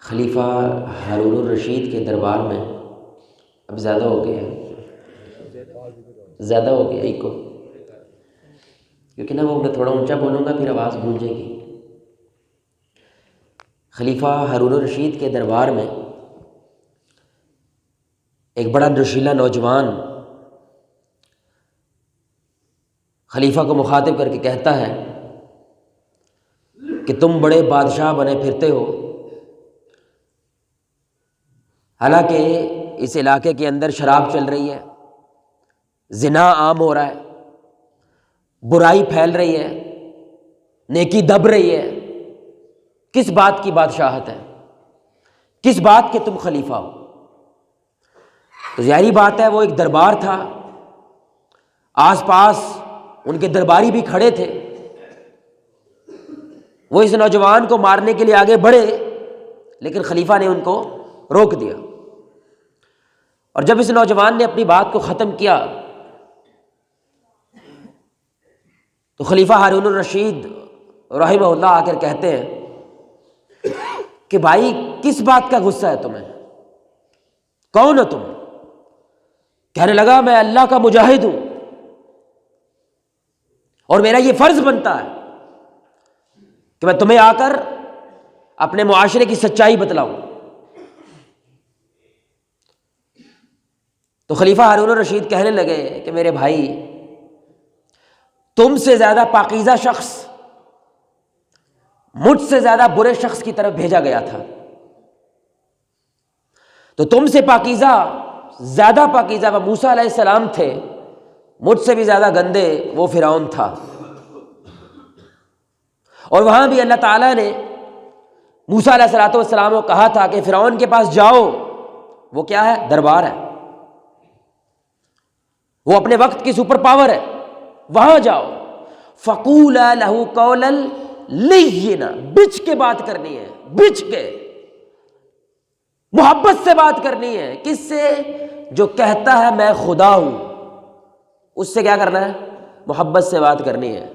خلیفہ ہارون الرشید کے دربار میں اب زیادہ ہو گیا ایک کو، کیونکہ نا وہ میں تھوڑا اونچا بولوں گا پھر آواز گونجے گی۔ خلیفہ ہارون الرشید کے دربار میں ایک بڑا نشیلا نوجوان خلیفہ کو مخاطب کر کے کہتا ہے کہ تم بڑے بادشاہ بنے پھرتے ہو، حالانکہ اس علاقے کے اندر شراب چل رہی ہے، زنا عام ہو رہا ہے، برائی پھیل رہی ہے، نیکی دب رہی ہے، کس بات کی بادشاہت ہے، کس بات کے تم خلیفہ ہو؟ تو ظاہری بات ہے وہ ایک دربار تھا، آس پاس ان کے درباری بھی کھڑے تھے، وہ اس نوجوان کو مارنے کے لیے آگے بڑھے لیکن خلیفہ نے ان کو روک دیا۔ اور جب اس نوجوان نے اپنی بات کو ختم کیا تو خلیفہ ہارون الرشید رحمہ اللہ آ کر کہتے ہیں کہ بھائی کس بات کا غصہ ہے تمہیں، کون ہو تم؟ کہنے لگا میں اللہ کا مجاہد ہوں اور میرا یہ فرض بنتا ہے کہ میں تمہیں آ کر اپنے معاشرے کی سچائی بتلاؤں۔ تو خلیفہ ہارون الرشید کہنے لگے کہ میرے بھائی تم سے زیادہ پاکیزہ شخص مجھ سے زیادہ برے شخص کی طرف بھیجا گیا تھا، تو تم سے پاکیزہ زیادہ پاکیزہ وہ موسیٰ علیہ السلام تھے، مجھ سے بھی زیادہ گندے وہ فرعون تھا۔ اور وہاں بھی اللہ تعالیٰ نے موسیٰ علیہ السلام کو کہا تھا کہ فرعون کے پاس جاؤ، وہ کیا ہے؟ دربار ہے، وہ اپنے وقت کی سپر پاور ہے، وہاں جاؤ۔ فَقُولَا لَهُ قَوْلًا لَيِّنًا، بچ کے بات کرنی ہے، بچ کے، محبت سے بات کرنی ہے۔ کس سے؟ جو کہتا ہے میں خدا ہوں، اس سے کیا کرنا ہے؟ محبت سے بات کرنی ہے،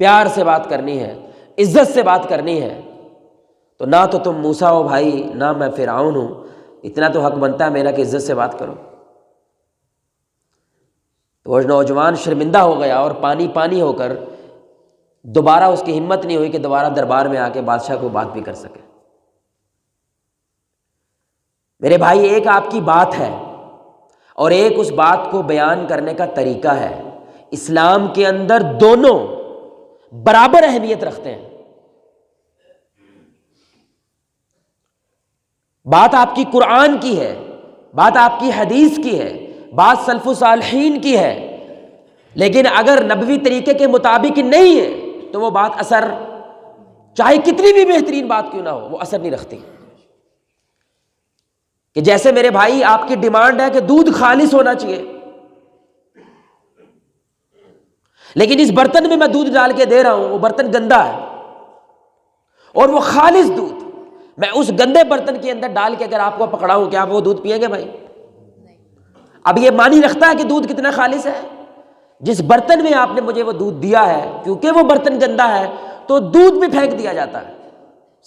پیار سے بات کرنی ہے، عزت سے بات کرنی ہے۔ تو نہ تو تم موسیٰ ہو بھائی، نہ میں فرعون ہوں، اتنا تو حق بنتا ہے میرا کہ عزت سے بات کرو۔ تو وہ نوجوان شرمندہ ہو گیا اور پانی پانی ہو کر دوبارہ اس کی ہمت نہیں ہوئی کہ دوبارہ دربار میں آ کے بادشاہ کو بات بھی کر سکے۔ میرے بھائی ایک آپ کی بات ہے اور ایک اس بات کو بیان کرنے کا طریقہ ہے۔ اسلام کے اندر دونوں برابر اہمیت رکھتے ہیں۔ بات آپ کی قرآن کی ہے، بات آپ کی حدیث کی ہے، بات سلف و صالحین کی ہے، لیکن اگر نبوی طریقے کے مطابق نہیں ہے تو وہ بات اثر، چاہے کتنی بھی بہترین بات کیوں نہ ہو، وہ اثر نہیں رکھتی۔ کہ جیسے میرے بھائی آپ کی ڈیمانڈ ہے کہ دودھ خالص ہونا چاہیے، لیکن اس برتن میں دودھ ڈال کے دے رہا ہوں، وہ برتن گندا ہے، اور وہ خالص دودھ میں اس گندے برتن کے اندر ڈال کے اگر آپ کو پکڑاؤں، کیا آپ وہ دودھ پییں گے بھائی؟ اب یہ معنی رکھتا ہے کہ دودھ کتنا خالص ہے؟ جس برتن میں آپ نے مجھے وہ دودھ دیا ہے، کیونکہ وہ برتن گندا ہے تو دودھ بھی پھینک دیا جاتا ہے،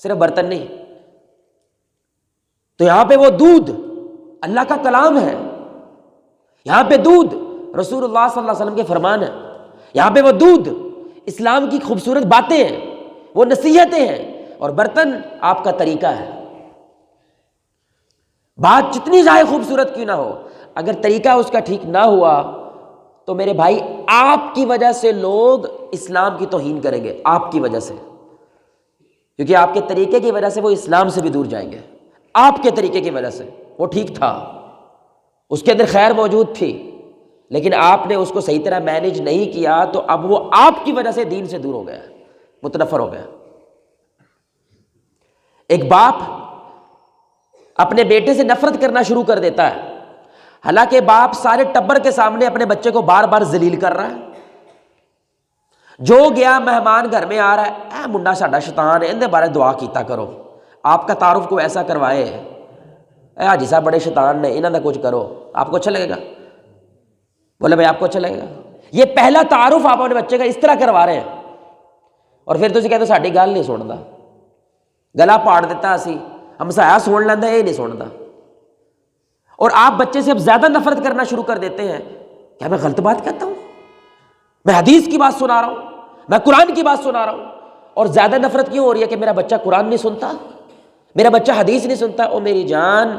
صرف برتن نہیں۔ تو یہاں پہ وہ دودھ اللہ کا کلام ہے، یہاں پہ دودھ رسول اللہ صلی اللہ علیہ وسلم کے فرمان ہے، یہاں پہ وہ دودھ اسلام کی خوبصورت باتیں ہیں، وہ نصیحتیں ہیں، اور برتن آپ کا طریقہ ہے۔ بات جتنی چاہے خوبصورت کیوں نہ ہو، اگر طریقہ اس کا ٹھیک نہ ہوا تو میرے بھائی آپ کی وجہ سے لوگ اسلام کی توہین کریں گے، آپ کی وجہ سے، کیونکہ آپ کے طریقے کی وجہ سے وہ اسلام سے بھی دور جائیں گے۔ آپ کے طریقے کی وجہ سے وہ ٹھیک تھا، اس کے اندر خیر موجود تھی، لیکن آپ نے اس کو صحیح طرح مینیج نہیں کیا تو اب وہ آپ کی وجہ سے دین سے دور ہو گیا، متنفر ہو گیا۔ ایک باپ اپنے بیٹے سے نفرت کرنا شروع کر دیتا ہے، حالانکہ باپ سارے ٹبر کے سامنے اپنے بچے کو بار بار ذلیل کر رہا ہے۔ جو گیا مہمان گھر میں آ رہا ہے، اے منڈا ساڈا شیطان ہے، اندے بارے دعا کیتا کرو، آپ کا تعارف کو ایسا کروائے، اے حاجی صاحب بڑے شیطان نے، انہاں دا کچھ کرو، آپ کو اچھا لگے گا؟ بولے بھائی آپ کو اچھا لگے گا؟ یہ پہلا تعارف آپ اپنے بچے کا اس طرح کروا رہے ہیں، اور پھر تسی کہتے ہو ساڈی گل نہیں سندا، گلا پاڑ دیتا اسی، ہمسایا سن لینا یہ نہیں سنتا، اور آپ بچے سے اب زیادہ نفرت کرنا شروع کر دیتے ہیں. کیا میں غلط بات کہتا ہوں؟ میں حدیث کی بات سنا رہا ہوں، میں قرآن کی بات سنا رہا ہوں، اور زیادہ نفرت کیوں ہو رہی ہے کہ میرا بچہ قرآن نہیں سنتا، میرا بچہ حدیث نہیں سنتا. او میری جان،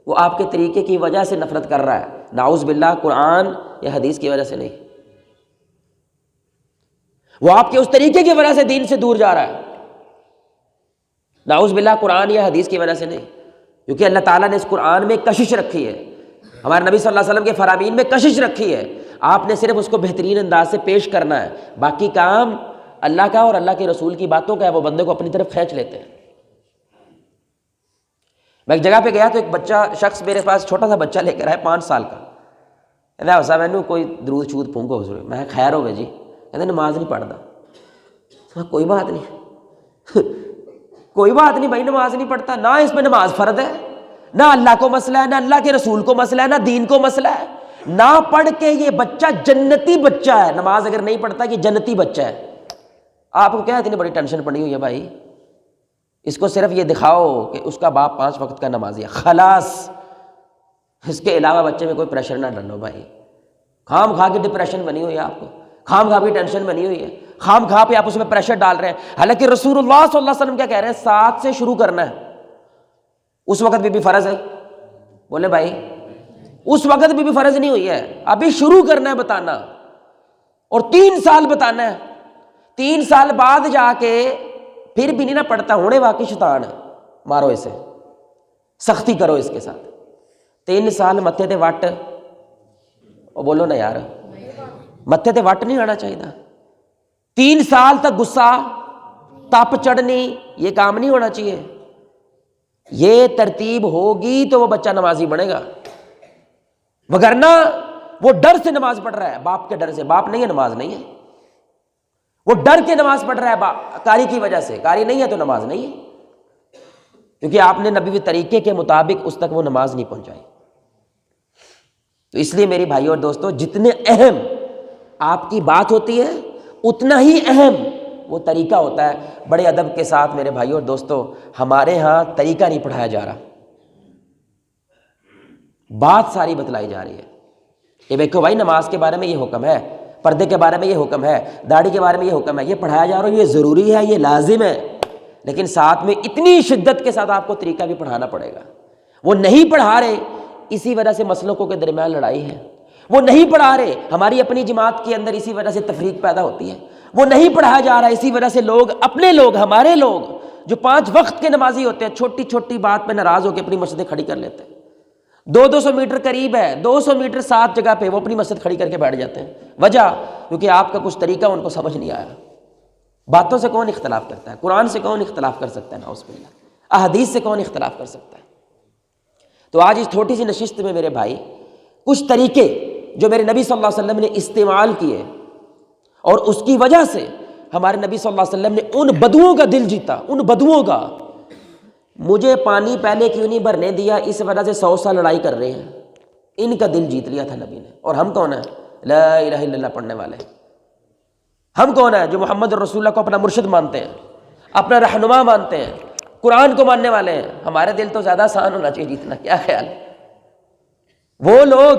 وہ آپ کے طریقے کی وجہ سے نفرت کر رہا ہے، نعوذ باللہ قرآن یا حدیث کی وجہ سے نہیں. وہ آپ کے اس طریقے کی وجہ سے دین سے دور جا رہا ہے، نعوذ باللہ قرآن یا حدیث کی وجہ سے نہیں. کیونکہ اللہ تعالیٰ نے اس قرآن میں کشش رکھی ہے، ہمارے نبی صلی اللہ علیہ وسلم کے فرامین میں کشش رکھی ہے. آپ نے صرف اس کو بہترین انداز سے پیش کرنا ہے، باقی کام اللہ کا اور اللہ کے رسول کی باتوں کا ہے، وہ بندے کو اپنی طرف کھینچ لیتے ہیں. میں ایک جگہ پہ گیا تو ایک بچہ شخص میرے پاس چھوٹا سا بچہ لے کر آیا 5 سال کا. کہتا ہے صاحب میں کوئی درود شود پھونکو حضور. میں خیر ہو گئے جی. کہتے نماز نہیں پڑھتا. کوئی بات نہیں کوئی بات نہیں بھائی، نماز نہیں پڑھتا، نہ اس میں نماز فرض ہے، نہ اللہ کو مسئلہ ہے، نہ اللہ کے رسول کو مسئلہ ہے، نہ دین کو مسئلہ ہے. نہ پڑھ کے یہ بچہ جنتی بچہ ہے. نماز اگر نہیں پڑھتا یہ جنتی بچہ ہے. آپ کو کیا اتنی بڑی ٹینشن پڑی ہوئی ہے بھائی؟ اس کو صرف یہ دکھاؤ کہ اس کا باپ 5 وقت کا نمازی ہے، خلاص. اس کے علاوہ بچے میں کوئی پریشر نہ ڈالو بھائی. خام خواہ کی ڈپریشن بنی ہوئی ہے آپ کو، خام خواہ کی ٹینشن بنی ہوئی ہے، خام خواہ پہ آپ اس میں پریشر ڈال رہے ہیں. حالانکہ رسول اللہ صلی اللہ علیہ وسلم کیا کہہ رہے ہیں؟ 7 سے شروع کرنا ہے. اس وقت بھی فرض ہے؟ بولے بھائی اس وقت بھی فرض نہیں ہوئی ہے، ابھی شروع کرنا ہے بتانا، اور 3 سال بتانا ہے. 3 سال بعد جا کے پھر بھی نہیں نہ پڑھتا، ہونے واقعی شیطان ہے، مارو اسے، سختی کرو اس کے ساتھ. 3 سال متھے تے وٹ، اور بولو نا یار، متھے تے وٹ نہیں آنا چاہیے. 3 سال تک غصہ تپ چڑھنی یہ کام نہیں ہونا چاہیے. یہ ترتیب ہوگی تو وہ بچہ نمازی بنے گا، وگرنہ وہ ڈر سے نماز پڑھ رہا ہے، باپ کے ڈر سے. باپ نہیں ہے نماز نہیں ہے، وہ ڈر کے نماز پڑھ رہا ہے قاری کی وجہ سے. قاری نہیں ہے تو نماز نہیں ہے، کیونکہ آپ نے نبوی طریقے کے مطابق اس تک وہ نماز نہیں پہنچائی. تو اس لیے میری بھائی اور دوستو، جتنے اہم آپ کی بات ہوتی ہے اتنا ہی اہم وہ طریقہ ہوتا ہے. بڑے ادب کے ساتھ میرے بھائی اور دوستو، ہمارے ہاں طریقہ نہیں پڑھایا جا رہا، بات ساری بتلائی جا رہی ہے. یہ دیکھو بھائی، نماز کے بارے میں یہ حکم ہے، پردے کے بارے میں یہ حکم ہے، داڑھی کے بارے میں یہ حکم ہے، یہ پڑھایا جا رہا ہے، یہ ضروری ہے، یہ لازم ہے. لیکن ساتھ میں اتنی شدت کے ساتھ آپ کو طریقہ بھی پڑھانا پڑے گا. وہ نہیں پڑھا رہے، اسی وجہ سے مسلکوں کے درمیان لڑائی ہے. وہ نہیں پڑھا رہے، ہماری اپنی جماعت کے اندر اسی وجہ سے تفریق پیدا ہوتی ہے. وہ نہیں پڑھایا جا رہا، اسی وجہ سے لوگ، اپنے لوگ، ہمارے لوگ جو 5 وقت کے نمازی ہوتے ہیں، چھوٹی چھوٹی بات پہ ناراض ہو کے اپنی مسجدیں کھڑی کر لیتے ہیں. 200 میٹر قریب ہے، 200 میٹر 7 جگہ پہ وہ اپنی مسجد کھڑی کر کے بیٹھ جاتے ہیں. وجہ کیونکہ آپ کا کچھ طریقہ ان کو سمجھ نہیں آیا. باتوں سے کون اختلاف کرتا ہے؟ قرآن سے کون اختلاف کر سکتا ہے؟ نعوذ باللہ. احادیث سے کون اختلاف کر سکتا ہے؟ تو آج اس چھوٹی سی نشست میں میرے بھائی کچھ طریقے جو میرے نبی صلی اللہ علیہ وسلم نے استعمال کیے، اور اس کی وجہ سے ہمارے نبی صلی اللہ علیہ وسلم نے ان بدوؤں کا دل جیتا. ان بدوؤں کا، مجھے پانی پہلے کیوں نہیں بھرنے دیا، اس وجہ سے 100 سال لڑائی کر رہے ہیں، ان کا دل جیت لیا تھا نبی نے. اور ہم کون ہیں؟ لا الہ الا اللہ پڑھنے والے. ہم کون ہیں جو محمد رسول اللہ کو اپنا مرشد مانتے ہیں، اپنا رہنما مانتے ہیں، قرآن کو ماننے والے ہیں؟ ہمارے دل تو زیادہ آسان ہونا چاہیے جیتنا. کیا خیال ہے؟ وہ لوگ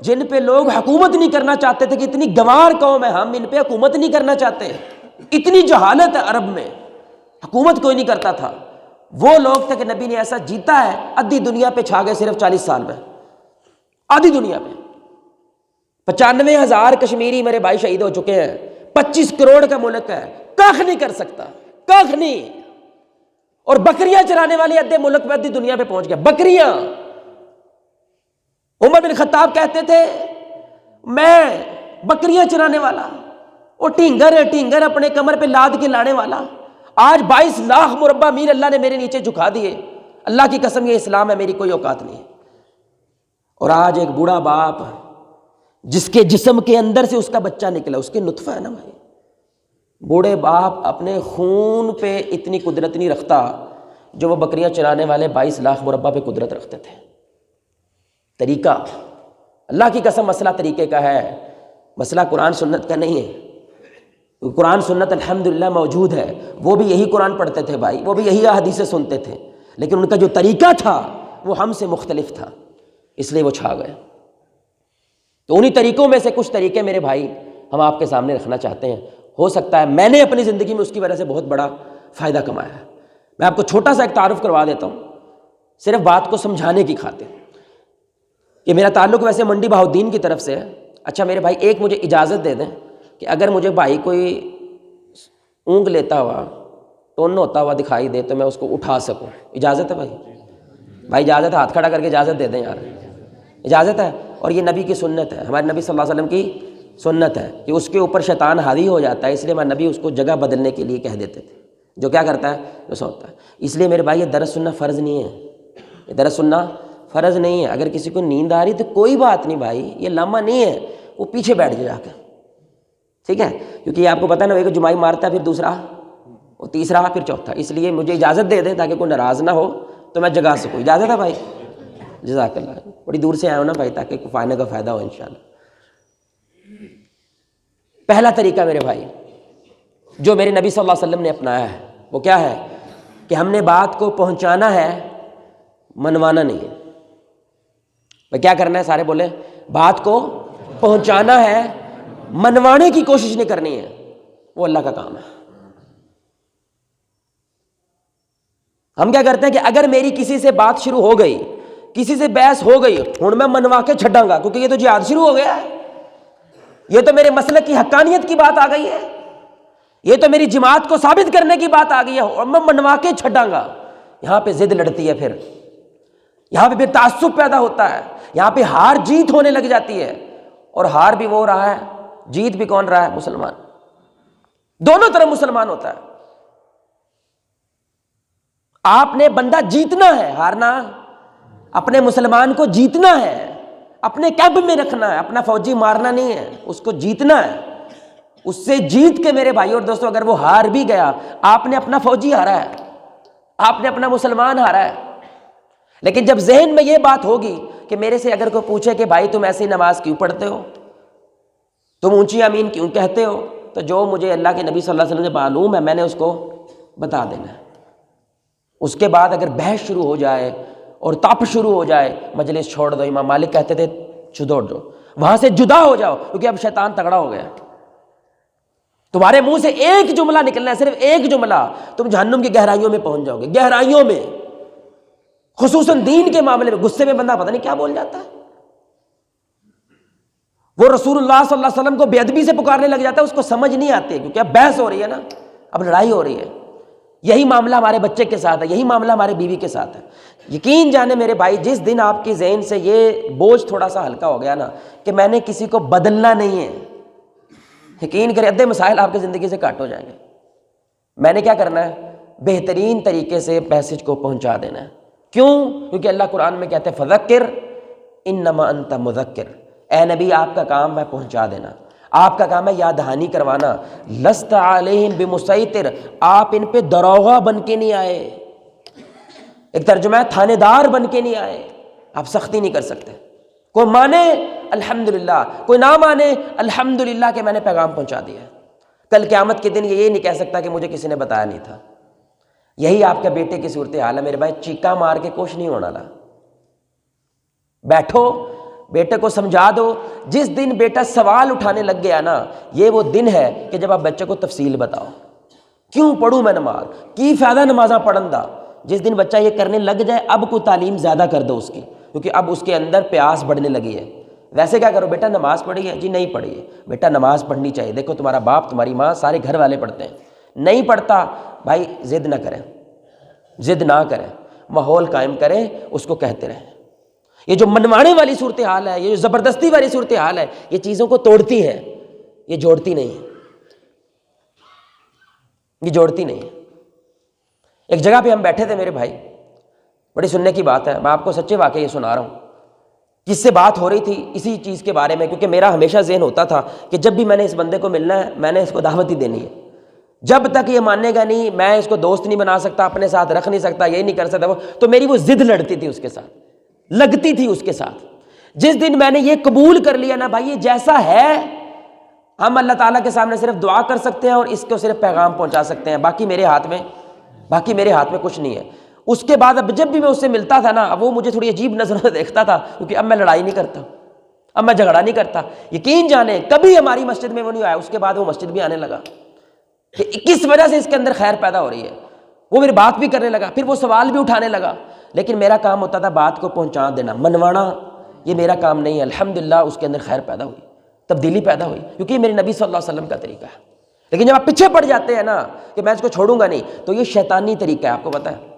جن پہ لوگ حکومت نہیں کرنا چاہتے تھے کہ اتنی گوار قوم ہے، ہم ان پہ حکومت نہیں کرنا چاہتے، اتنی جہالت ہے عرب میں، حکومت کوئی نہیں کرتا تھا. وہ لوگ تھے کہ نبی نے ایسا جیتا ہے، آدھی دنیا پہ چھا گئے صرف 40 سال میں. آدھی دنیا پہ 95,000 کشمیری میرے بھائی شہید ہو چکے ہیں. 25 کروڑ کا ملک ہے، کاخ نہیں کر سکتا، کاخ نہیں. اور بکریاں چرانے والے ادھے ملک میں، ادھی دنیا پہ پہنچ گیا. بکریاں. عمر بن خطاب کہتے تھے میں بکریاں چرانے والا، اور ٹینگر اپنے کمر پہ لاد کے لانے والا. آج 22 لاکھ مربع میل اللہ نے میرے نیچے جھکا دیے. اللہ کی قسم یہ اسلام ہے، میری کوئی اوقات نہیں. اور آج ایک بوڑھا باپ جس کے جسم کے اندر سے اس کا بچہ نکلا، اس کے نطفہ ہے نا بھائی، بوڑھے باپ اپنے خون پہ اتنی قدرت نہیں رکھتا جو وہ بکریاں چرانے والے 22 لاکھ مربع پہ قدرت رکھتے تھے. طریقہ، اللہ کی قسم مسئلہ طریقے کا ہے، مسئلہ قرآن سنت کا نہیں ہے. قرآن سنت الحمدللہ موجود ہے، وہ بھی یہی قرآن پڑھتے تھے بھائی، وہ بھی یہی احادیث سنتے تھے. لیکن ان کا جو طریقہ تھا وہ ہم سے مختلف تھا، اس لیے وہ چھا گئے۔ تو انہی طریقوں میں سے کچھ طریقے میرے بھائی ہم آپ کے سامنے رکھنا چاہتے ہیں۔ ہو سکتا ہے میں نے اپنی زندگی میں اس کی وجہ سے بہت بڑا فائدہ کمایا ہے۔ میں آپ کو چھوٹا سا ایک تعارف کروا دیتا ہوں، صرف بات کو سمجھانے کی خاطر۔ یہ میرا تعلق ویسے منڈی بہاؤالدین کی طرف سے ہے۔ اچھا میرے بھائی ایک مجھے اجازت دے دیں کہ اگر مجھے بھائی کوئی اونگ لیتا ہوا، ٹون ہوتا ہوا دکھائی دے تو میں اس کو اٹھا سکوں، اجازت ہے بھائی؟ بھائی اجازت ہے؟ ہاتھ کھڑا کر کے اجازت دے دیں یار، اجازت ہے؟ اور یہ نبی کی سنت ہے، ہمارے نبی صلی اللہ علیہ وسلم کی سنت ہے کہ اس کے اوپر شیطان حاوی ہو جاتا ہے، اس لیے ہمارے نبی اس کو جگہ بدلنے کے لیے کہہ دیتے تھے۔ جو کیا کرتا ہے؟ جو سوتا ہے۔ اس لیے میرے بھائی یہ درس سننا فرض نہیں ہے، یہ درس سننا فرض نہیں ہے۔ اگر کسی کو نیند آ رہی تو کوئی بات نہیں بھائی، یہ لمحہ نہیں ہے، وہ پیچھے بیٹھ جا کے، ٹھیک ہے؟ کیونکہ یہ آپ کو پتہ ہے نا، ایک جمائی مارتا ہے، پھر دوسرا، وہ تیسرا، پھر چوتھا۔ اس لیے مجھے اجازت دے دیں تاکہ کوئی ناراض نہ ہو تو میں جگا سکوں۔ اجازت ہے بھائی؟ جزاک اللہ، بڑی دور سے آیا ہوں نا بھائی تاکہ فائدے کا فائدہ ہو انشاءاللہ۔ پہلا طریقہ میرے بھائی جو میرے نبی صلی اللہ علیہ وسلم نے اپنایا ہے وہ کیا ہے کہ ہم نے بات کو پہنچانا ہے، منوانا نہیں ہے۔ بھائی کیا کرنا ہے؟ سارے بولیں، بات کو پہنچانا ہے، منوانے کی کوشش نہیں کرنی ہے، وہ اللہ کا کام ہے۔ ہم کیا کرتے ہیں کہ اگر میری کسی سے بات شروع ہو گئی، کسی سے بحث ہو گئی، ہوں میں منوا کے چھڈاں گا کیونکہ یہ تو جہاد شروع ہو گیا ہے، یہ تو میرے مسلک کی حقانیت کی بات آ گئی ہے، یہ تو میری جماعت کو ثابت کرنے کی بات آ گئی ہے، اور میں منوا کے چھڈاں گا۔ یہاں پہ ضد لڑتی ہے، پھر یہاں پہ تعصب پیدا ہوتا ہے، یہاں پہ ہار جیت ہونے لگ جاتی ہے، اور ہار بھی وہ رہا ہے، جیت بھی کون رہا ہے؟ مسلمان، دونوں طرف مسلمان ہوتا ہے۔ آپ نے بندہ جیتنا ہے، ہارنا، اپنے مسلمان کو جیتنا ہے، اپنے کیمپ میں رکھنا ہے، اپنا فوجی مارنا نہیں ہے، اس کو جیتنا ہے۔ اس سے جیت کے میرے بھائی اور دوستو اگر وہ ہار بھی گیا، آپ نے اپنا فوجی ہارا ہے، آپ نے اپنا مسلمان ہارا ہے۔ لیکن جب ذہن میں یہ بات ہوگی کہ میرے سے اگر کوئی پوچھے کہ بھائی تم ایسی نماز کیوں پڑھتے ہو، تم اونچی آمین کیوں کہتے ہو، تو جو مجھے اللہ کے نبی صلی اللہ علیہ وسلم سے معلوم ہے میں نے اس کو بتا دینا ہے۔ اس کے بعد اگر بحث شروع ہو جائے اور تپ شروع ہو جائے، مجلس چھوڑ دو۔ امام مالک کہتے تھے چھوڑ دو، وہاں سے جدا ہو جاؤ، کیونکہ اب شیطان تگڑا ہو گیا۔ تمہارے منہ سے ایک جملہ نکلنا ہے، صرف ایک جملہ، تم جہنم کی گہرائیوں میں پہنچ جاؤ گے، گہرائیوں میں، خصوصاً دین کے معاملے میں۔ غصے میں بندہ پتہ نہیں کیا بول جاتا ہے، وہ رسول اللہ صلی اللہ علیہ وسلم کو بے ادبی سے پکارنے لگ جاتا ہے، اس کو سمجھ نہیں آتی کیونکہ اب بحث ہو رہی ہے نا، اب لڑائی ہو رہی ہے۔ یہی معاملہ ہمارے بچے کے ساتھ ہے، یہی معاملہ ہمارے بیوی کے ساتھ ہے۔ یقین جانے میرے بھائی، جس دن آپ کی ذہن سے یہ بوجھ تھوڑا سا ہلکا ہو گیا نا کہ میں نے کسی کو بدلنا نہیں ہے، یقین کریں ادھے مسائل آپ کی زندگی سے کٹ ہو جائیں گے۔ میں نے کیا کرنا ہے؟ بہترین طریقے سے میسج کو پہنچا دینا ہے۔ کیوں؟ کیونکہ اللہ قرآن میں کہتے ہیں فذکر انما انت مذکر، اے نبی آپ کا کام ہے پہنچا دینا، آپ کا کام ہے یاد دہانی کروانا۔ لست علیہم بمسیطر، آپ ان پہ دروغہ بن کے نہیں آئے، ایک ترجمہ ہے تھانے دار بن کے نہیں آئے، آپ سختی نہیں کر سکتے۔ کوئی مانے الحمدللہ، کوئی نہ مانے الحمدللہ کہ میں نے پیغام پہنچا دیا ہے۔ کل قیامت کے دن یہ نہیں کہہ سکتا کہ مجھے کسی نے بتایا نہیں تھا۔ یہی آپ کے بیٹے کی صورتحال ہے میرے بھائی، چیکا مار کے کچھ نہیں ہونا لا، بیٹھو بیٹے کو سمجھا دو۔ جس دن بیٹا سوال اٹھانے لگ گیا نا، یہ وہ دن ہے کہ جب آپ بچے کو تفصیل بتاؤ، کیوں پڑھوں میں نماز، کی فائدہ نمازاں پڑھن دا۔ جس دن بچہ یہ کرنے لگ جائے، اب کوئی تعلیم زیادہ کر دو اس کی، کیونکہ اب اس کے اندر پیاس بڑھنے لگی ہے۔ ویسے کیا کرو، بیٹا نماز پڑھی ہے؟ جی نہیں پڑھی ہے۔ بیٹا نماز پڑھنی چاہیے، دیکھو تمہارا باپ تمہاری ماں سارے گھر والے پڑھتے ہیں، نہیں پڑھتا، بھائی ضد نہ کریں، ضد نہ کریں، ماحول قائم کریں، اس کو کہتے رہیں۔ یہ جو منوانے والی صورتحال ہے، یہ جو زبردستی والی صورتحال ہے، یہ چیزوں کو توڑتی ہے، یہ جوڑتی نہیں ہے، یہ جوڑتی نہیں ہے۔ ایک جگہ پہ ہم بیٹھے تھے میرے بھائی، بڑی سننے کی بات ہے، میں آپ کو سچے واقعے یہ سنا رہا ہوں، جس سے بات ہو رہی تھی اسی چیز کے بارے میں، کیونکہ میرا ہمیشہ ذہن ہوتا تھا کہ جب بھی میں نے اس بندے کو ملنا ہے میں نے اس کو دعوت ہی دینی ہے، جب تک یہ ماننے گا نہیں میں اس کو دوست نہیں بنا سکتا، اپنے ساتھ رکھ نہیں سکتا، یہ نہیں کر سکتا وہ، تو میری وہ ضد لڑتی تھی اس کے ساتھ، لگتی تھی اس کے ساتھ۔ جس دن میں نے یہ قبول کر لیا نا بھائی یہ جیسا ہے، ہم اللہ تعالیٰ کے سامنے صرف دعا کر سکتے ہیں اور اس کو صرف پیغام پہنچا سکتے ہیں، باقی میرے ہاتھ میں کچھ نہیں ہے۔ اس کے بعد اب جب بھی میں اس سے ملتا تھا نا، اب وہ مجھے تھوڑی عجیب نظروں سے دیکھتا تھا، کیونکہ اب میں لڑائی نہیں کرتا، اب میں جھگڑا نہیں کرتا۔ یقین جانے کبھی ہماری مسجد میں وہ نہیں آیا، اس کے بعد وہ مسجد بھی آنے لگا کہ کس وجہ سے اس کے اندر خیر پیدا ہو رہی ہے، وہ میری بات بھی کرنے لگا، پھر وہ سوال بھی اٹھانے لگا، لیکن میرا کام ہوتا تھا بات کو پہنچا دینا، منوانا، یہ میرا کام نہیں ہے۔ الحمدللہ اس کے اندر خیر پیدا ہوئی، تبدیلی پیدا ہوئی، کیونکہ یہ میرے نبی صلی اللہ علیہ وسلم کا طریقہ ہے۔ لیکن جب آپ پیچھے پڑ جاتے ہیں نا کہ میں اس کو چھوڑوں گا نہیں، تو یہ شیطانی طریقہ ہے، آپ کو پتہ ہے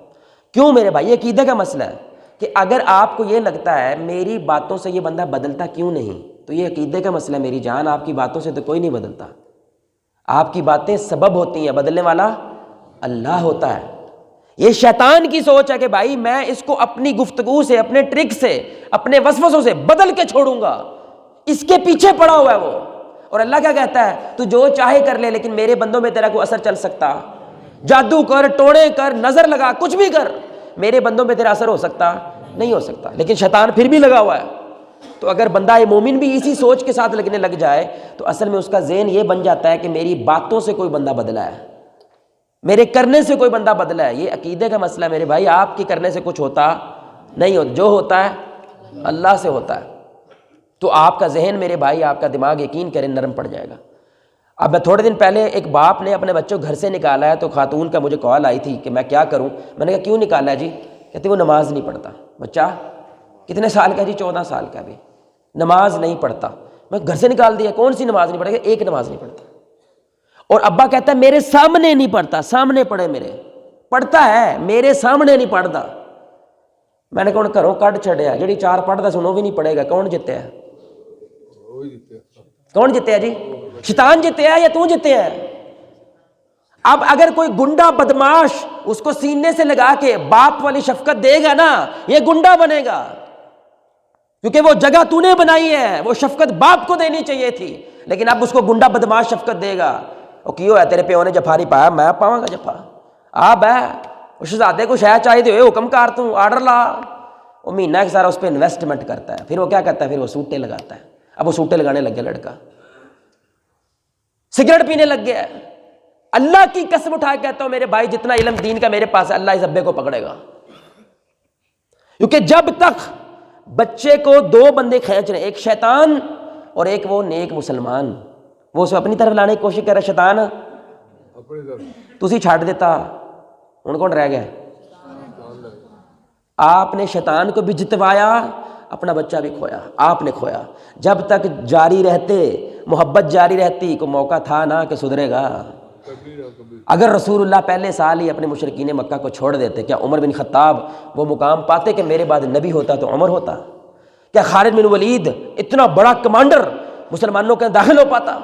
کیوں میرے بھائی؟ یہ عقیدے کا مسئلہ ہے کہ اگر آپ کو یہ لگتا ہے میری باتوں سے یہ بندہ بدلتا کیوں نہیں، تو یہ عقیدے کا مسئلہ ہے میری جان، آپ کی باتوں سے تو کوئی نہیں بدلتا، آپ کی باتیں سبب ہوتی ہیں، بدلنے والا اللہ ہوتا ہے۔ یہ شیطان کی سوچ ہے کہ بھائی میں اس کو اپنی گفتگو سے، اپنے ٹرک سے، اپنے وسوسوں سے بدل کے چھوڑوں گا، اس کے پیچھے پڑا ہوا ہے وہ۔ اور اللہ کیا کہتا ہے؟ تو جو چاہے کر لے، لیکن میرے بندوں میں تیرا کوئی اثر چل سکتا؟ جادو کر، ٹوڑے کر، نظر لگا، کچھ بھی کر، میرے بندوں پہ تیرا اثر ہو سکتا نہیں ہو سکتا۔ لیکن شیطان پھر بھی لگا ہوا ہے۔ تو اگر بندہ مومن بھی اسی سوچ کے ساتھ لگنے لگ جائے تو اصل میں اس کا ذہن یہ بن جاتا ہے کہ میری باتوں سے کوئی بندہ بدلا ہے، میرے کرنے سے کوئی بندہ بدلا ہے۔ یہ عقیدے کا مسئلہ ہے میرے بھائی، آپ کے کرنے سے کچھ ہوتا نہیں ہوتا، جو ہوتا ہے اللہ سے ہوتا ہے۔ تو آپ کا ذہن میرے بھائی، آپ کا دماغ یقین کریں نرم پڑ جائے گا۔ اب میں تھوڑے دن پہلے ایک باپ نے اپنے بچوں کو گھر سے نکالا ہے، تو خاتون کا مجھے کال آئی تھی کہ میں کیا کروں؟ میں نے کہا کیوں نکالا ہے جی؟ کہتی وہ نماز نہیں پڑھتا۔ بچہ کتنے سال کا؟ جی 14 سال کا بھی، نماز نہیں پڑھتا۔ میں گھر سے نکال دیا، کون سی نماز نہیں پڑھے گا؟ ایک نماز نہیں پڑھتا۔ اور ابا کہتا ہے میرے سامنے نہیں پڑھتا، سامنے پڑھے میرے، پڑھتا ہے میرے سامنے نہیں پڑھتا۔ میں نے کہا گھروں کڈ چھڑیا، جڑی 4 پڑھتا سن وہ بھی نہیں پڑھے گا، کون جتیا ہے؟ کون جتیا جی؟ شیطان جتیا ہے یا تو جتیا ہے؟ اب اگر کوئی گنڈا بدماش اس کو سینے سے لگا کے باپ والی شفقت دے گا نا، یہ گنڈا بنے گا، کیونکہ وہ جگہ تو نے بنائی ہے، وہ شفقت باپ کو دینی چاہیے تھی، لیکن اب اس کو گنڈا بدماش شفقت دے گا۔ وہ کیوں ہے تیرے پیو نے جفا نہیں پایا، میں پاواں گا جفا؟ آپ ہے اس شہزادے کو شاید چاہیے ہوئے حکم کار تو آرڈر لا، وہ مہینہ ایک سارا اس پہ انویسٹمنٹ کرتا ہے، پھر وہ کیا کرتا ہے؟ پھر وہ سوٹے لگاتا ہے۔ اب وہ سوٹے لگانے لگ گیا لڑکا، سگریٹ پینے لگ گیا ہے۔ اللہ کی قسم اٹھا کے کہتا ہوں میرے بھائی، جتنا علم دین کا میرے پاس ہے، اللہ اس ابے کو پکڑے گا، کیونکہ جب تک بچے کو 2 بندے کھینچ رہے ہیں، ایک شیطان اور ایک وہ نیک مسلمان، وہ اسے اپنی طرف لانے کی کوشش کر رہا ہے، شیطان تسی چھاڑ دیتا، ان کون رہ گیا؟ آپ نے شیطان کو بھی جتوایا، اپنا بچہ بھی کھویا، آپ نے کھویا۔ جب تک جاری رہتے، محبت جاری رہتی، کو موقع تھا نا کہ سدھرے گا۔ اگر رسول اللہ پہلے سال ہی اپنے مشرکین مکہ کو چھوڑ دیتے، کیا عمر بن خطاب وہ مقام پاتے کہ میرے بعد نبی ہوتا تو عمر ہوتا؟ کیا خالد بن ولید اتنا بڑا کمانڈر مسلمانوں کے داخل ہو پاتا؟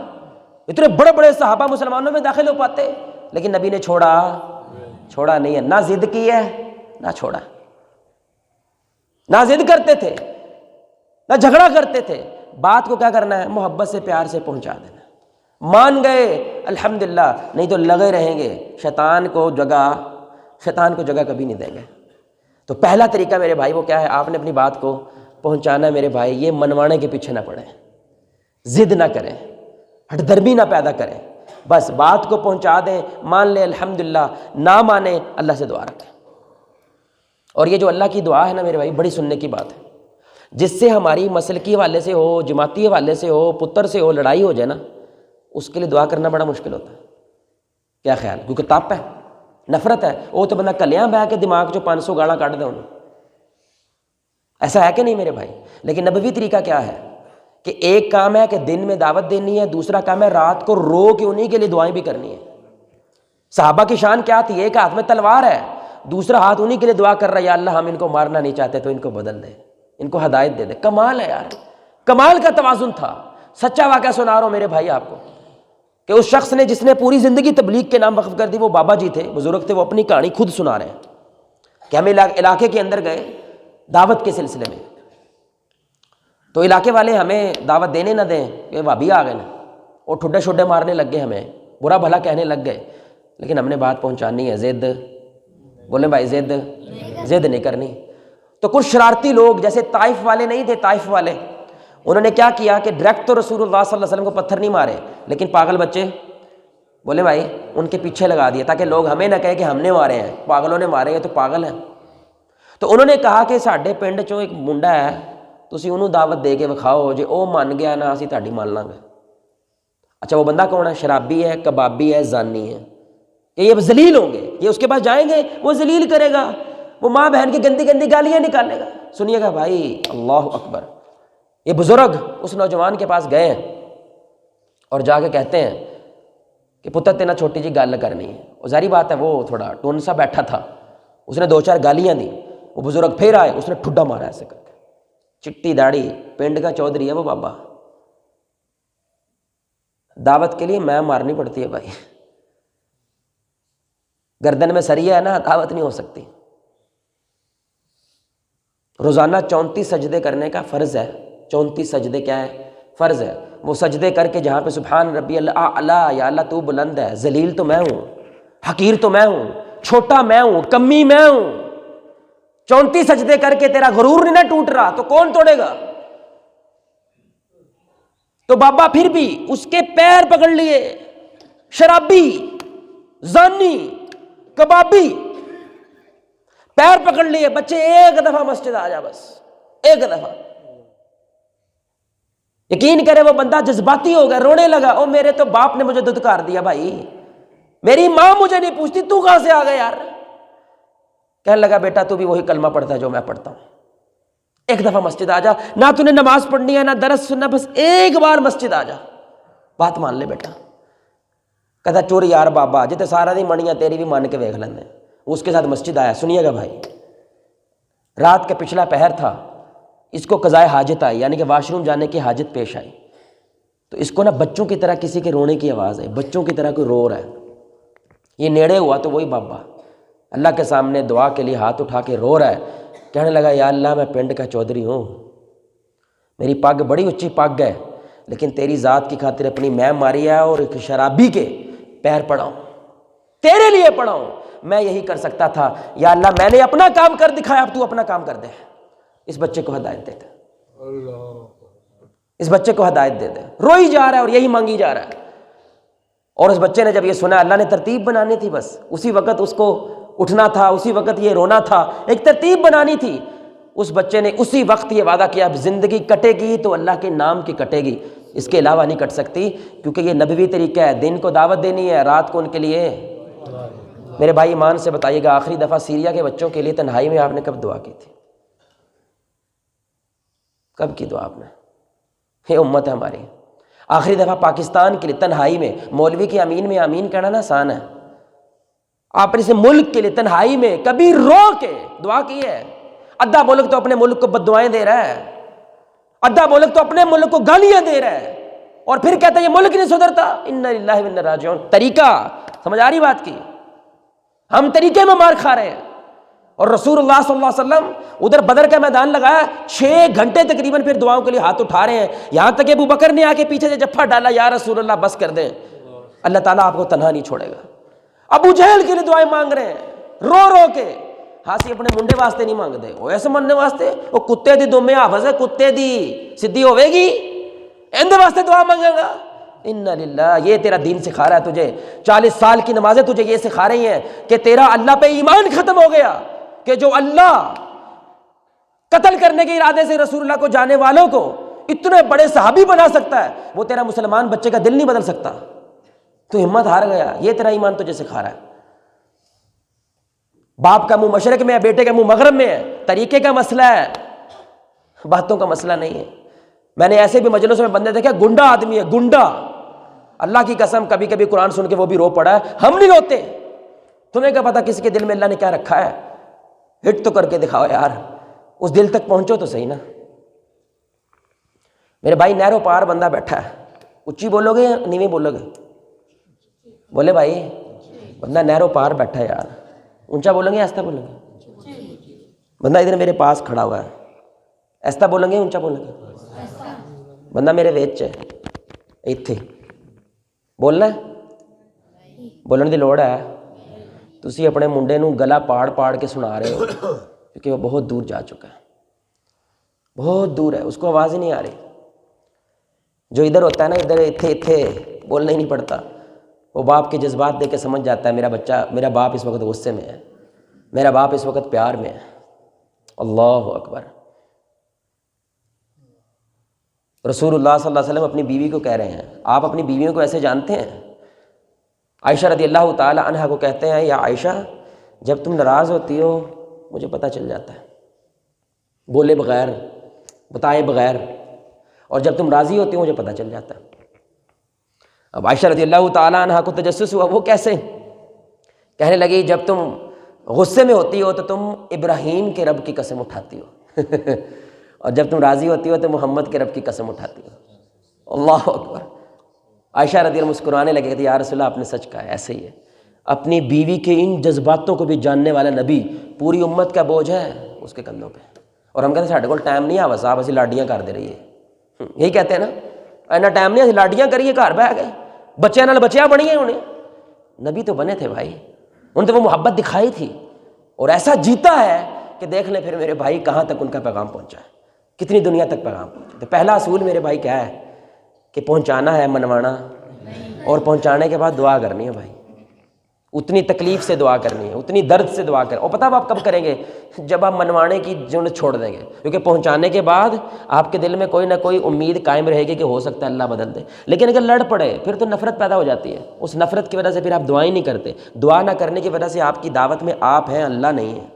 اتنے بڑے بڑے صحابہ مسلمانوں میں داخل ہو پاتے؟ لیکن نبی نے چھوڑا نہیں ہے، نہ ضد کی ہے نہ چھوڑا، نہ ضد کرتے تھے نہ جھگڑا کرتے تھے، بات کو کیا کرنا ہے؟ محبت سے، پیار سے پہنچا دینا۔ مان گئے الحمدللہ، نہیں تو لگے رہیں گے، شیطان کو جگہ کبھی نہیں دیں گے۔ تو پہلا طریقہ میرے بھائی وہ کیا ہے؟ آپ نے اپنی بات کو پہنچانا ہے میرے بھائی، یہ منوانے کے پیچھے نہ پڑیں، ضد نہ کریں، ہٹ درمی نہ پیدا کریں، بس بات کو پہنچا دیں، مان لیں الحمدللہ، نہ مانیں اللہ سے دعا رکھیں۔ اور یہ جو اللہ کی دعا ہے نا میرے بھائی، بڑی سننے کی بات ہے، جس سے ہماری مسلکی حوالے سے ہو، جماعتی حوالے سے ہو، پتر سے ہو، لڑائی ہو جائے نا، اس کے لیے دعا کرنا بڑا مشکل ہوتا ہے۔ کیا خیال؟ کیونکہ تپ ہے، نفرت ہے، وہ تو بندہ کلیاں بہ کے دماغ جو 500 گاڑا کٹ دے انہوں، ایسا ہے کہ نہیں میرے بھائی؟ لیکن نبوی طریقہ کیا ہے کہ ایک کام ہے کہ دن میں دعوت دینی ہے، دوسرا کام ہے رات کو رو کے انہی کے لیے دعائیں بھی کرنی ہے۔ صحابہ کی شان کیا تھی؟ ایک ہاتھ میں تلوار ہے، دوسرا ہاتھ انہی کے لیے دعا کر رہا ہے، یا اللہ ہم ان کو مارنا نہیں چاہتے تو ان کو بدل دے، ان کو ہدایت دے دے۔ کمال ہے یار، کمال کا توازن تھا۔ سچا واقعہ سنا رہا ہوں میرے بھائی آپ کو، کہ اس شخص نے جس نے پوری زندگی تبلیغ کے نام وقف کر دی، وہ بابا جی تھے، بزرگ تھے، وہ اپنی کہانی خود سنا رہے ہیں کہ ہم علاقے کے اندر گئے دعوت کے سلسلے میں، تو علاقے والے ہمیں دعوت دینے نہ دیں کہ بھابی آ گئے نا، اور ٹھڈے شڈے مارنے لگ گئے، ہمیں برا بھلا کہنے لگ گئے، لیکن ہم نے بات پہنچانی ہے، ضد بولیں بھائی، ضد نہیں کرنی۔ تو کچھ شرارتی لوگ جیسے طائف والے نہیں تھے، طائف والے، انہوں نے کیا کیا کہ ڈائریکٹ تو رسول اللہ صلی اللہ علیہ وسلم کو پتھر نہیں مارے، لیکن پاگل بچے بولے بھائی ان کے پیچھے لگا دیا، تاکہ لوگ ہمیں نہ کہیں کہ ہم نے مارے ہیں، پاگلوں نے مارے ہیں تو پاگل ہیں، تو انہوں نے کہا کہ ਸਾਡੇ ਪਿੰਡ 'ਚੋਂ ਇੱਕ ਮੁੰਡਾ ਹੈ, ਤੁਸੀਂ ਉਹਨੂੰ ਦਾਵਤ ਦੇ ਕੇ ਵਿਖਾਓ, ਜੇ ਉਹ ਮੰਨ ਗਿਆ ਨਾ ਅਸੀਂ ਤੁਹਾਡੀ ਮੰਨ ਲਾਂਗੇ। اچھا وہ بندہ کون ہے؟ شرابی ہے, کبابی ہے, زانی ہے، کہ یہ ذلیل ہوں گے، یہ اس کے پاس جائیں گے وہ ذلیل کرے گا، وہ ماں بہن کی گندی گندی گالیاں نکالے گا۔ سنیے گا بھائی، اللہ اکبر، یہ بزرگ اس نوجوان کے پاس گئے ہیں اور جا کے کہتے ہیں کہ پتر تینا چھوٹی جی گل کرنی ہے۔ اور ظاہری بات ہے وہ تھوڑا ٹون سا بیٹھا تھا، اس نے 2-4 گالیاں دی، وہ بزرگ پھر آئے، اس نے ٹھڈا مارا ایسے کر کے، چٹی داڑھی، پنڈ کا چودھری ہے وہ بابا۔ دعوت کے لیے میں مارنی پڑتی ہے بھائی، گردن میں سریا ہے نا، دعوت نہیں ہو سکتی۔ روزانہ 34 سجدے کرنے کا فرض ہے۔ 34 سجدے کیا ہے؟ فرض ہے۔ وہ سجدے کر کے جہاں پہ سبحان ربی الاعلیٰ، یا اللہ تو بلند ہے، ذلیل تو میں ہوں، حقیر تو میں ہوں، چھوٹا میں ہوں، کمی میں ہوں، 34 سجدے کر کے تیرا غرور نہیں نہ ٹوٹ رہا تو کون توڑے گا؟ تو بابا پھر بھی اس کے پیر پکڑ لیے، شرابی، زانی، کبابی، پیر پکڑ لیے، بچے ایک دفعہ مسجد آ جا، بس ایک دفعہ۔ یقین کرے وہ بندہ جذباتی ہو گیا، رونے لگا، او میرے تو باپ نے مجھے دھتکار دیا بھائی، میری ماں مجھے نہیں پوچھتی، تو کہاں سے آ گیا یار؟ کہنے لگا بیٹا تو بھی وہی کلمہ پڑھتا ہے جو میں پڑھتا ہوں، ایک دفعہ مسجد آ جا، نہ تو نے نماز پڑھنی ہے نہ درس سننا، بس ایک بار مسجد آ جا، بات مان لے بیٹا۔ کہتا چوری یار بابا جتے سارا دی منیاں تیری بھی مان کے ویکھ لیندے۔ اس کے ساتھ مسجد آیا۔ سنیے گا بھائی، رات کا پچھلا پہر تھا، اس کو قضائے حاجت آئی، یعنی کہ واش روم جانے کی حاجت پیش آئی، تو اس کو نا بچوں کی طرح کسی کے رونے کی آواز آئی، بچوں کی طرح کوئی رو رہا ہے۔ یہ نیڑے ہوا تو وہی بابا اللہ کے سامنے دعا کے لیے ہاتھ اٹھا کے رو رہا ہے، کہنے لگا یا اللہ میں پنڈ کا چودھری ہوں، میری پگ بڑی اونچی پگ ہے، لیکن تیری ذات کی خاطر اپنی میں ماری ہے اور ایک شرابی کے پیر پڑاؤں، تیرے لیے پڑاؤں، میں یہی کر سکتا تھا، یا اللہ میں نے اپنا کام کر دکھایا، اب تو اپنا کام کر دے۔ اس بچے کو ہدایت دے دے، اس بچے کو ہدایت دے دے، روئی جا رہا ہے اور یہی مانگی جا رہا ہے۔ اور اس بچے نے جب یہ سنا، اللہ نے ترتیب بنانی تھی، بس اسی وقت اس کو اٹھنا تھا، اسی وقت یہ رونا تھا، ایک ترتیب بنانی تھی۔ اس بچے نے اسی وقت یہ وعدہ کیا، اب زندگی کٹے گی تو اللہ کے نام کی کٹے گی، اس کے علاوہ نہیں کٹ سکتی، کیونکہ یہ نبوی طریقہ ہے، دن کو دعوت دینی ہے، رات کو ان کے لیے۔ میرے بھائی ایمان سے بتائیے گا، آخری دفعہ سیریا کے بچوں کے لیے تنہائی میں آپ نے کب دعا کی تھی؟ کب کی دعا آپ نے؟ یہ امت ہے ہماری۔ آخری دفعہ پاکستان کے لیے تنہائی میں، مولوی کی امین میں آمین کہنا نا آسان ہے، آپ نے اسے ملک کے لیے تنہائی میں کبھی رو کے دعا کی ہے؟ ادھا ملک تو اپنے ملک کو بددعائیں دے رہا ہے، ادھا ملک تو اپنے ملک کو گالیاں دے رہا ہے، اور پھر کہتا ہے یہ ملک نہیں سدھرتا۔ انا للہ و انا راجعون۔ طریقہ سمجھ آ رہی بات کی؟ ہم طریقے میں مار کھا رہے ہیں۔ اور رسول اللہ صلی اللہ علیہ وسلم ادھر بدر کا میدان لگایا، 6 گھنٹے تقریباً پھر دعاؤں کے لیے ہاتھ اٹھا رہے ہیں، یہاں تک کہ ابو بکر نے آ کے پیچھے سے جفا ڈالا، یا رسول اللہ بس کر دیں، اللہ تعالیٰ آپ کو تنہا نہیں چھوڑے گا۔ ابو جہل کے لیے دعائیں مانگ رہے ہیں رو رو کے، ہاسی اپنے منڈے واسطے نہیں مانگ دے، وہ ایسے مننے واسطے، وہ کتے دی دمے حافظ ہے، کتے دی سدھی ہوے گی، اندے واسطے دعا مانگے گا؟ انا للہ۔ یہ تیرا دین سکھا رہا ہے تجھے، 40 سال کی نمازیں تجھے یہ سکھا رہی ہیں کہ تیرا اللہ پہ ایمان ختم ہو گیا، کہ جو اللہ قتل کرنے کے ارادے سے رسول اللہ کو جانے والوں کو اتنے بڑے صحابی بنا سکتا ہے، وہ تیرا مسلمان بچے کا دل نہیں بدل سکتا۔ تو ہمت ہار گیا، یہ تیرا ایمان تجھے سکھا رہا ہے۔ باپ کا منہ مشرق میں ہے، بیٹے کا منہ مغرب میں ہے، طریقے کا مسئلہ ہے، باتوں کا مسئلہ نہیں ہے۔ میں نے ایسے بھی مجلسوں میں بندے دیکھے، گنڈا آدمی ہے، گنڈا، اللہ کی قسم کبھی کبھی قرآن سن کے وہ بھی رو پڑا ہے، ہم نہیں روتے۔ تمہیں کیا پتا کسی کے دل میں اللہ نے کیا رکھا ہے؟ ہٹ تو کر کے دکھاؤ یار، اس دل تک پہنچو تو صحیح نا۔ میرے بھائی نہرو پار بندہ بیٹھا ہے، اچھی بولو گے یا نیویں بولو گے؟ بولے بھائی، بندہ نہرو پار بیٹھا ہے یار، اونچا بولیں گے آہستہ بولیں گے؟ بندہ ادھر میرے پاس کھڑا ہوا ہے، آہستہ بولیں گے اونچا بولیں گے؟ بندہ میرے ویچ ہے، ایتھے بولنا ہے، بولنے دی لوڑ ہے؟ تسی اپنے منڈے نو گلا پاڑ پاڑ کے سنا رہے ہو، کیونکہ وہ بہت دور جا چکا ہے، بہت دور ہے، اس کو آواز ہی نہیں آ رہی۔ جو ادھر ہوتا ہے نا، ادھر ایتھے بولنا ہی نہیں پڑتا، وہ باپ کے جذبات دیکھ کے سمجھ جاتا ہے میرا بچہ، میرا باپ اس وقت غصے میں ہے، میرا باپ اس وقت پیار میں ہے، اللہ اکبر۔ رسول اللہ صلی اللہ علیہ وسلم اپنی بیوی کو کہہ رہے ہیں، آپ اپنی بیویوں کو ایسے جانتے ہیں؟ عائشہ رضی اللہ تعالی عنہا کو کہتے ہیں، یا عائشہ جب تم ناراض ہوتی ہو مجھے پتہ چل جاتا ہے، بولے بغیر، بتائے بغیر، اور جب تم راضی ہوتی ہو مجھے پتہ چل جاتا ہے۔ اب عائشہ رضی اللہ تعالی عنہا کو تجسس ہوا، وہ کیسے؟ کہنے لگی جب تم غصے میں ہوتی ہو تو تم ابراہیم کے رب کی قسم اٹھاتی ہو اور جب تم راضی ہوتی ہو تو محمد کے رب کی قسم اٹھاتی ہو۔ اللہ اکبر۔ عائشہ رضی اللہ مسکرانے لگے کہ یا رسول اللہ آپ نے سچ کہا ہے، ایسے ہی ہے۔ اپنی بیوی کے ان جذباتوں کو بھی جاننے والا نبی، پوری امت کا بوجھ ہے اس کے کندھوں پہ، اور ہم کہتے ہیں ساڈے کول ٹائم نہیں آ صاحب اسی لاڈیاں کر دے رہی ہے، یہی کہتے ہیں نا، اینا ٹائم نہیں، اسی لاڈیاں کریے، گھر بہ گئے، بچیاں نال بچیاں بنی ہیں انہیں۔ نبی تو بنے تھے بھائی، انہوں نے وہ محبت دکھائی تھی، اور ایسا جیتا ہے کہ دیکھ لیں پھر میرے بھائی کہاں تک ان کا پیغام پہنچا ہے، کتنی دنیا تک پیغام پہنچا۔ تو پہلا اصول میرے بھائی کیا ہے کہ پہنچانا ہے، منوانا، اور پہنچانے کے بعد دعا کرنی ہے بھائی، اتنی تکلیف سے دعا کرنی ہے، اتنی درد سے دعا کریں۔ اور پتہ آپ کب کریں گے؟ جب آپ منوانے کی جنت چھوڑ دیں گے، کیونکہ پہنچانے کے بعد آپ کے دل میں کوئی نہ کوئی امید قائم رہے گی کہ ہو سکتا ہے اللہ بدل دے، لیکن اگر لڑ پڑے پھر تو نفرت پیدا ہو جاتی ہے، اس نفرت کی وجہ سے پھر آپ دعائیں نہیں کرتے، دعا نہ کرنے کی وجہ سے آپ کی دعوت میں آپ ہیں، اللہ نہیں ہے،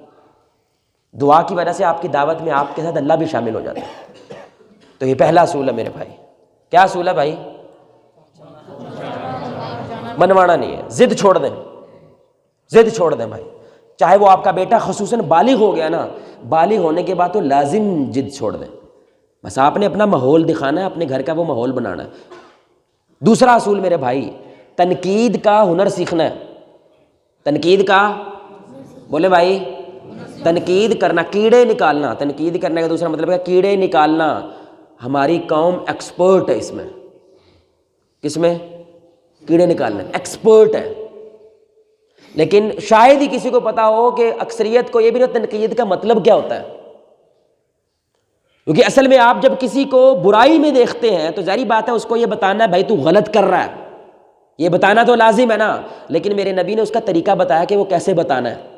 دعا کی وجہ سے آپ کی دعوت میں آپ کے ساتھ اللہ بھی شامل ہو جاتا ہے۔ تو یہ پہلا اصول ہے میرے بھائی۔ کیا اصول ہے بھائی؟ منوانا نہیں ہے، ضد چھوڑ دیں، ضد چھوڑ دیں بھائی۔ چاہے وہ آپ کا بیٹا خصوصاً بالغ ہو گیا نا، بالغ ہونے کے بعد تو لازم ضد چھوڑ دیں، بس آپ نے اپنا ماحول دکھانا ہے، اپنے گھر کا وہ ماحول بنانا ہے۔ دوسرا اصول میرے بھائی، تنقید کا ہنر سیکھنا ہے۔ تنقید کا، بولے بھائی، تنقید کرنا، کیڑے نکالنا۔ تنقید کرنے کا دوسرا مطلب ہے کیڑے نکالنا۔ ہماری قوم ایکسپرٹ ہے اس میں۔ کس میں؟ کیڑے نکالنا ایکسپرٹ ہے، لیکن شاید ہی کسی کو پتا ہو کہ اکثریت کو یہ بھی نہیں تنقید کا مطلب کیا ہوتا ہے، کیونکہ اصل میں آپ جب کسی کو برائی میں دیکھتے ہیں تو ظاہری بات ہے اس کو یہ بتانا ہے بھائی تو غلط کر رہا ہے، یہ بتانا تو لازم ہے نا، لیکن میرے نبی نے اس کا طریقہ بتایا کہ وہ کیسے بتانا ہے۔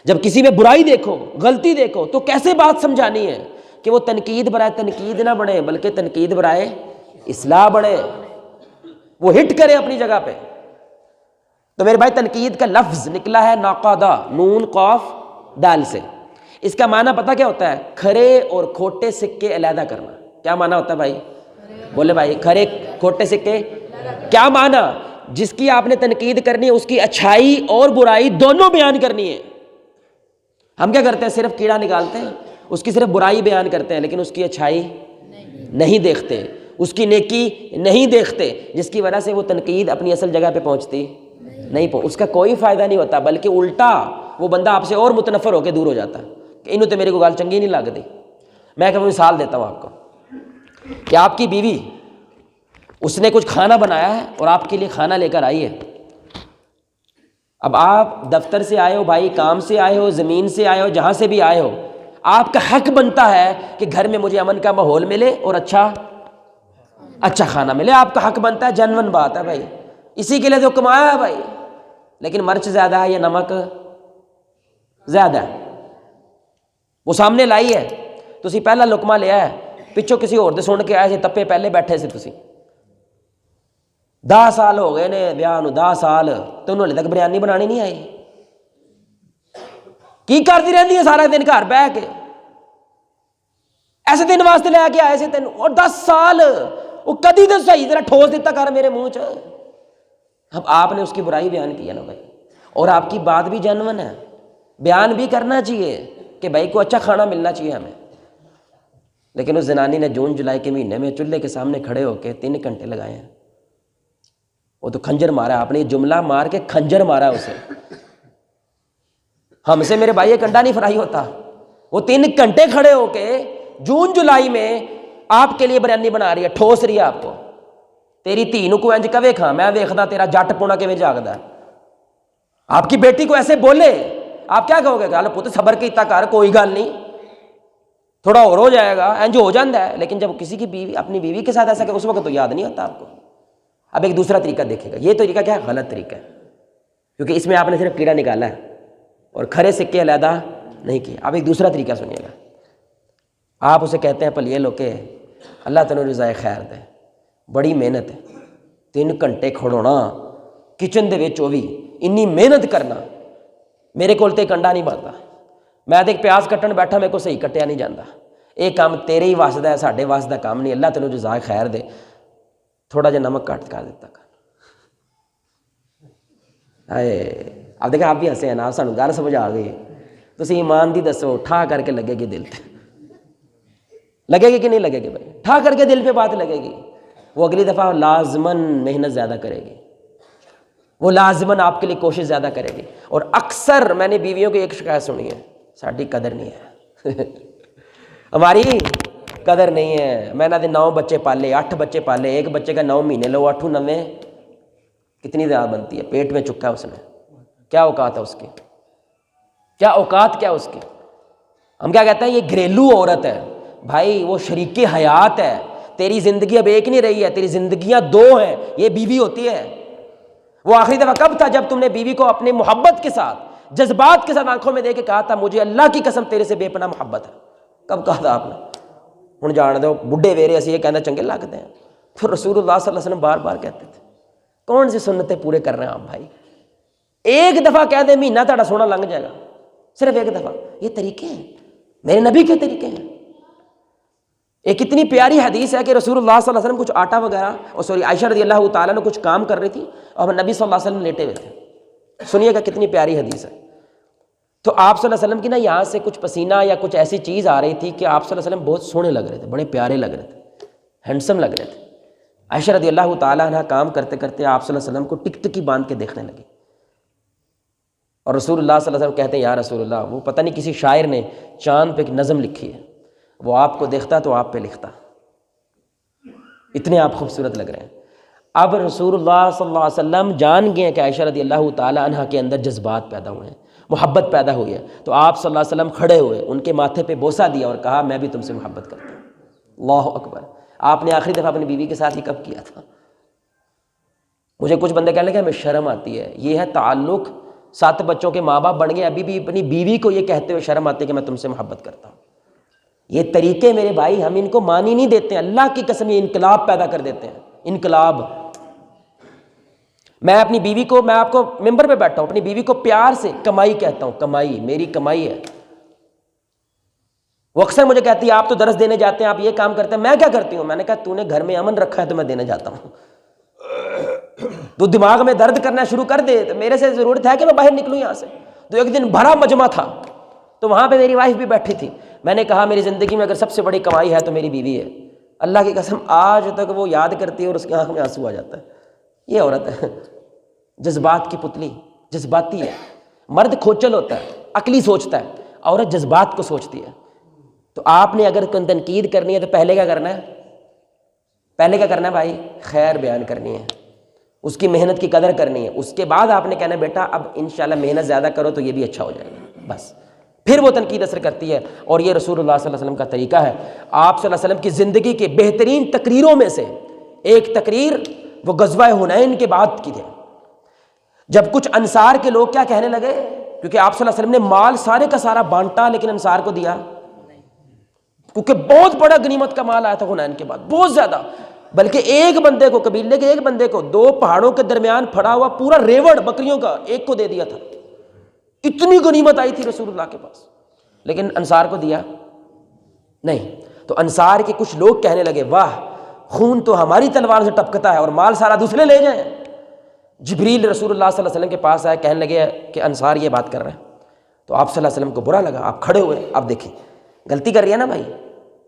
جب کسی میں برائی دیکھو، غلطی دیکھو، تو کیسے بات سمجھانی ہے کہ وہ تنقید برائے تنقید نہ بنے، بلکہ تنقید برائے اصلاح بنے، وہ ہٹ کرے اپنی جگہ پہ۔ تو میرے بھائی تنقید کا لفظ نکلا ہے ناقادہ، نون قاف دال سے۔ اس کا معنی پتہ کیا ہوتا ہے؟ کھرے اور کھوٹے سکے علیحدہ کرنا۔ کیا معنی ہوتا ہے بھائی؟ بولے بھائی، کھرے کھوٹے سکے کیا معنی؟ جس کی آپ نے تنقید کرنی ہے اس کی اچھائی اور برائی دونوں بیان کرنی ہے۔ ہم کیا کرتے ہیں؟ صرف کیڑا نکالتے ہیں، اس کی صرف برائی بیان کرتے ہیں، لیکن اس کی اچھائی نہیں دیکھتے، اس کی نیکی نہیں دیکھتے، جس کی وجہ سے وہ تنقید اپنی اصل جگہ پہ پہنچتی نہیں، اس کا کوئی فائدہ نہیں ہوتا، بلکہ الٹا وہ بندہ آپ سے اور متنفر ہو کے دور ہو جاتا ہے کہ انہوں تو میرے کو گال چنگی نہیں لگتی۔ میں کہ مثال دیتا ہوں آپ کو کہ آپ کی بیوی، اس نے کچھ کھانا بنایا ہے اور آپ کے لیے کھانا لے کر آئی ہے۔ اب آپ دفتر سے آئے ہو بھائی، کام سے آئے ہو، زمین سے آئے ہو، جہاں سے بھی آئے ہو، آپ کا حق بنتا ہے کہ گھر میں مجھے امن کا ماحول ملے اور اچھا کھانا ملے۔ آپ کا حق بنتا ہے، جنون بات ہے بھائی، اسی کے لیے جو کمایا ہے بھائی، لیکن مرچ زیادہ ہے یا نمک زیادہ ہے، وہ سامنے لائی ہے، تسی پہلا لقمہ لیا ہے، پچھوں کسی اور دے سن کے آئے سے، تپے پہلے بیٹھے سے، تسی 10 سال ہو گئے نے بیاہ نو، 10 سال تو انہوں نے تک بریانی بنانی نہیں آئی، کی کرتی رہتی ہے سارا دن گھر بہ کے؟ ایسے دن واسطے لے کے آئے سے تین، اور 10 سال وہ کدی تو صحیح طرح ٹھوس دیتا کر میرے منہ چ۔ اب آپ نے اس کی برائی بیان کی ہے نا بھائی، اور آپ کی بات بھی جنون ہے، بیان بھی کرنا چاہیے کہ بھائی کو اچھا کھانا ملنا چاہیے ہمیں، لیکن اس زنانی نے جون جولائی کے مہینے میں چولہے کے سامنے کھڑے ہو کے 3 گھنٹے لگائے ہیں۔ وہ تو کھنجر مارا، آپ نے یہ جملہ مار کے کھنجر مارا اسے۔ ہم سے میرے بھائی یہ کنڈا نہیں فرائی ہوتا، وہ 3 گھنٹے کھڑے ہو کے جون جولائی میں آپ کے لیے بریانی بنا رہی ہے، ٹھوس رہی ہے آپ کو۔ تیری دھی نو کو انج کہے کھا، میں ویکھدا تیرا جٹ پونا کیویں جاگدا ہے۔ آپ کی بیٹی کو ایسے بولے، آپ کیا کہو گے؟ گل پت صبر کیتا کر، کوئی گل نہیں، تھوڑا اور ہو جائے گا، انج ہو جاتا ہے۔ لیکن جب کسی کی بیوی اپنی بیوی کے ساتھ ایسا کہ اس وقت تو یاد نہیں ہوتا آپ کو۔ اب ایک دوسرا طریقہ دیکھے گا، یہ طریقہ کیا ہے؟ غلط طریقہ ہے، کیونکہ اس میں آپ نے صرف کیڑا نکالا ہے اور کھرے سکے علیحدہ نہیں کیے۔ اب ایک دوسرا طریقہ سنیے گا، آپ اسے کہتے ہیں پلیے لوکے اللہ تینوں جزائے خیر دے، بڑی محنت ہے، 3 گھنٹے کھڑونا کچن دے وچ، بھی انی محنت کرنا، میرے کول تے کنڈا نہیں بنتا، میں تے ایک پیاز کٹن بیٹھا میرے کو صحیح کٹیا نہیں جاتا، یہ کام تیرے ہی واسطہ ہے، ساڈے واسطہ کام نہیں، اللہ تینوں جزائے خیر دے، تھوڑا جا نمک کٹ کر دیتا۔ اب دیکھا آپ بھی ہنسے ہیں نا، سانو گل سمجھ آ گئی، تسی ایمان دی دسو ٹھا کر کے لگے گی دل پہ، لگے گی کہ نہیں لگے گی بھائی؟ ٹھا کر کے دل پہ بات لگے گی، وہ اگلی دفعہ لازماً محنت زیادہ کرے گی، وہ لازماً آپ کے لیے کوشش زیادہ کرے گی۔ اور اکثر میں نے بیویوں کی ایک شکایت سنی ہے، ساڈی قدر نہیں ہے ہماری قدر نہیں ہے، میں نے 9 بچے پالے، 8 بچے پالے، ایک بچے کا 9 مہینے لو، 8 9 کتنی زیادہ بنتی ہے، پیٹ میں چکا ہے اس نے، کیا اوقات ہے اس کی، کیا اوقات کیا اس کی؟ ہم کیا کہتے ہیں یہ گھریلو عورت ہے، بھائی وہ شریک حیات ہے، تیری زندگی اب ایک نہیں رہی ہے، تیری زندگیاں 2 ہیں، یہ بیوی ہوتی ہے۔ وہ آخری دفعہ کب تھا جب تم نے بیوی کو اپنے محبت کے ساتھ، جذبات کے ساتھ آنکھوں میں دیکھ کے کہا تھا مجھے اللہ کی قسم تیرے سے بے پناہ محبت ہے؟ کب کہا تھا آپ نے؟ ہن جان دو بڈھے ویرے اسی یہ کہنا چنگے لگتے ہیں، پھر رسول اللہ صلی اللہ علیہ وسلم بار بار کہتے تھے۔ کون سی سنتیں پورے کر رہے ہیں آپ بھائی؟ ایک دفعہ کہہ دیں مہینہ تہاڈا سونا لنگ جائے گا، صرف ایک دفعہ۔ یہ طریقے ہیں، میرے نبی کے طریقے ہیں۔ ایک اتنی پیاری حدیث ہے کہ رسول اللہ صلی اللہ علیہ وسلم کچھ آٹا وغیرہ عائشہ رضی اللہ تعالیٰ نے کچھ کام کر رہی تھی اور نبی صلی اللہ علیہ وسلم لیٹے ہوئے تھے، سنیے گا کتنی پیاری حدیث ہے۔ تو آپ صلی اللہ علیہ وسلم کی نا یہاں سے کچھ پسینہ یا کچھ ایسی چیز آ رہی تھی کہ آپ صلی اللہ علیہ وسلم بہت سونے لگ رہے تھے، بڑے پیارے لگ رہے تھے، ہینڈسم لگ رہے تھے۔ عائشہ رضی اللہ تعالیٰ عنہ کام کرتے کرتے آپ صلی اللہ علیہ وسلم کو ٹک ٹکی باندھ کے دیکھنے لگی، اور رسول اللہ صلی اللہ علیہ وسلم کہتے ہیں یا رسول اللہ، وہ پتہ نہیں کسی شاعر نے چاند پہ ایک نظم لکھی ہے، وہ آپ کو دیکھتا تو آپ پہ لکھتا، اتنے آپ خوبصورت لگ رہے ہیں۔ اب رسول اللہ صلی اللہ علیہ وسلم جان گئے کہ عائشہ رضی اللہ تعالیٰ عنہ کے اندر جذبات پیدا ہوئے ہیں، محبت پیدا ہوئی ہے، تو آپ صلی اللہ علیہ وسلم کھڑے ہوئے، ان کے ماتھے پہ بوسہ دیا اور کہا میں بھی تم سے محبت کرتا ہوں۔ اللہ اکبر۔ آپ نے آخری دفعہ اپنی بیوی کے ساتھ یہ کب کیا تھا؟ مجھے کچھ بندے کہنے لگے ہمیں شرم آتی ہے، یہ ہے تعلق، 7 بچوں کے ماں باپ بن گئے، ابھی بھی اپنی بیوی کو یہ کہتے ہوئے شرم آتی ہے کہ میں تم سے محبت کرتا ہوں۔ یہ طریقے میرے بھائی ہم ان کو مان ہی نہیں دیتے ہیں، اللہ کی قسم یہ انقلاب پیدا کر دیتے ہیں، انقلاب۔ میں اپنی بیوی کو، میں آپ کو ممبر پہ بیٹھا ہوں، اپنی بیوی کو پیار سے کمائی کہتا ہوں، کمائی میری کمائی ہے۔ وہ اکثر مجھے کہتی ہے آپ تو درس دینے جاتے ہیں، آپ یہ کام کرتے ہیں، میں کیا کرتی ہوں؟ میں نے کہا تو نے گھر میں امن رکھا ہے تو میں دینے جاتا ہوں، تو دماغ میں درد کرنا شروع کر دے تو میرے سے ضرورت ہے کہ میں باہر نکلوں یہاں سے۔ تو ایک دن بھرا مجمع تھا، تو وہاں پہ میری وائف بھی بیٹھی تھی، میں نے کہا میری زندگی میں اگر سب سے بڑی کمائی ہے تو میری بیوی ہے، اللہ کی قسم آج تک وہ یاد کرتی ہے اور اس کی آنکھ میں آنسو آ جاتا ہے۔ یہ عورت ہے، جذبات کی پتلی، جذباتی ہے۔ مرد کھوچل ہوتا ہے، عقلی سوچتا ہے، عورت جذبات کو سوچتی ہے۔ تو آپ نے اگر کوئی تنقید کرنی ہے تو پہلے کیا کرنا ہے؟ پہلے کیا کرنا ہے بھائی؟ خیر بیان کرنی ہے، اس کی محنت کی قدر کرنی ہے، اس کے بعد آپ نے کہنا ہے بیٹا اب انشاءاللہ محنت زیادہ کرو تو یہ بھی اچھا ہو جائے گا، بس پھر وہ تنقید اثر کرتی ہے۔ اور یہ رسول اللہ صلی اللہ علیہ وسلم کا طریقہ ہے۔ آپ صلی اللہ علیہ وسلم کی زندگی کے بہترین تقریروں میں سے ایک تقریر وہ غزوہ حنین کے بعد کی تھی، جب کچھ انصار کے لوگ کیا کہنے لگے، کیونکہ آپ صلی اللہ علیہ وسلم نے مال سارے کا سارا بانٹا لیکن انصار کو دیا، کیونکہ بہت بڑا غنیمت کا مال آیا تھا حنین کے بعد، بہت زیادہ، بلکہ ایک بندے کو، قبیلے کے ایک بندے کو 2 پہاڑوں کے درمیان پھڑا ہوا پورا ریوڑ بکریوں کا ایک کو دے دیا تھا، اتنی غنیمت آئی تھی رسول اللہ کے پاس، لیکن انصار کو دیا نہیں۔ تو انصار کے کچھ لوگ کہنے لگے واہ، خون تو ہماری تلوار سے ٹپکتا ہے اور مال سارا دوسرے لے جائیں۔ جبریل رسول اللہ صلی اللہ علیہ وسلم کے پاس آئے، کہنے لگے کہ انصار یہ بات کر رہے ہیں۔ تو آپ صلی اللہ علیہ وسلم کو برا لگا، آپ کھڑے ہوئے، اب دیکھیں غلطی کر رہی ہے نا بھائی،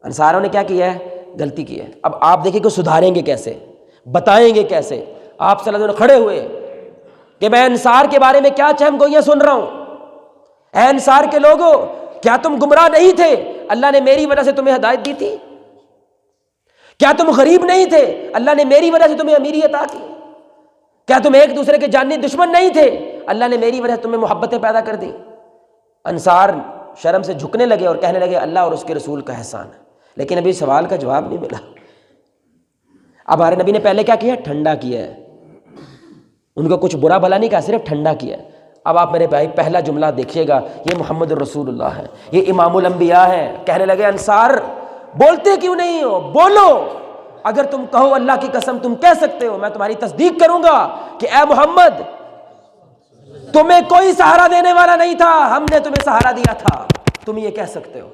انصاروں نے کیا کیا ہے؟ غلطی کی ہے، اب آپ دیکھیں کہ سدھاریں گے کیسے، بتائیں گے کیسے۔ آپ صلی اللہ علیہ وسلم کھڑے ہوئے کہ میں انصار کے بارے میں کیا چہم گوئیاں سن رہا ہوں، اے انصار کے لوگوں کیا تم گمراہ نہیں تھے؟ اللہ نے میری وجہ سے تمہیں ہدایت دی تھی۔ کیا تم غریب نہیں تھے؟ اللہ نے میری وجہ سے تمہیں امیری عطا کی۔ کیا تم ایک دوسرے کے جانی دشمن نہیں تھے؟ اللہ نے میری وجہ سے تمہیں محبتیں پیدا کر دی۔ انصار شرم سے جھکنے لگے اور کہنے لگے اللہ اور اس کے رسول کا احسان ہے، لیکن ابھی سوال کا جواب نہیں ملا۔ اب ہمارے نبی نے پہلے کیا کیا؟ ٹھنڈا کیا ہے، ان کو کچھ برا بھلا نہیں کہا، صرف ٹھنڈا کیا ہے۔ اب آپ میرے بھائی پہلا جملہ دیکھیے گا، یہ محمد الرسول اللہ ہے، یہ امام الانبیاء ہیں۔ کہنے لگے انصار بولتے کیوں نہیں ہو؟ بولو. اگر تم کہو اللہ کی قسم تم کہہ سکتے ہو، میں تمہاری تصدیق کروں گا کہ اے محمد تمہیں کوئی سہارا دینے والا نہیں تھا، ہم نے تمہیں سہارا دیا تھا. تم یہ کہہ سکتے ہو.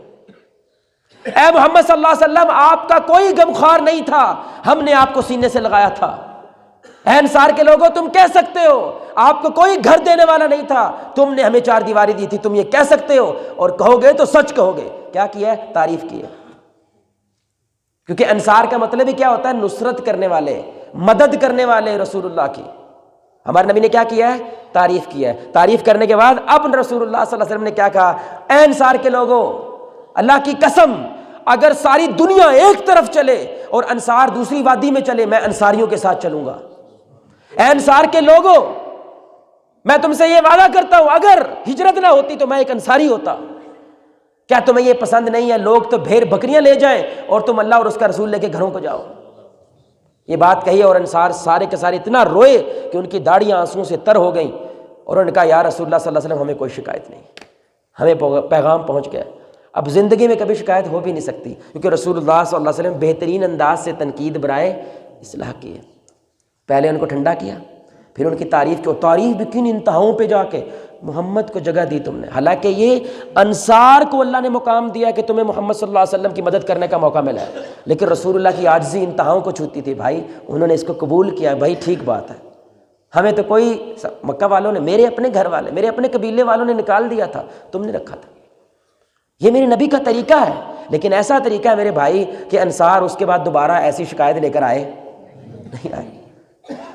اے محمد صلی اللہ علیہ وسلم آپ کا کوئی غمخوار نہیں تھا، ہم نے آپ کو سینے سے لگایا تھا. اے انصار کے لوگوں تم کہہ سکتے ہو آپ کو کوئی گھر دینے والا نہیں تھا، تم نے ہمیں 4 دیواری دی تھی. تم یہ کہہ سکتے ہو، اور کہو گے تو سچ کہو گے. کیا کیا ہے؟ تعریف کی ہے. کیونکہ انصار کا مطلب ہی کیا ہوتا ہے؟ نصرت کرنے والے، مدد کرنے والے رسول اللہ کی. ہمارے نبی نے کیا کیا ہے؟ تعریف کیا ہے. تعریف کرنے کے بعد اب رسول اللہ صلی اللہ علیہ وسلم نے کیا کہا؟ اے انصار کے لوگوں اللہ کی قسم اگر ساری دنیا ایک طرف چلے اور انصار دوسری وادی میں چلے، میں انصاریوں کے ساتھ چلوں گا. اے انصار کے لوگوں میں تم سے یہ وعدہ کرتا ہوں اگر ہجرت نہ ہوتی تو میں ایک انصاری ہوتا. کیا تمہیں یہ پسند نہیں ہے لوگ تو بھیڑ بکریاں لے جائیں اور تم اللہ اور اس کا رسول لے کے گھروں کو جاؤ؟ یہ بات کہی اور انصار سارے کے سارے اتنا روئے کہ ان کی داڑیاں آنسوؤں سے تر ہو گئیں، اور انہوں نے کہا یا رسول اللہ صلی اللہ علیہ وسلم ہمیں کوئی شکایت نہیں، ہمیں پیغام پہنچ گیا. اب زندگی میں کبھی شکایت ہو بھی نہیں سکتی، کیونکہ رسول اللہ صلی اللہ علیہ وسلم بہترین انداز سے تنقید برائے اصلاح کی ہے. پہلے ان کو ٹھنڈا کیا، پھر ان کی تعریف کی، اور تعریف بھی کن انتہاؤں پہ جا کے محمد کو جگہ دی تم نے. حالانکہ یہ انصار کو اللہ نے مقام دیا کہ تمہیں محمد صلی اللہ علیہ وسلم کی مدد کرنے کا موقع ملا ہے، لیکن رسول اللہ کی عاجزی انتہاؤں کو چھوتی تھی. بھائی انہوں نے اس کو قبول کیا، بھائی ٹھیک بات ہے. ہمیں تو کوئی مکہ والوں نے، میرے اپنے گھر والے، میرے اپنے قبیلے والوں نے نکال دیا تھا، تم نے رکھا تھا. یہ میرے نبی کا طریقہ ہے، لیکن ایسا طریقہ ہے میرے بھائی کہ انصار اس کے بعد دوبارہ ایسی شکایت لے کر آئے نہیں آئے.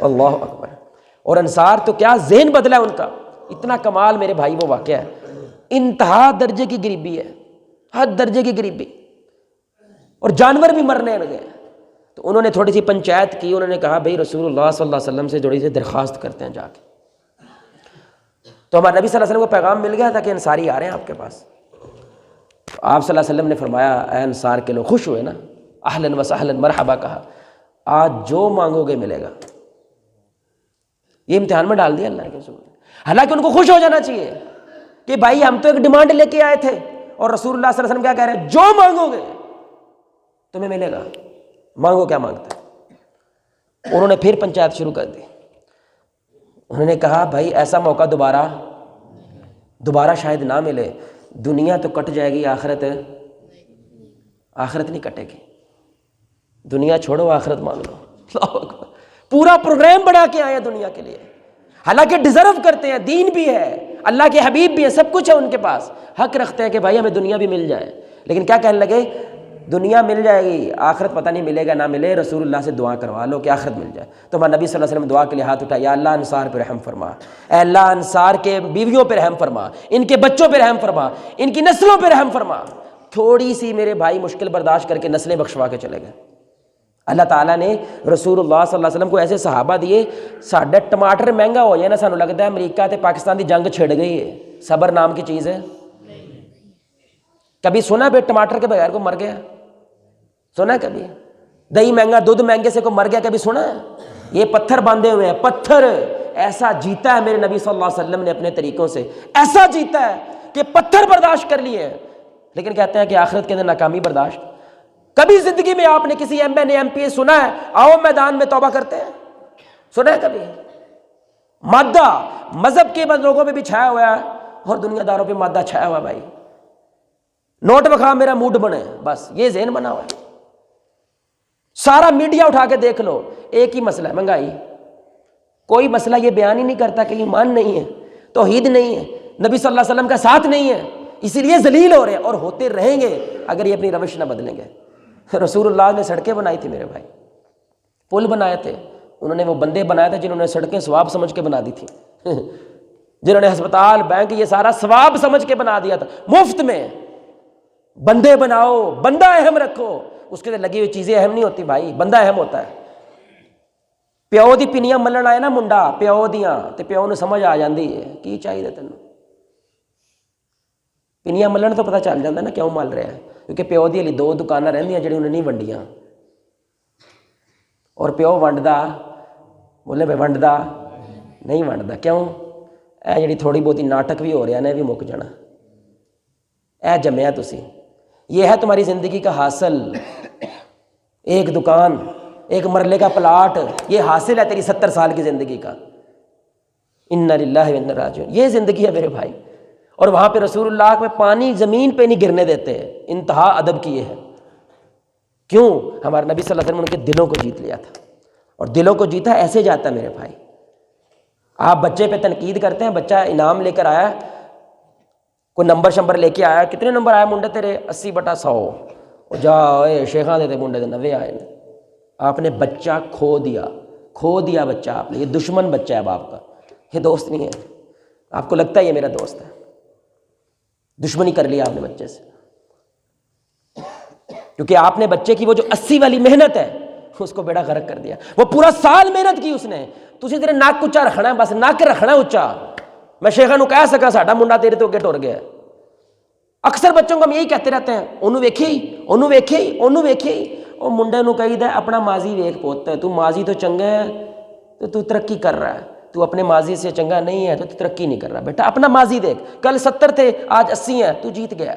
اللہ اکبر. اور انصار تو کیا ذہن بدلا ان کا، اتنا کمال میرے بھائی وہ واقعہ ہے. انتہا درجے کی غریبی ہے، حد درجے کی غریبی، اور جانور بھی مرنے لگے. تو انہوں نے تھوڑی سی پنچایت کی، انہوں نے کہا بھئی رسول اللہ صلی اللہ علیہ وسلم سے تھوڑی سی درخواست کرتے ہیں جا کے. تو ہمارے نبی صلی اللہ علیہ وسلم کو پیغام مل گیا تھا کہ انصاری آ رہے ہیں آپ کے پاس. آپ صلی اللہ علیہ وسلم نے فرمایا اے انصار کے لوگ، خوش ہوئے نا، اہلاً و سہلاً مرحبا کہا، آج جو مانگو گے ملے گا. یہ امتحان میں ڈال دیا اللہ کے رسول. حالانکہ ان کو خوش ہو جانا چاہیے کہ بھائی ہم تو ایک ڈیمانڈ لے کے آئے تھے، اور رسول اللہ صلی اللہ علیہ وسلم کیا کہہ رہے ہیں؟ جو مانگو گے تمہیں ملے گا، مانگو کیا مانگتے. انہوں نے پھر پنچایت شروع کر دی. انہوں نے کہا بھائی ایسا موقع دوبارہ شاید نہ ملے. دنیا تو کٹ جائے گی، آخرت نہیں کٹے گی. دنیا چھوڑو آخرت مانگ لو. اللہ اکبر. پورا پروگرام بنا کے آئے دنیا کے لیے، حالانکہ ڈیزرو کرتے ہیں، دین بھی ہے، اللہ کے حبیب بھی ہے، سب کچھ ہے ان کے پاس، حق رکھتے ہیں کہ بھائی ہمیں دنیا بھی مل جائے. لیکن کیا کہنے لگے؟ دنیا مل جائے گی، آخرت پتہ نہیں ملے گا نہ ملے، رسول اللہ سے دعا کروا لو کہ آخرت مل جائے. تو ہمارے نبی صلی اللہ علیہ وسلم دعا کے لیے ہاتھ اٹھایا، یا اللہ انصار پہ رحم فرما، اے اللہ انصار کے بیویوں پہ رحم فرما، ان کے بچوں پہ رحم فرما، ان کی نسلوں پہ رحم فرما. تھوڑی سی میرے بھائی مشکل برداشت کر کے نسلیں بخشوا کے چلے گئے. اللہ تعالیٰ نے رسول اللہ صلی اللہ علیہ وسلم کو ایسے صحابہ دیے. ساڈا ٹماٹر مہنگا ہو جائے نا، سانوں لگتا ہے امریکہ تے پاکستان دی جنگ چھڑ گئی ہے. صبر نام کی چیز ہے. کبھی سنا بے ٹماٹر کے بغیر کو مر گیا؟ سنا ہے کبھی؟ دہی مہنگا، دودھ مہنگے سے کو مر گیا کبھی سنا ہے؟ یہ پتھر باندھے ہوئے ہیں، پتھر. ایسا جیتا ہے میرے نبی صلی اللہ علیہ وسلم نے اپنے طریقوں سے، ایسا جیتا ہے کہ پتھر برداشت کر لیے ہیں. لیکن کہتے ہیں کہ آخرت کے اندر ناکامی برداشت. کبھی زندگی میں آپ نے کسی M N A M P A سنا ہے آؤ میدان میں توبہ کرتے ہیں؟ سنا ہے کبھی؟ مادہ مذہب کے لوگوں پہ بھی چھایا ہوا ہے اور دنیا داروں پہ مادہ چھایا ہوا ہے. بھائی نوٹ بکھا میرا موڈ بنے، بس یہ ذہن بنا ہوا ہے. سارا میڈیا اٹھا کے دیکھ لو، ایک ہی مسئلہ ہے مہنگائی. کوئی مسئلہ یہ بیان ہی نہیں کرتا کہ ایمان نہیں ہے، توحید نہیں ہے، نبی صلی اللہ علیہ وسلم کا ساتھ نہیں ہے، اسی لیے ذلیل ہو رہے ہیں اور ہوتے رہیں گے اگر یہ اپنی روش نہ بدلیں گے. رسول اللہ نے سڑکیں بنائی تھی میرے بھائی، پل بنائے تھے. انہوں نے وہ بندے بنائے تھے جنہوں نے سڑکیں ثواب سمجھ کے بنا دی تھی، جنہوں نے ہسپتال بینک یہ سارا ثواب سمجھ کے بنا دیا تھا. مفت میں بندے بناؤ، بندہ اہم رکھو. اس کے لگی ہوئی چیزیں اہم نہیں ہوتی بھائی، بندہ اہم ہوتا ہے. پیو دی پینیاں ملن آئے نا منڈا پیو دیاں تے پیو نوں سمجھ آ جاندی ہے کی چاہیے تینوں. پینیاں ملن تو پتہ چل جاتا نا کیوں مل رہا ہے، کیونکہ پیو دی علی 2 دکاناں رہندیاں جڑی انہیں نہیں ونڈیاں، اور پیو ونڈدا بولے بھائی ونڈدا نہیں ونڈدا کیوں؟ اے جڑی تھوڑی بہتی ناٹک بھی ہو رہا نا یہ بھی مک جانا. اے جمیا تسی یہ ہے تمہاری زندگی کا حاصل، ایک دکان، ایک مرلے کا پلاٹ، یہ حاصل ہے تیری 70 سال کی زندگی کا۔ انا للہ و انا راجعون، یہ زندگی ہے میرے بھائی۔ اور وہاں پہ رسول اللہ میں پانی زمین پہ نہیں گرنے دیتے، انتہا ادب کی یہ ہے۔ کیوں؟ ہمارے نبی صلی اللہ علیہ وسلم نے ان کے دلوں کو جیت لیا تھا، اور دلوں کو جیتا ایسے جاتا ہے میرے بھائی۔ آپ بچے پہ تنقید کرتے ہیں، بچہ انعام لے کر آیا، کوئی نمبر شمبر لے کے آیا، کتنے نمبر آئے منڈے تیرے؟ 80/100، اور جا اے شیخاں دے منڈے دے 90 آئے نے۔ آپ نے بچہ کھو دیا بچہ آپ نے۔ یہ دشمن بچہ ہے باپ کا، یہ دوست نہیں ہے۔ آپ کو لگتا ہے یہ میرا دوست ہے، دشمنی کر لیا آپ نے بچے سے، کیونکہ آپ نے بچے کی وہ جو 80 والی محنت ہے اس کو بیڑا غرق کر دیا۔ وہ پورا سال محنت کی اس نے، تسی تیرے ناک اچا رکھنا ہے، بس ناک رکھنا ہے اچا۔ میں شیخاں نو کہہ سکا ساڈا منڈا تیرے تو اگے ٹر گیا۔ اکثر بچوں کو ہم یہی کہتے رہتے ہیں، انہوں ویکھی وہ منڈے نو کہی دا اپنا ماضی ویکھ پوت، تو ماضی تو چنگا ہے تو ترقی کر رہا ہے، تو اپنے ماضی سے چنگا نہیں ہے تو ترقی نہیں کر رہا۔ بیٹا اپنا ماضی دیکھ، کل 70 تھے آج 80 ہیں، تو جیت گیا۔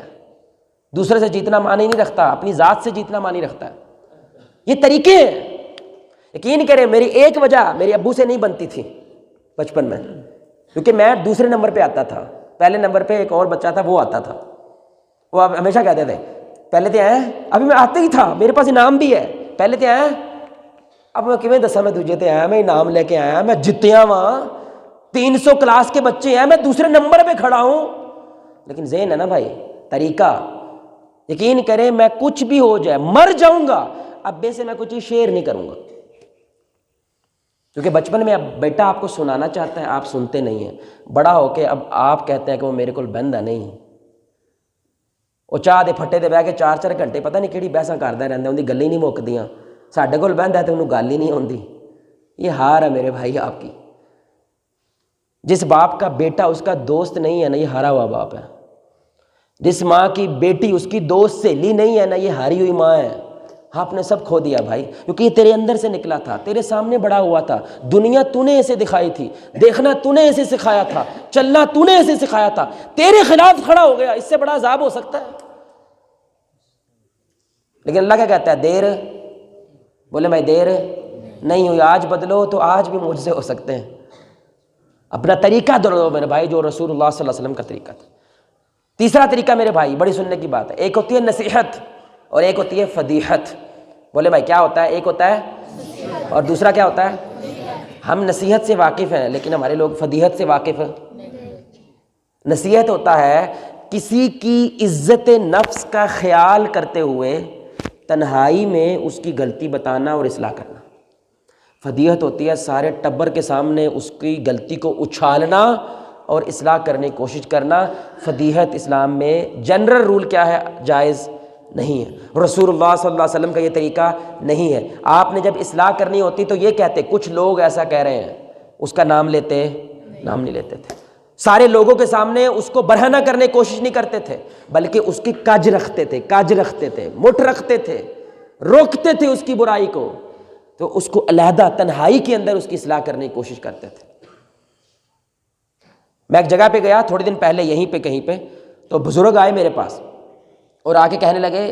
دوسرے سے جیتنا معنی نہیں رکھتا، اپنی ذات سے جیتنا معنی رکھتا ہے۔ یہ طریقے ہیں۔ یقین کریں میری ایک وجہ میرے ابو سے نہیں بنتی تھی بچپن میں، کیونکہ میں دوسرے نمبر پہ آتا تھا، پہلے نمبر پہ ایک اور بچہ تھا وہ آتا تھا۔ وہ ہمیشہ کہتے تھے پہلے تو آئے، ابھی میں آتا ہی تھا، میرے پاس انعام بھی ہے، پہلے تو آئے، اب میں کیویں دسا میں تجھے تے آیا، میں انعام لے کے آیا، میں جتیا وہاں 300 کلاس کے بچے ہیں، میں دوسرے نمبر پہ کھڑا ہوں۔ لیکن ذہن ہے نا بھائی، طریقہ۔ یقین کریں میں کچھ بھی ہو جائے، مر جاؤں گا، ابے سے میں کچھ شیئر نہیں کروں گا، کیونکہ بچپن میں اب بیٹا آپ کو سنانا چاہتا ہے، آپ سنتے نہیں ہیں۔ بڑا ہو کے اب آپ کہتے ہیں کہ وہ میرے کو بہندا نہیں، وہ چاہ دے پھٹے دے بہ کے 4 گھنٹے پتہ نہیں کہڑی بحثاں کردا رہندا، اون دی گل ہی نہیں مکدیاں۔ ساڈے کول بہندا ہے تے انہوں گل ہی نہیں ہوندی۔ یہ ہار ہے میرے بھائی آپ کی۔ جس باپ کا بیٹا اس کا دوست نہیں ہے نا، یہ ہارا ہوا باپ ہے۔ جس ماں کی بیٹی اس کی دوست سہیلی نہیں ہے نا، یہ ہاری ہوئی ماں ہے۔ آپ نے سب کھو دیا بھائی، کیونکہ یہ تیرے اندر سے نکلا تھا، تیرے سامنے بڑا ہوا تھا، دنیا تو نے اسے دکھائی تھی، دیکھنا تو نے اسے سکھایا تھا، چلنا تو نے اسے سکھایا تھا، تیرے خلاف کھڑا ہو گیا، اس سے بڑا عذاب ہو سکتا ہے؟ لیکن اللہ کیا کہتا ہے؟ دیر، بولے میں دیر نہیں ہوئی، آج بدلو تو آج بھی مجھ سے ہو سکتے ہیں۔ اپنا طریقہ دو میرے بھائی، جو رسول اللہ صلی اللہ علیہ وسلم کا طریقہ تھا۔ تیسرا طریقہ میرے بھائی بڑی سننے کی بات ہے، ایک ہوتی ہے نصیحت اور ایک ہوتی ہے فضیحت۔ بولے بھائی کیا ہوتا ہے؟ ایک ہوتا ہے اور دوسرا کیا ہوتا ہے؟ ہم نصیحت سے واقف ہیں لیکن ہمارے لوگ فضیحت سے واقف ہیں۔ نصیحت ہوتا ہے کسی کی عزت نفس کا خیال کرتے ہوئے تنہائی میں اس کی غلطی بتانا اور اصلاح کرنا۔ فضیحت ہوتی ہے سارے ٹبر کے سامنے اس کی غلطی کو اچھالنا اور اصلاح کرنے کی کوشش کرنا۔ فضیحت اسلام میں جنرل رول کیا ہے؟ جائز نہیں ہے۔ رسول اللہ صلی اللہ علیہ وسلم کا یہ طریقہ نہیں ہے۔ آپ نے جب اصلاح کرنی ہوتی تو یہ کہتے، کچھ لوگ ایسا کہہ رہے ہیں، اس کا نام لیتے؟ نام نہیں لیتے تھے۔ سارے لوگوں کے سامنے اس کو برہنہ کرنے کی کوشش نہیں کرتے تھے، بلکہ اس کی کج رکھتے تھے، مٹھ رکھتے تھے، روکتے تھے اس کی برائی کو، تو اس کو علیحدہ تنہائی کے اندر اس کی اصلاح کرنے کی کوشش کرتے تھے۔ میں ایک جگہ پہ گیا تھوڑے دن پہلے، یہیں پہ کہیں پہ، تو بزرگ آئے میرے پاس اور آ کے کہنے لگے،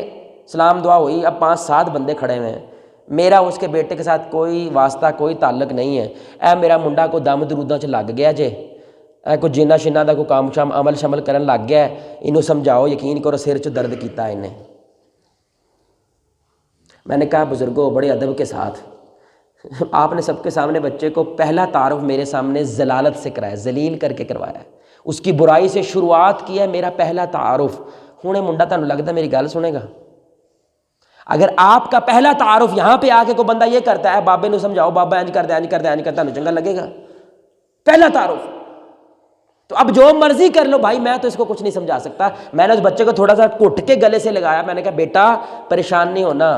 سلام دعا ہوئی، اب 5-7 بندے کھڑے ہوئے ہیں، میرا اس کے بیٹے کے ساتھ کوئی واسطہ کوئی تعلق نہیں ہے، اے میرا منڈا کو دم دروداں چ لگ گیا جے، اے کوئی جنہ شنہ دا کوئی کام شام عمل شمل کرن لگ گیا ہے، انہوں سمجھاؤ، یقین کرو سر چ درد کیتا ہے انہیں۔ میں نے کہا بزرگوں بڑے ادب کے ساتھ، آپ نے سب کے سامنے بچے کو پہلا تعارف میرے سامنے ذلالت سے کرایا، ذلیل کر کے کروایا ہے، اس کی برائی سے شروعات کی ہے، میرا پہلا تعارف۔ ہوں منڈا تانوں لگتا میری گل سنے گا؟ اگر آپ کا پہلا تعارف یہاں پہ آ کے کوئی بندہ یہ کرتا ہے، بابے نو سمجھاؤ، بابا انج کر دے، تانوں چنگا لگے گا؟ پہلا تعارف۔ تو اب جو مرضی کر لو بھائی، میں تو اس کو کچھ نہیں سمجھا سکتا۔ میں نے اس بچے کو تھوڑا سا گھٹ کے گلے سے لگایا، میں نے کہا بیٹا پریشان نہیں ہونا،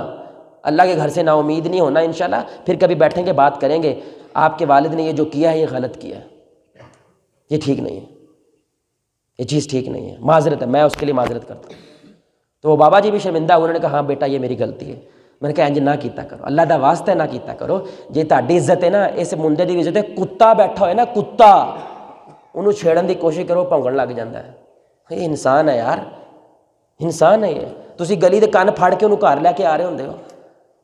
اللہ کے گھر سے نا امید نہیں ہونا، انشاءاللہ پھر کبھی بیٹھیں گے بات کریں گے، آپ کے والد نے یہ جو کیا ہے یہ غلط کیا ہے، یہ ٹھیک نہیں ہے، یہ چیز ٹھیک نہیں ہے، معذرت ہے، میں اس کے لیے معذرت کرتا ہوں۔ تو وہ بابا جی بھی شرمندہ، انہوں نے کہا ہاں بیٹا یہ میری غلطی ہے۔ میں نے کہا انج نہ کیتا کرو، اللہ دا واسطہ نہ کیتا کرو، جی تہاڈی عزت ہے نا، اس منڈے دی عزت ہے، کتا بیٹھا ہوئے نا کتا، انہوں چھیڑن دی کوشش کرو، بھونکن لگ جاتا ہے۔ یہ انسان ہے یار، انسان ہے یہ۔ ਤੁਸੀਂ ਗਲੀ ਦੇ ਕੰਨ ਫੜ ਕੇ ਉਹਨੂੰ ਘਰ ਲੈ ਕੇ ਆ ਰਹੇ ਹੁੰਦੇ ਹੋ,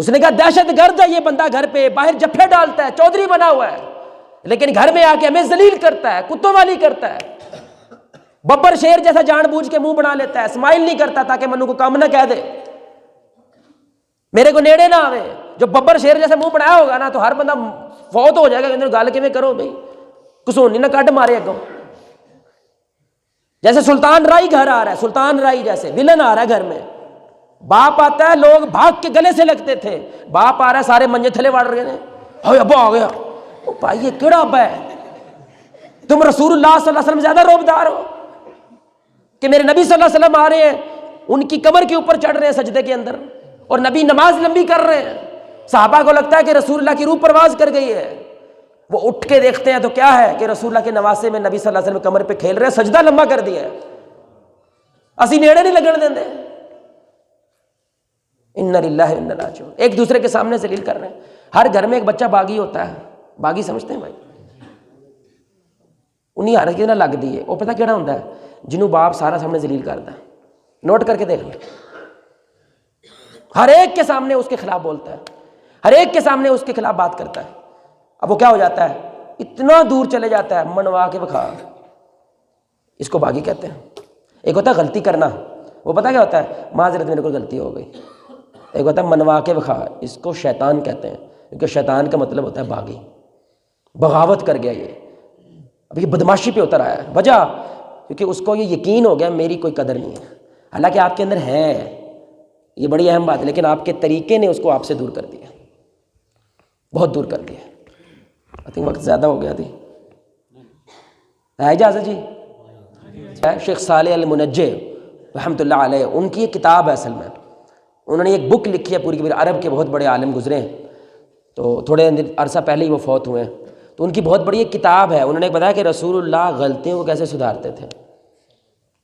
اس نے کہا دہشت گرد ہے یہ بندہ، گھر پہ باہر جفے ڈالتا ہے، چودھری بنا ہوا ہے، لیکن گھر میں آ کے ہمیں ذلیل کرتا ہے، کتوں والی کرتا ہے، ببر شیر جیسا جان بوجھ کے منہ بنا لیتا ہے، اسمائل نہیں کرتا تاکہ منو کو کام نہ کہہ دے، میرے کو نیڑے نہ آوے۔ جو ببر شیر جیسے منہ بنایا ہوگا نا تو ہر بندہ فوت ہو جائے گا، گل کے میں کرو بھائی کسونی نہ کڈ مارے اگوں۔ جیسے سلطان رائی گھر آ رہا ہے، سلطان رائی جیسے ولن آ رہا ہے گھر میں، باپ آتا ہے لوگ بھاگ کے گلے سے لگتے تھے، باپ آ رہا ہے سارے منجے تھلے واڑ رہے ہیں، ہائے ابا آ گیا، او بھائی یہ کیڑا ابا ہے؟ تم رسول اللہ صلی اللہ علیہ وسلم زیادہ روبدار ہو کہ میرے نبی صلی اللہ علیہ وسلم آ رہے ہیں، ان کی کمر کے اوپر چڑھ رہے ہیں سجدے کے اندر، اور نبی نماز لمبی کر رہے ہیں، صحابہ کو لگتا ہے کہ رسول اللہ کی روح پرواز کر گئی ہے، وہ اٹھ کے دیکھتے ہیں تو کیا ہے کہ رسول اللہ کے نواسے میں نبی صلی اللہ علیہ وسلم کمر پہ کھیل رہے ہیں، سجدہ لمبا کر دیا ہے، اسی نیڑے نہیں لگن دیندے، انا للہ و انا الیہ راجعون، ایک دوسرے کے سامنے ذلیل کر رہے ہیں۔ ہر گھر میں ایک بچہ باغی ہوتا ہے، باغی سمجھتے ہیں بھائی، انہیں ہر کے نہ لگ دی ہے، وہ پتہ کیڑا ہوتا ہے جنہوں باپ سارا سامنے ذلیل کرتا ہے، نوٹ کر کے دیکھ لیں، ہر ایک کے سامنے اس کے خلاف بولتا ہے، ہر ایک کے سامنے اس کے خلاف بات کرتا ہے، اب وہ کیا ہو جاتا ہے، اتنا دور چلے جاتا ہے، منوا کے بکھا، اس کو باغی کہتے ہیں۔ ایک ہوتا ہے غلطی کرنا، وہ پتہ کیا ہوتا ہے، معذرت میرے کو غلطی ہو گئی، ایک ہوتا ہے منوا کے بکھا، اس کو شیطان کہتے ہیں، کیونکہ شیطان کا مطلب ہوتا ہے باغی، بغاوت کر گیا یہ، اب یہ بدماشی پہ اتر آیا ہے، وجہ کیونکہ اس کو یہ یقین ہو گیا میری کوئی قدر نہیں ہے، حالانکہ آپ کے اندر ہے، یہ بڑی اہم بات ہے، لیکن آپ کے طریقے نے اس کو آپ سے دور کر دیا، بہت دور کر دیا۔ آئی تھنک وقت زیادہ ہو گیا تھی، ہے اجازت جی؟ شیخ صالح المنجے رحمۃ اللہ علیہ، ان کی ایک کتاب ہے، اصل میں انہوں نے ایک بک لکھی ہے پوری کی پوری، عرب کے بہت بڑے عالم گزرے ہیں، تو تھوڑے عرصہ پہلے ہی وہ فوت ہوئے ہیں، تو ان کی بہت بڑی ایک کتاب ہے، انہوں نے بتایا کہ رسول اللہ غلطیوں کو کیسے سدھارتے تھے،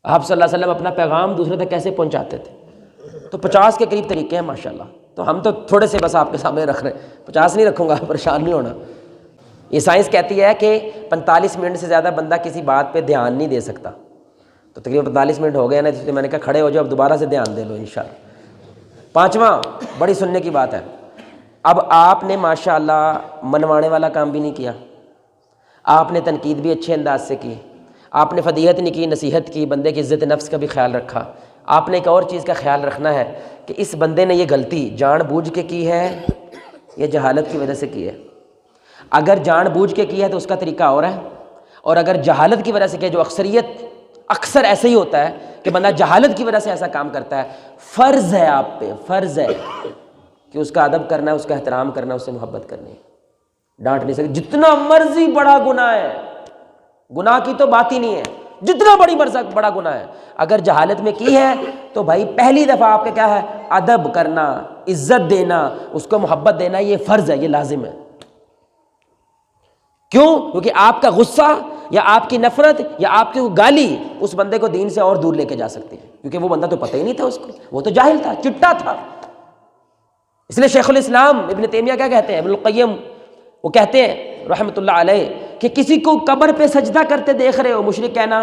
آپ صلی اللہ علیہ وسلم اپنا پیغام دوسرے تک کیسے پہنچاتے تھے، تو 50 کے قریب طریقے ہیں ماشاءاللہ، تو ہم تو تھوڑے سے بس آپ کے سامنے رکھ رہے ہیں، 50 نہیں رکھوں گا، پریشان نہیں ہونا۔ یہ سائنس کہتی ہے کہ 45 منٹ سے زیادہ بندہ کسی بات پہ دھیان نہیں دے سکتا، تو تقریباً 45 منٹ ہو گئے نا، اس لیے میں نے کہا کھڑے ہو جاؤ، اب دوبارہ سے دھیان دے لو انشاءاللہ۔ 5واں بڑی سننے کی بات ہے، اب آپ نے ماشاءاللہ منوانے والا کام بھی نہیں کیا، آپ نے تنقید بھی اچھے انداز سے کی، آپ نے فضیحت نہیں کی، نصیحت کی، بندے کی عزت نفس کا بھی خیال رکھا، آپ نے ایک اور چیز کا خیال رکھنا ہے کہ اس بندے نے یہ غلطی جان بوجھ کے کی ہے یا جہالت کی وجہ سے کی ہے، اگر جان بوجھ کے کی ہے تو اس کا طریقہ اور ہے، اور اگر جہالت کی وجہ سے کہ جو اکثر ایسے ہی ہوتا ہے کہ بندہ جہالت کی وجہ سے ایسا کام کرتا ہے، فرض ہے آپ پہ، فرض ہے کہ اس کا ادب کرنا ہے، اس کا احترام کرنا ہے، اس سے محبت کرنی ہے، ڈانٹ نہیں سکتے، جتنا مرضی بڑا گناہ ہے، گناہ کی تو بات ہی نہیں ہے، جتنا بڑا گناہ ہے، اگر جہالت میں کی ہے تو بھائی پہلی دفعہ آپ کا کیا ہے، ادب کرنا، عزت دینا، اس کو محبت دینا، یہ فرض ہے، یہ لازم ہے۔ کیوں؟ کیونکہ آپ کا غصہ یا آپ کی نفرت یا آپ کی گالی اس بندے کو دین سے اور دور لے کے جا سکتی ہے، کیونکہ وہ بندہ تو پتہ ہی نہیں تھا اس کو، وہ تو جاہل تھا، چٹا تھا۔ اس لیے شیخ الاسلام ابن تیمیہ کیا کہتے ہیں، ابن القیم وہ کہتے ہیں رحمۃ اللہ علیہ کہ کسی کو قبر پہ سجدہ کرتے دیکھ رہے ہو، مشرک کہنا،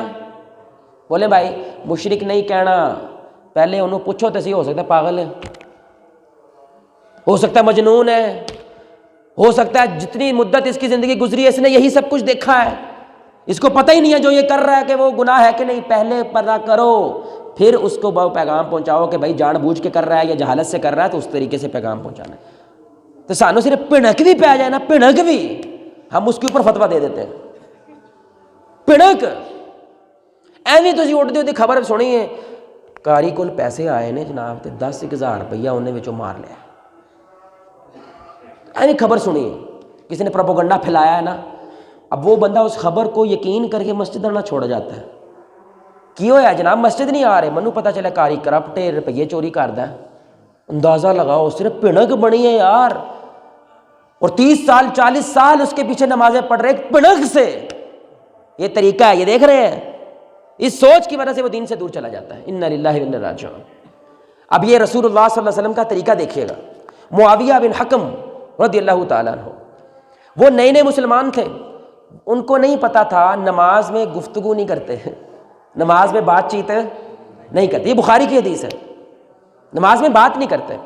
بولے بھائی مشرک نہیں کہنا، پہلے انہوں پوچھو تو صحیح، ہو سکتا ہے پاگل ہے، ہو سکتا ہے مجنون ہے، ہو سکتا ہے جتنی مدت اس کی زندگی گزری ہے اس نے یہی سب کچھ دیکھا ہے، اس کو پتہ ہی نہیں ہے جو یہ کر رہا ہے کہ وہ گناہ ہے کہ نہیں، پہلے پتہ کرو، پھر اس کو پیغام پہنچاؤ کہ بھائی جان بوجھ کے کر رہا ہے یا جہالت سے کر رہا ہے، تو اس طریقے سے پیغام پہنچانا ہے۔ تو سانو صرف پھنک بھی پہ جائے نا، پھنک بھی، ہم اس کے اوپر فتویٰ دے دیتے ہیں، پھنک ایویں تسی اٹھتے ہوتے خبر سنی ہے کاری کول پیسے آئے نے جناب تے 10,000 روپیہ انہیں وچوں مار لیا، ایویں خبر سنی ہے، کسی نے پروپیگنڈا پھیلایا ہے نا، اب وہ بندہ اس خبر کو یقین کر کے مسجد نہ چھوڑ جاتا ہے، کی ہوا ہے جناب مسجد نہیں آ رہے، منو پتہ چلا کاری کرپٹ ہے، روپیے چوری کردا ہے، اندازہ لگاؤ، صرف پھنک بنی ہے یار، اور 30 سال 40 سال اس کے پیچھے نمازیں پڑھ رہے پھنک سے، یہ طریقہ ہے، یہ دیکھ رہے ہیں، اس سوچ کی وجہ سے وہ دین سے دور چلا جاتا ہے، انا للہ و انا الیہ راجعون۔ اب یہ رسول اللہ صلی اللہ علیہ وسلم کا طریقہ دیکھیے گا، معاویہ بن حکم رضی اللہ تعالیٰ عنہ، وہ نئے نئے مسلمان تھے، ان کو نہیں پتا تھا نماز میں گفتگو نہیں کرتے، نماز میں بات چیت نہیں کرتے، یہ بخاری کی حدیث ہے، نماز میں بات نہیں کرتے،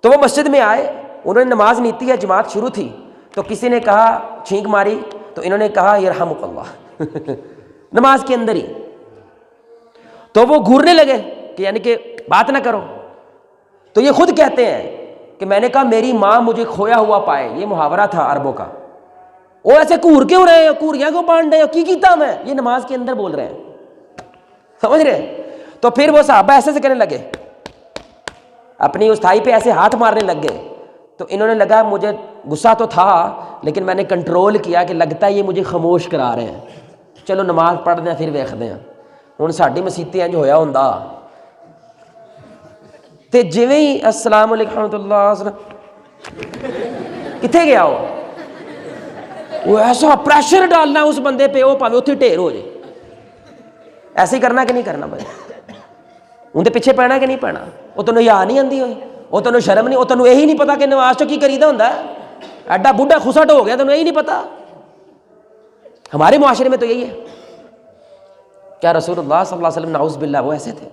تو وہ مسجد میں آئے, انہوں نے نماز نیتی ہے, جماعت شروع تھی, تو کسی نے کہا, چھینک ماری, تو انہوں نے کہا یرحمک اللہ نماز کے اندر ہی. تو وہ گھورنے لگے کہ یعنی کہ بات نہ کرو. تو یہ خود کہتے ہیں کہ میں نے کہا میری ماں مجھے کھویا ہوا پائے, یہ محاورہ تھا عربوں کا. وہ ایسے گھور کیوں رہے ہیں, گھوریاں کو بانٹ رہے ہو, کی کیتا میں, یہ نماز کے اندر بول رہے ہیں, سمجھ رہے. تو پھر وہ صحابہ ایسے کرنے لگے, اپنی اس تھائی پہ ایسے ہاتھ مارنے لگ گئے. تو انہوں نے لگا مجھے غصہ تو تھا لیکن میں نے کنٹرول کیا کہ لگتا ہے یہ مجھے خاموش کرا رہے ہیں, چلو نماز پڑھ دیں پھر ویکھدے ہیں. ہن ساڈی مسیتیں انج ہویا ہوندا تے جویں ہی السلام علیکم ورحمۃ اللہ کتنے گیا وہ ایسا پریشر ڈالنا اس بندے پہ, وہ پاویں اتنے ڈھیر ہو جائے. ایسے ہی کرنا کہ نہیں کرنا بھائی, اندر پیچھے پینا کہ نہیں پینا. وہ تینوں یا نہیں آتی ہوئی, وہ تینوں شرم نہیں, وہ تینوں یہی نہیں پتا کہ نماز چ کی کریدا ہوندا ہے, ایڈا بڈھا خسٹ ہو گیا تینوں یہی نہیں پتا. ہمارے معاشرے میں تو یہی ہے. کیا رسول اللہ صلی اللہ علیہ وسلم نعوذ باللہ وہ ایسے تھے؟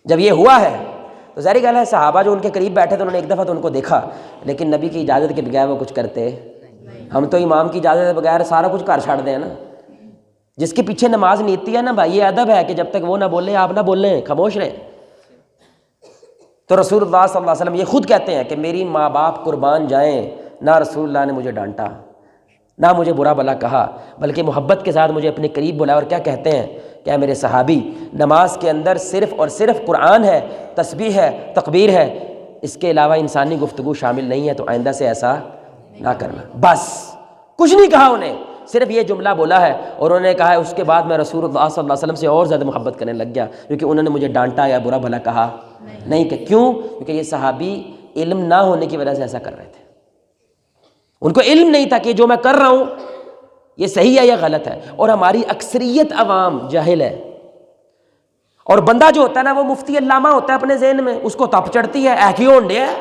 جب یہ ہوا ہے تو ظاہر گل ہے صحابہ جو ان کے قریب بیٹھے تھے انہوں نے ایک دفعہ تو ان کو دیکھا, لیکن نبی کی اجازت کے بغیر وہ کچھ کرتے. ہم تو امام کی اجازت کے بغیر سارا کچھ گھر چھاڑ دیں نا. جس کے پیچھے نماز نیتی ہے نا بھائی, یہ ادب ہے کہ جب تک وہ نہ بولیں آپ نہ بولیں, خاموش رہیں. تو رسول اللہ صلی اللہ علیہ وسلم یہ خود کہتے ہیں کہ میری ماں باپ قربان جائیں, نہ رسول اللہ نے مجھے ڈانٹا نہ مجھے برا بھلا کہا, بلکہ محبت کے ساتھ مجھے اپنے قریب بلایا. اور کیا کہتے ہیں, کیا میرے صحابی نماز کے اندر صرف اور صرف قرآن ہے, تسبیح ہے, تکبیر ہے, اس کے علاوہ انسانی گفتگو شامل نہیں ہے, تو آئندہ سے ایسا نہ کرنا. بس کچھ نہیں کہا انہیں, صرف یہ جملہ بولا ہے. اور انہوں نے کہا ہے اس کے بعد میں رسول اللہ صلی اللہ علیہ وسلم سے اور زیادہ محبت کرنے لگ گیا, کیونکہ انہوں نے مجھے ڈانٹا یا برا بھلا کہا نہیں. کہ کیوں؟ کیونکہ یہ صحابی علم نہ ہونے کی وجہ سے ایسا کر رہے تھے. ان کو علم نہیں تھا کہ جو میں کر رہا ہوں یہ صحیح ہے یا غلط ہے. اور ہماری اکثریت عوام جاہل ہے. اور بندہ جو ہوتا ہے نا وہ مفتی علامہ ہوتا ہے اپنے ذہن میں, اس کو تپ چڑھتی ہے, اے کیوں ہونڈے ہے,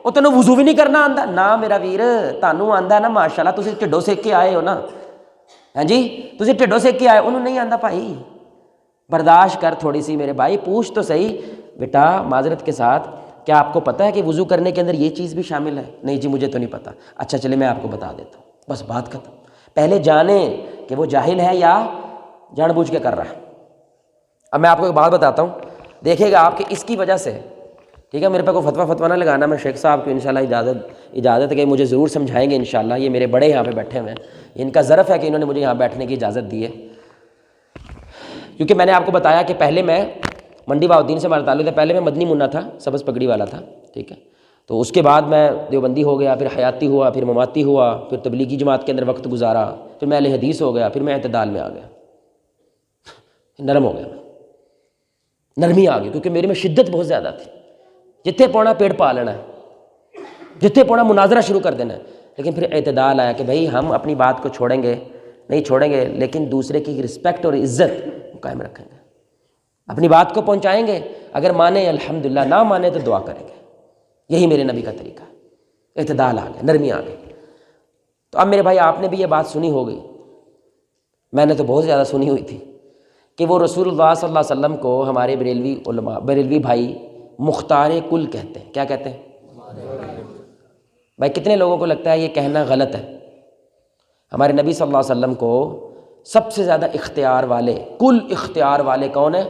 وہ تینوں وضو بھی نہیں کرنا آندا نا میرا ویر, تانوں آندا ہے نا ماشاءاللہ, تسی ٹھڈوں سیک کے آئے ہو نا, ہاں جی تسی ٹھڈوں سیک کے آئے, انہوں نہیں آندا بھائی, برداشت کر تھوڑی سی میرے بھائی, پوچھ تو صحیح بیٹا معذرت کے ساتھ, کیا آپ کو پتہ ہے کہ وضو کرنے کے اندر یہ چیز بھی شامل ہے؟ نہیں جی مجھے تو نہیں پتہ. اچھا چلے میں آپ کو بتا دیتا ہوں, بس بات ختم. پہلے جانیں کہ وہ جاہل ہے یا جان بوجھ کے کر رہا ہے. اب میں آپ کو ایک بات بتاتا ہوں, دیکھیے گا آپ کہ اس کی وجہ سے, ٹھیک ہے, میرے پہ کوئی فتویٰ نہ لگانا, میں شیخ صاحب کو انشاءاللہ اجازت ہے کہ مجھے ضرور سمجھائیں گے انشاءاللہ. یہ میرے بڑے یہاں پہ بیٹھے ہوئے ہیں, ان کا ظرف ہے کہ انہوں نے مجھے یہاں بیٹھنے کی اجازت دی ہے. کیونکہ میں نے آپ کو بتایا کہ پہلے میں منڈی بہاؤالدین سے ہمارا تعلق ہے, پہلے میں مدنی منا تھا, سبز پگڑی والا تھا, ٹھیک ہے. تو اس کے بعد میں دیوبندی ہو گیا, پھر حیاتی ہوا, پھر مماتی ہوا, پھر تبلیغی جماعت کے اندر وقت گزارا, پھر میں اہل حدیث ہو گیا, پھر میں اعتدال میں آ گیا, نرم ہو گیا, نرمی آ گئی, کیونکہ میرے میں شدت بہت زیادہ تھی. جتنے پونا پیڑ پا لینا ہے, جتنے پونا مناظرہ شروع کر دینا ہے. لیکن پھر اعتدال آیا کہ بھائی ہم اپنی بات کو چھوڑیں گے نہیں چھوڑیں گے, لیکن دوسرے کی رسپیکٹ اور عزت قائم رکھیں گے, اپنی بات کو پہنچائیں گے, اگر مانے الحمدللہ, نہ مانے تو دعا کریں گے. یہی میرے نبی کا طریقہ ہے. اعتدال آ گیا, نرمی آ گئی. تو اب میرے بھائی آپ نے بھی یہ بات سنی ہوگی, میں نے تو بہت زیادہ سنی ہوئی تھی, کہ وہ رسول اللہ صلی اللہ علیہ وسلم کو ہمارے بریلوی علماء, بریلوی بھائی مختار کل کہتے ہیں. کیا کہتے ہیں بھائی؟ کتنے لوگوں کو لگتا ہے یہ کہنا غلط ہے؟ ہمارے نبی صلی اللہ علیہ وسلم کو سب سے زیادہ اختیار والے, کل اختیار والے کون ہیں؟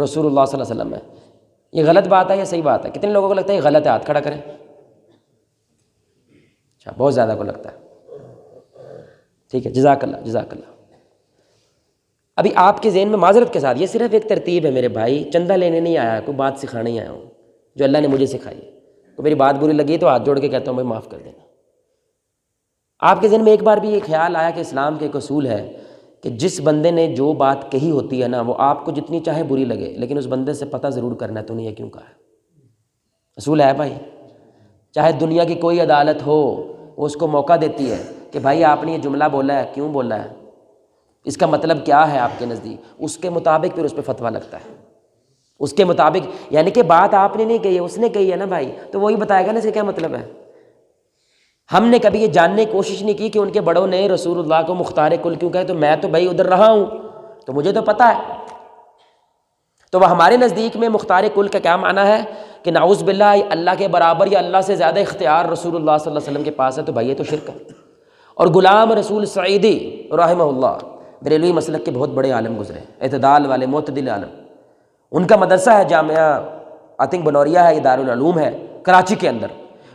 رسول اللہ صلی اللہ علیہ وسلم ہے. یہ غلط بات ہے یا صحیح بات ہے؟ کتنے لوگوں کو لگتا ہے یہ غلط ہے؟ ہاتھ کھڑا کریں. اچھا, بہت زیادہ کو لگتا ہے, ٹھیک ہے, جزاک اللہ جزاک اللہ. ابھی آپ کے ذہن میں معذرت کے ساتھ, یہ صرف ایک ترتیب ہے میرے بھائی, چندہ لینے نہیں آیا, کوئی بات سکھانے ہی آیا ہوں جو اللہ نے مجھے سکھائی ہے. تو میری بات بری لگی تو ہاتھ جوڑ کے کہتا ہوں بھائی معاف کر دینا. آپ کے ذہن میں ایک بار بھی یہ خیال آیا کہ اسلام کے ایک اصول ہے کہ جس بندے نے جو بات کہی ہوتی ہے نا, وہ آپ کو جتنی چاہے بری لگے, لیکن اس بندے سے پتہ ضرور کرنا ہے تو نے یہ کیوں کہا ہے. اصول ہے بھائی, چاہے دنیا کی کوئی عدالت ہو, وہ اس کو موقع دیتی ہے کہ بھائی آپ نے یہ جملہ بولا ہے, کیوں بولا ہے, اس کا مطلب کیا ہے آپ کے نزدیک, اس کے مطابق پھر اس پہ فتویٰ لگتا ہے, اس کے مطابق. یعنی کہ بات آپ نے نہیں کہی ہے, اس نے کہی ہے نا بھائی, تو وہی بتائے گا نا اس کا کیا مطلب ہے. ہم نے کبھی یہ جاننے کی کوشش نہیں کی کہ ان کے بڑوں نے رسول اللہ کو مختار کل کیوں کہے. تو میں تو بھائی ادھر رہا ہوں تو مجھے تو پتہ ہے. تو وہ ہمارے نزدیک میں مختار کل کا کیا معنی ہے کہ نعوذ باللہ اللہ کے برابر یا اللہ سے زیادہ اختیار رسول اللہ صلی اللہ علیہ وسلم کے پاس ہے، تو بھائی یہ تو شرک ہے۔ اور غلام رسول سعیدی رحمہ اللہ بریلوی مسلک کے بہت بڑے عالم گزرے، اعتدال والے معتدل عالم، ان کا مدرسہ ہے جامعہ آتنگ بنوریہ ہے، یہ دارالعلوم ہے کراچی کے اندر،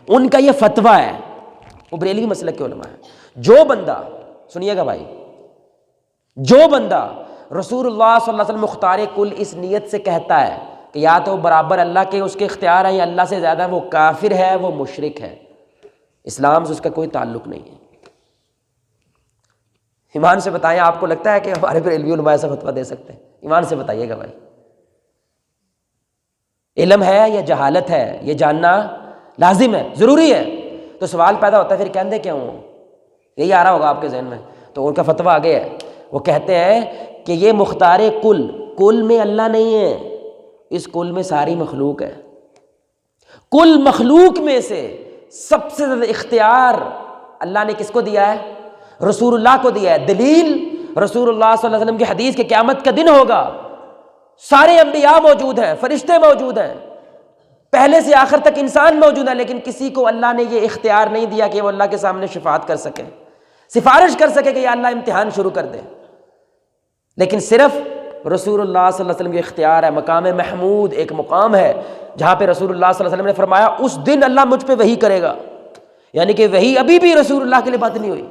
ان کا یہ فتویٰ ہے، وہ بریلوی مسلک کے علماء ہیں، جو بندہ سنیے گا بھائی، جو بندہ رسول اللہ صلی اللہ علیہ وسلم مختار کل اس نیت سے کہتا ہے کہ یا تو برابر اللہ کے اس کے اختیار ہیں یا اللہ سے زیادہ، وہ کافر ہے، وہ مشرک ہے، اسلام سے اس کا کوئی تعلق نہیں ہے۔ ایمان سے بتائیں، آپ کو لگتا ہے کہ ہمارے بریلوی علماء ایسا فتویٰ دے سکتے ہیں؟ ایمان سے بتائیے گا بھائی، علم ہے یا جہالت ہے، یہ جاننا لازم ہے، ضروری ہے۔ تو سوال پیدا ہوتا ہے پھر کہندے کیوں ہوں؟ یہی آ رہا ہوگا آپ کے ذہن میں، تو ان کا فتویٰ آگے ہے، وہ کہتے ہیں کہ یہ مختار کل، کل میں اللہ نہیں ہے، اس کل میں ساری مخلوق ہے، کل مخلوق میں سے سب سے زیادہ اختیار اللہ نے کس کو دیا ہے؟ رسول اللہ کو دیا ہے۔ دلیل رسول اللہ صلی اللہ علیہ وسلم کی حدیث کہ قیامت کا دن ہوگا، سارے انبیاء موجود ہیں، فرشتے موجود ہیں، پہلے سے آخر تک انسان موجود ہے، لیکن کسی کو اللہ نے یہ اختیار نہیں دیا کہ وہ اللہ کے سامنے شفاعت کر سکے، سفارش کر سکے کہ یا اللہ امتحان شروع کر دے، لیکن صرف رسول اللہ صلی اللہ علیہ وسلم کے اختیار ہے۔ مقام محمود ایک مقام ہے جہاں پہ رسول اللہ صلی اللہ علیہ وسلم نے فرمایا اس دن اللہ مجھ پہ وحی کرے گا، یعنی کہ وحی ابھی بھی رسول اللہ کے لیے بات نہیں ہوئی،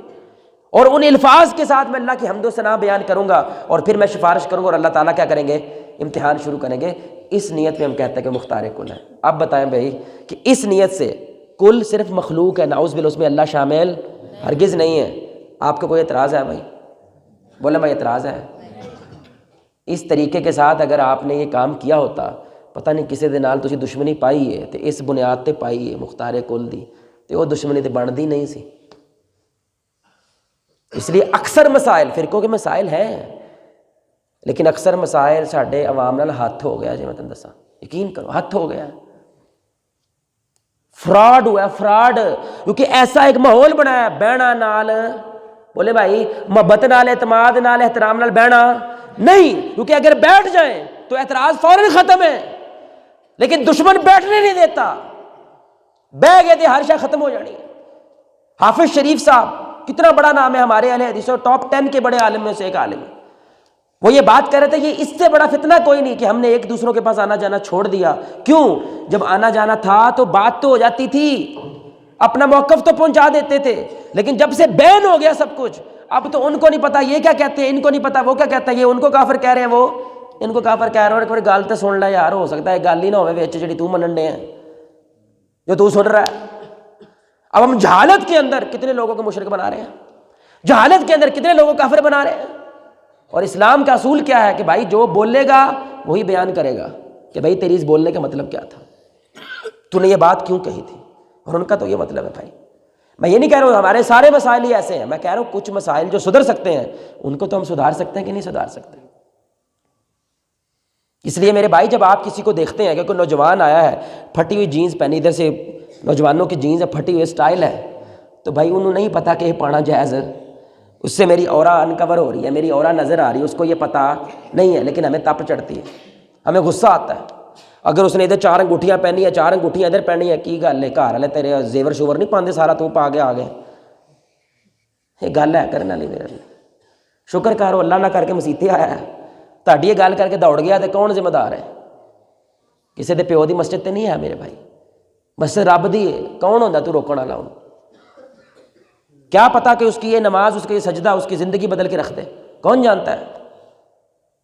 اور ان الفاظ کے ساتھ میں اللہ کی حمد و ثنا بیان کروں گا، اور پھر میں سفارش کروں گا، اور اللہ تعالیٰ کیا کریں گے؟ امتحان شروع کریں گے۔ اس نیت میں ہم کہتے ہیں کہ مختار کل ہے۔ اب بتائیں بھائی کہ اس نیت سے کل صرف مخلوق ہے، نعوذ باللہ، اس میں اللہ شامل ہرگز نہیں ہے۔ آپ کو کوئی اعتراض ہے بھائی؟ بولے بھائی اعتراض ہے؟ اس طریقے کے ساتھ اگر آپ نے یہ کام کیا ہوتا، پتہ نہیں کسی دے نال تسی دشمنی پائی ہے، تو اس بنیاد تے پائی ہے مختار کل دی، تو وہ دشمنی تے بنتی نہیں سی۔ اس لیے اکثر مسائل فرقوں کے مسائل ہیں، لیکن اکثر مسائل ساڈے عوام نال ہاتھ ہو گیا، جی میں تمہیں دساں، یقین کرو ہاتھ ہو گیا، فراڈ ہوا ہے، فراڈ، کیونکہ ایسا ایک ماحول بنایا بہنا نال، بولے بھائی محبت نال، اعتماد نال، احترام نال بہنا نہیں، کیونکہ اگر بیٹھ جائیں تو اعتراض فوراً ختم ہے، لیکن دشمن بیٹھنے نہیں دیتا، بہ گئے تھے ہر شے ختم ہو جانی ہے۔ حافظ شریف صاحب کتنا بڑا نام ہے ہمارے اہل حدیث اور ٹاپ 10 کے بڑے عالم میں سے ایک عالم ہے، وہ یہ بات کہہ رہے تھے یہ اس سے بڑا فتنہ کوئی نہیں کہ ہم نے ایک دوسروں کے پاس آنا جانا چھوڑ دیا۔ کیوں؟ جب آنا جانا تھا تو بات تو ہو جاتی تھی، اپنا موقف تو پہنچا دیتے تھے، لیکن جب سے بین ہو گیا سب کچھ، اب تو ان کو نہیں پتا یہ کیا کہتے ہیں، ان کو نہیں پتا وہ کیا کہتا ہے، یہ ان کو کافر کہہ رہے ہیں، وہ ان کو کافر کہہ رہے ہیں، اور ایک بار گل تو سن لے یار، ہو سکتا ہے گل ہی نہ ہوئے وچ جڑی تو منن دے ہیں، جو تو سن رہا ہے۔ اب ہم جہالت کے اندر کتنے لوگوں کو مشرک بنا رہے ہیں، جہالت کے اندر کتنے لوگوں کو کافر بنا رہے ہیں، اور اسلام کا اصول کیا ہے کہ بھائی جو بولے گا وہی بیان کرے گا کہ بھائی تیری اس بولنے کا مطلب کیا تھا، تو نے یہ بات کیوں کہی تھی، اور ان کا تو یہ مطلب ہے۔ بھائی میں یہ نہیں کہہ رہا ہوں ہمارے سارے مسائل ہی ایسے ہیں، میں کہہ رہا ہوں کچھ مسائل جو سدھر سکتے ہیں ان کو تو ہم سدھار سکتے ہیں کہ نہیں سدھار سکتے۔ اس لیے میرے بھائی جب آپ کسی کو دیکھتے ہیں کہ کوئی نوجوان آیا ہے پھٹی ہوئی جینز پہنی، ادھر سے نوجوانوں کی جینز ہے پھٹی ہوئی اسٹائل ہے، تو بھائی انہوں نہیں پتا کہ یہ پانا جائز ہے، اس سے میری اورا انکور ہو رہی ہے، میری اورا نظر آ رہی ہے، اس کو یہ پتہ نہیں ہے، لیکن ہمیں تپ چڑھتی ہے، ہمیں غصہ آتا ہے۔ اگر اس نے ادھر 4 انگوٹھیاں پہنی ہیں، 4 انگوٹھیاں ادھر پہنی ہیں، کی گل ہے گھر والے تیرے زیور شور نہیں پاندے، سارا تو پا کے آ گئے، یہ گل ہے کرنے والی۔ میرے شکر کرو اللہ نہ کر کے مسیتے آیا ہے، تہاڈی یہ گل کر کے دوڑ گیا تو کون ذمہ دار ہے؟ کسی دے پیو دی مسجد تے نہیں ہے میرے بھائی، مسجد رب دی ہے، کون ہوندا تو روکਣ والا؟ ہوں کیا پتا کہ اس کی یہ نماز، اس کا یہ سجدہ اس کی زندگی بدل کے رکھ دے، کون جانتا ہے؟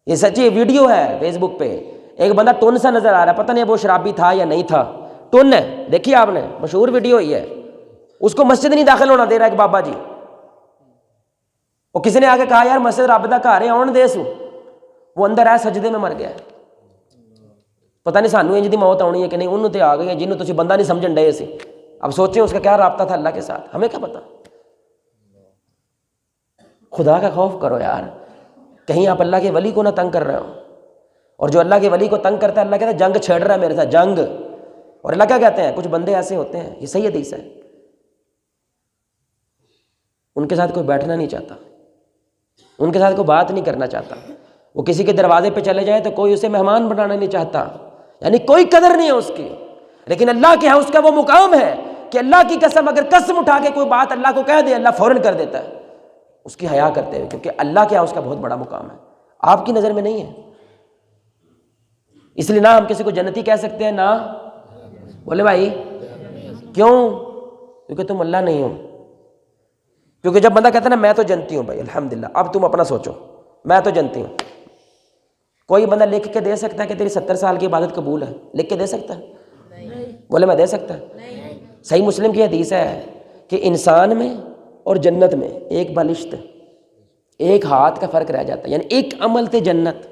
یہ سچی ویڈیو ہے فیس بک پہ، ایک بندہ ٹن سا نظر آ رہا ہے، پتہ نہیں وہ شرابی تھا یا نہیں تھا، ٹن ہے، دیکھیے آپ نے، مشہور ویڈیو ہی ہے، اس کو مسجد نہیں داخل ہونا دے رہا ایک بابا جی، وہ کسی نے آگے کہا یار مسجد رب دا گھر ہے آن دے سو، وہ اندر ہے سجدے میں مر گیا ہے، پتہ نہیں سانو انج دی موت آنی ہے کہ نہیں، انہوں تے آ گئی ہے جنہوں تسی بندہ نہیں سمجھن ڈے سی۔ اب سوچیں اس کا کیا رابطہ تھا اللہ کے ساتھ، ہمیں کیا پتہ۔ خدا کا خوف کرو یار، کہیں آپ اللہ کے ولی کو نہ تنگ کر رہے ہو، اور جو اللہ کے ولی کو تنگ کرتا ہے اللہ کہتا ہے جنگ چھیڑ رہا ہے میرے ساتھ، جنگ۔ اور اللہ کیا کہتے ہیں، کچھ بندے ایسے ہوتے ہیں، یہ صحیح حدیث ہے، ان کے ساتھ کوئی بیٹھنا نہیں چاہتا، ان کے ساتھ کوئی بات نہیں کرنا چاہتا، وہ کسی کے دروازے پہ چلے جائے تو کوئی اسے مہمان بنانا نہیں چاہتا، یعنی کوئی قدر نہیں ہے اس کی، لیکن اللہ کے ہاں اس کا وہ مقام ہے کہ اللہ کی قسم اگر قسم اٹھا کے کوئی بات اللہ کو کہہ دے اللہ فوراً کر دیتا ہے اس کی حیا کرتے ہوئے، کیونکہ اللہ کے ہاں اس کا بہت بڑا مقام ہے، آپ کی نظر میں نہیں ہے۔ اس لیے نہ ہم کسی کو جنتی کہہ سکتے ہیں، نہ بولے بھائی کیوں؟ کیونکہ تم اللہ نہیں ہو۔ کیونکہ جب بندہ کہتا ہے نا میں تو جنتی ہوں بھائی الحمدللہ، اب تم اپنا سوچو، میں تو جنتی ہوں۔ کوئی بندہ لکھ کے دے سکتا ہے کہ تیری 70 سال کی عبادت قبول ہے؟ لکھ کے دے سکتا ہے؟ بولے میں دے سکتا ہے؟ صحیح مسلم کی حدیث ہے کہ انسان میں اور جنت میں ایک بالشت، ایک ہاتھ کا فرق رہ جاتا ہے، یعنی ایک عمل تھے جنت،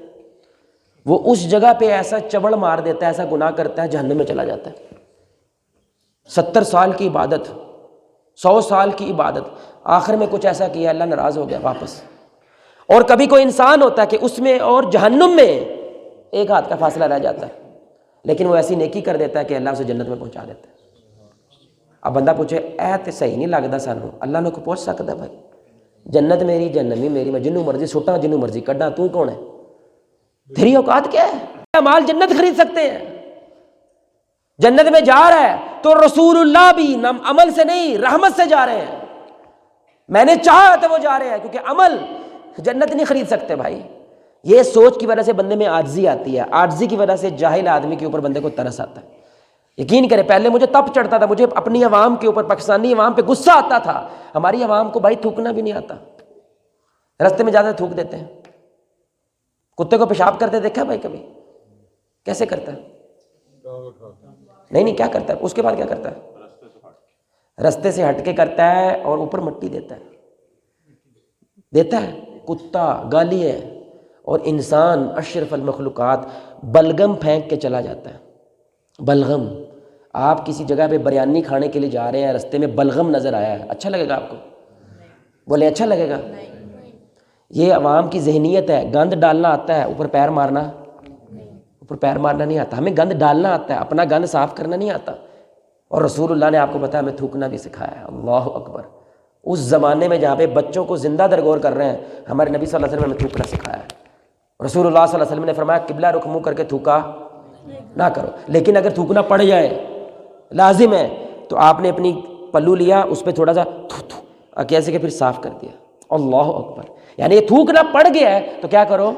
وہ اس جگہ پہ ایسا چبڑ مار دیتا ہے، ایسا گناہ کرتا ہے جہنم میں چلا جاتا ہے۔ 70 سال کی عبادت، 100 سال کی عبادت، آخر میں کچھ ایسا کیا اللہ ناراض ہو گیا واپس۔ اور کبھی کوئی انسان ہوتا ہے کہ اس میں اور جہنم میں ایک ہاتھ کا فاصلہ رہ جاتا ہے، لیکن وہ ایسی نیکی کر دیتا ہے کہ اللہ اسے جنت میں پہنچا دیتا ہے۔ اب بندہ پوچھے اے تے صحیح نہیں لگتا سانوں، اللہ نے کو پوچھ سکتا بھائی جنت میری جہنمی میری، میں جنوں مرضی سٹاں جنوں مرضی کڈاں، تو کون ہے؟ تیری اوقات کیا ہے؟ مال جنت خرید سکتے ہیں، جنت میں جا رہا ہے تو رسول اللہ بھی عمل سے نہیں رحمت سے جا رہے ہیں، میں نے چاہا تو وہ جا رہے ہیں، کیونکہ عمل جنت نہیں خرید سکتے بھائی۔ یہ سوچ کی وجہ سے بندے میں عاجزی آتی ہے، عاجزی کی وجہ سے جاہل آدمی کے اوپر بندے کو ترس آتا ہے۔ یقین کرے پہلے مجھے تپ چڑھتا تھا، مجھے اپنی عوام کے اوپر، پاکستانی عوام پہ غصہ آتا تھا، ہماری عوام کو بھائی تھوکنا بھی نہیں آتا، رستے میں جاتے تھوک دیتے ہیں، کتے کو پیشاب کرتے دیکھا بھائی کبھی؟ کیسے کرتا ہے؟ نہیں کیا کرتا ہے اس کے بعد؟ کیا کرتا ہے؟ رستے سے ہٹ کے کرتا ہے اور اوپر مٹی دیتا ہے کتا گالی ہے، اور انسان اشرف المخلوقات بلغم پھینک کے چلا جاتا ہے۔ بلغم، آپ کسی جگہ پہ بریانی کھانے کے لیے جا رہے ہیں، رستے میں بلغم نظر آیا ہے، اچھا لگے گا آپ کو؟ بولے اچھا لگے گا؟ یہ عوام کی ذہنیت ہے، گند ڈالنا آتا ہے اوپر پیر مارنا، اوپر پیر مارنا نہیں آتا، ہمیں گند ڈالنا آتا ہے، اپنا گند صاف کرنا نہیں آتا۔ اور رسول اللہ نے آپ کو بتایا ہمیں تھوکنا بھی سکھایا ہے، اللہ اکبر۔ اس زمانے میں جہاں پہ بچوں کو زندہ درگور کر رہے ہیں، ہمارے نبی صلی اللہ علیہ وسلم نے ہمیں تھوکنا سکھایا ہے۔ رسول اللہ صلی اللہ علیہ وسلم نے فرمایا قبلہ رخ منہ کر کے تھوکا نہ کرو، لیکن اگر تھوکنا پڑ جائے لازم ہے تو آپ نے اپنی پلو لیا، اس پہ تھوڑا سا کیسے کہ پھر صاف کر دیا، اللہ اکبر۔ یعنی یہ تھوکنا پڑ گیا ہے تو کیا کرو؟